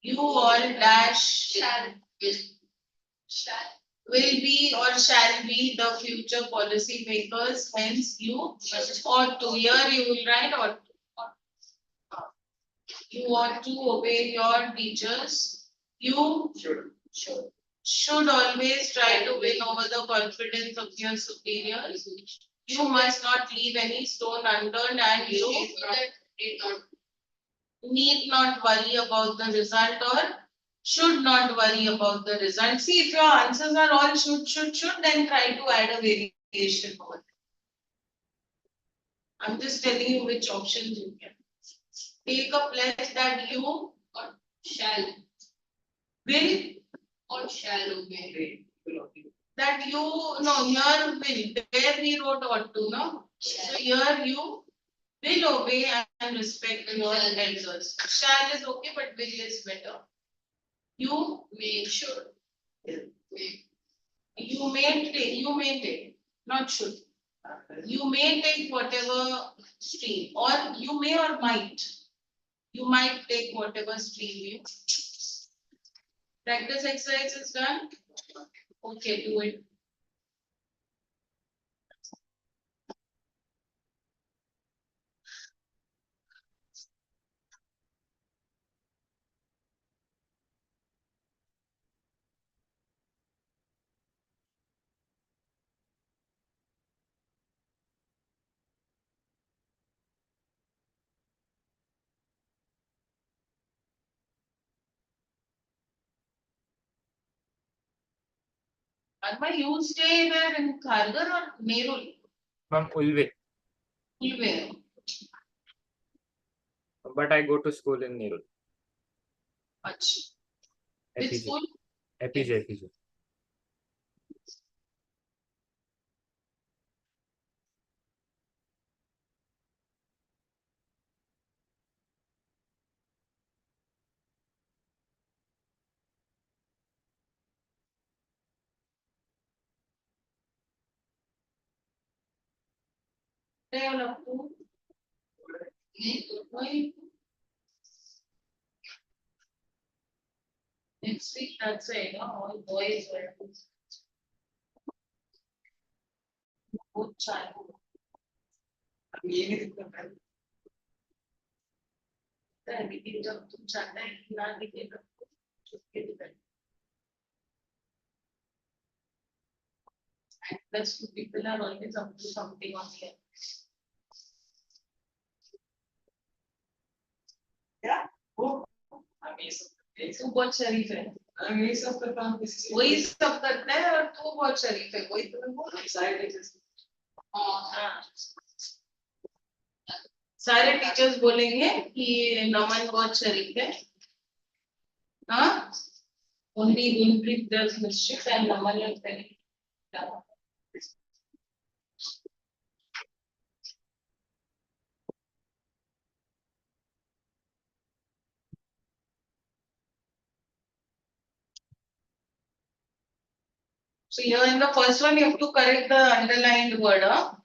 You all dash will be or shall be the future policy makers. Hence, you ought to. Here you will write ought to. You ought to obey your teachers. You should always try to win over the confidence of your superiors. You must not leave any stone unturned, and you need not worry about the result or should not worry about the result. See, if your answers are all should, then try to add a variation over it. I'm just telling you which options you can. Take a pledge that you Shall will or shall obey. that you no here will where we wrote ought to no. So here you will obey and respect your elders. Shall is okay, but will is better. You Should. you may take, not should. You may take whatever stream, or you may or might. You might take whatever stream you. Practice exercise is done. Okay, do it. Arma, you stay there in Khargar or Nerul? Ma'am, Ulve. Where? But I go to school in Nerul. Which FEG. school? Epij. Next week, that's it, no? All boys were. Both child. जब तुम चाहता है कि ना दिखेगा चुपके दिखेगा plus two people are always up to something on here. तू बहुत शरीफ है वही सब करता है और तू बहुत शरीफ है वही तुम्हें बोल हाँ सारे टीचर्स बोलेंगे कि नमन बहुत शरीफ है हाँ only Gunpreet does mischief and Naman is very So here in the first one, you have to correct the underlined word. Huh?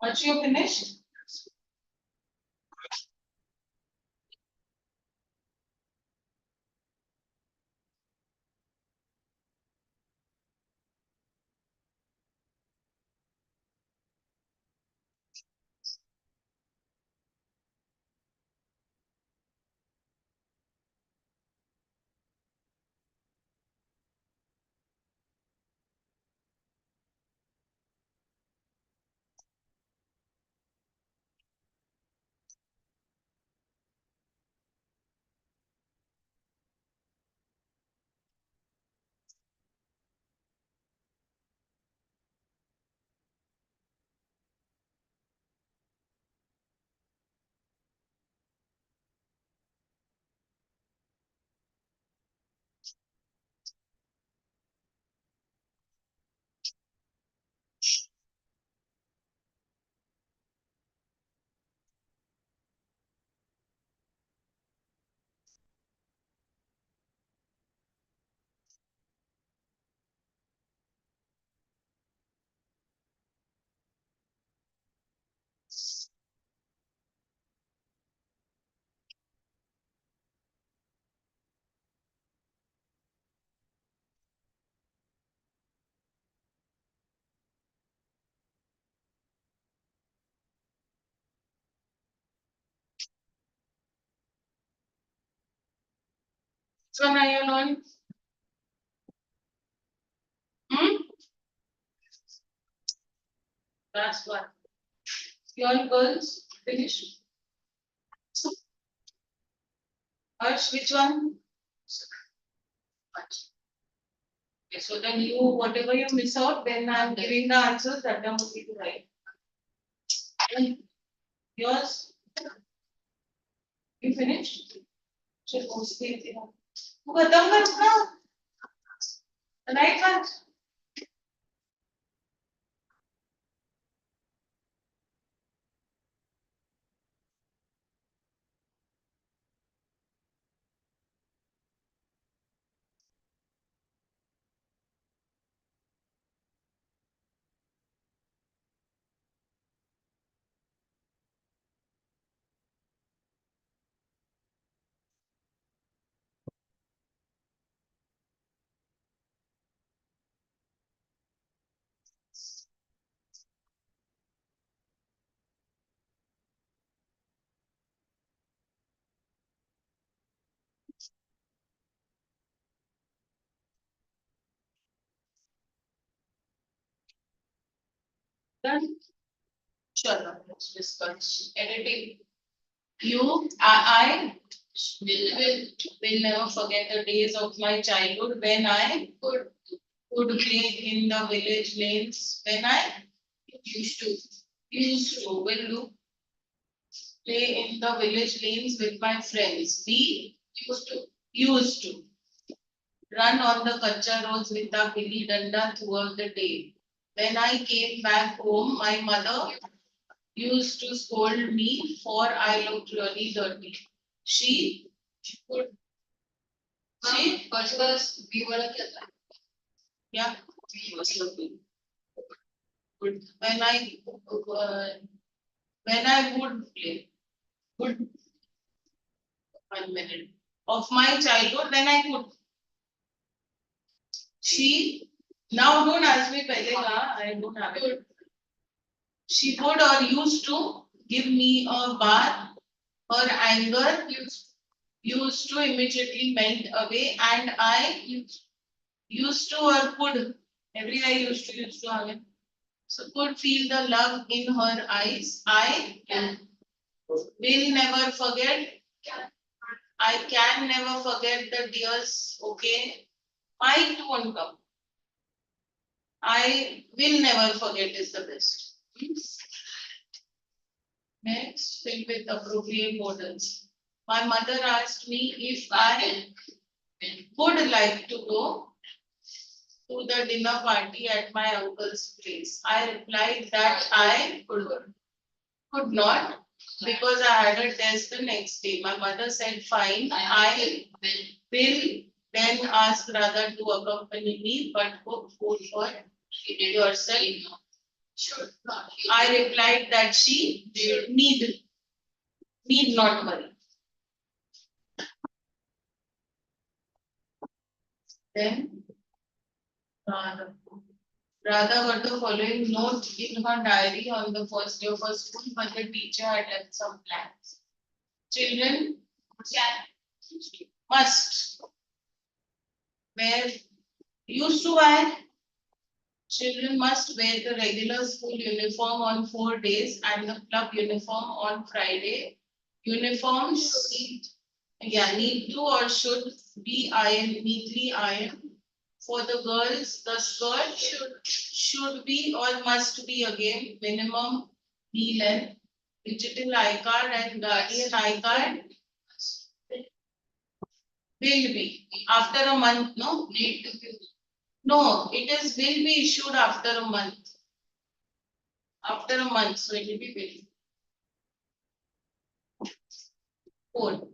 Once you finished? Which one are you learning? That's one. You all girls finished? Harsh, which one? Okay, so then you, whatever you miss out, then I'm giving the answers that are moving to write. And yours? You finished? चल mostly तेरा. तू खत्म कर अपना. The right one. Done. Chalo, let's discuss editing. I will never forget the days of my childhood when I could play in the village lanes. When I used to will do play in the village lanes with my friends. We used to run on the kacha roads with the gilli danda throughout the day. When I came back home, my mother used to scold me for I looked really dirty. She would first we were yeah, we was looking good. When I would play, would 1 minute of my childhood when I could. She now don't ask me pehle ka, I don't have it. She would or used to give me a bath. Her anger used to immediately melt away, and I used to or could every I used to have it. So could feel the love in her eyes. I will never forget. I can never forget the tears. Okay, might won't come. I will never forget is the best. Next, fill with appropriate models. My mother asked me if I would like to go to the dinner party at my uncle's place. I replied that I could not because I had a test the next day. My mother said, fine, I will then ask Radha to accompany me, but cook food for yourself. Should not. I replied that she need not worry. Then Radha got the following note in her diary on the first day of her school, but the teacher had left some plans. Children must wear, used to wear, children must wear the regular school uniform on 4 days and the club uniform on Friday. Uniforms, need to or should be ironed, neatly ironed. For the girls, the skirt should be or must be again minimum knee length. Digital I-card and guardian I-card will be after a month, no? Need to be. No, it is will be issued after a month. After a month, so it will be will. 4.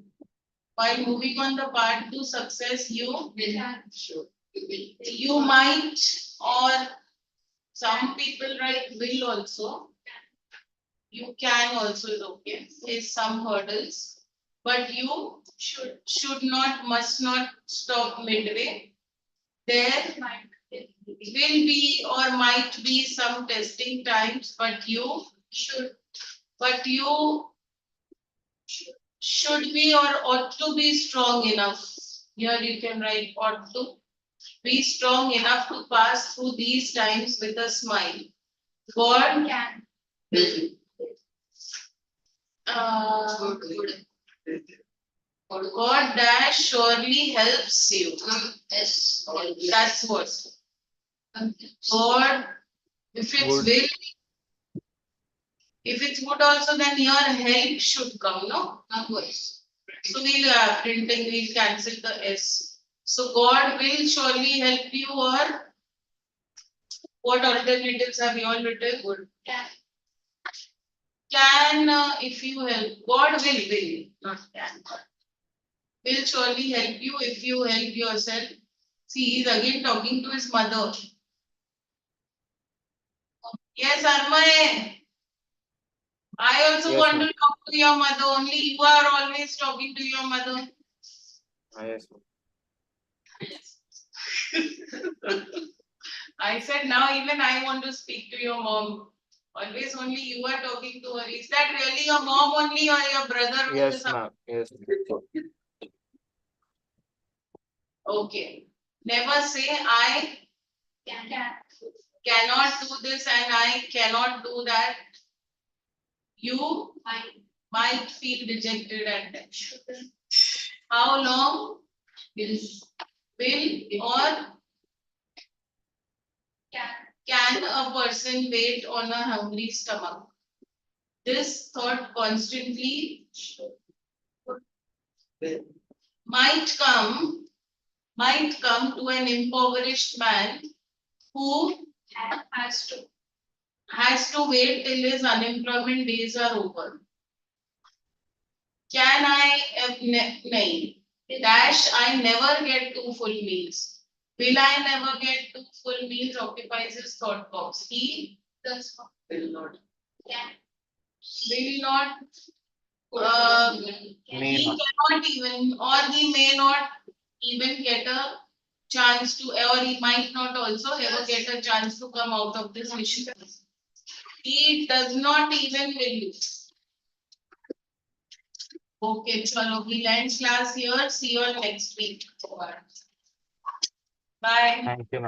While moving on the path to success, you might or some people write will also. You can also is okay. Face some hurdles, but you should not, must not stop midway. There will be or might be some testing times, but you should be or ought to be strong enough. Here you can write ought to be strong enough to pass through these times with a smile. God will. God dash surely helps you. Yes. That's what. God, if it's Would. will, if it's would also, then your help should come, no? Voice. So we'll printing, we'll cancel the S. So God will surely help you, or what alternatives have you all written? Good. Can if you help. God will, not can. Will surely help you if you help yourself. See, he's again talking to his mother. Yes, Armay. I also Yes, want ma'am. to talk to your mother. Only you are always talking to your mother. Yes, ma'am. I said now even I want to speak to your mom. Always only you are talking to her. Is that really your mom only or your brother? who Yes, is ma'am. Yes. Okay. Never say I cannot do this and I cannot do that. You might feel rejected at that. How long will or can a person wait on a hungry stomach? This thought constantly might come to an impoverished man who has to wait till his unemployment days are over. Can I dash I never get 2 full meals. Will I never get 2 full meals occupies his thought box. He will not. Will not. May He not. cannot even, or he may not even get a chance to, or he might not also ever get a chance to come out of this mission. He does not even will. Okay, chalo, we end class here. See you all next week. Bye. Thank you, ma'am.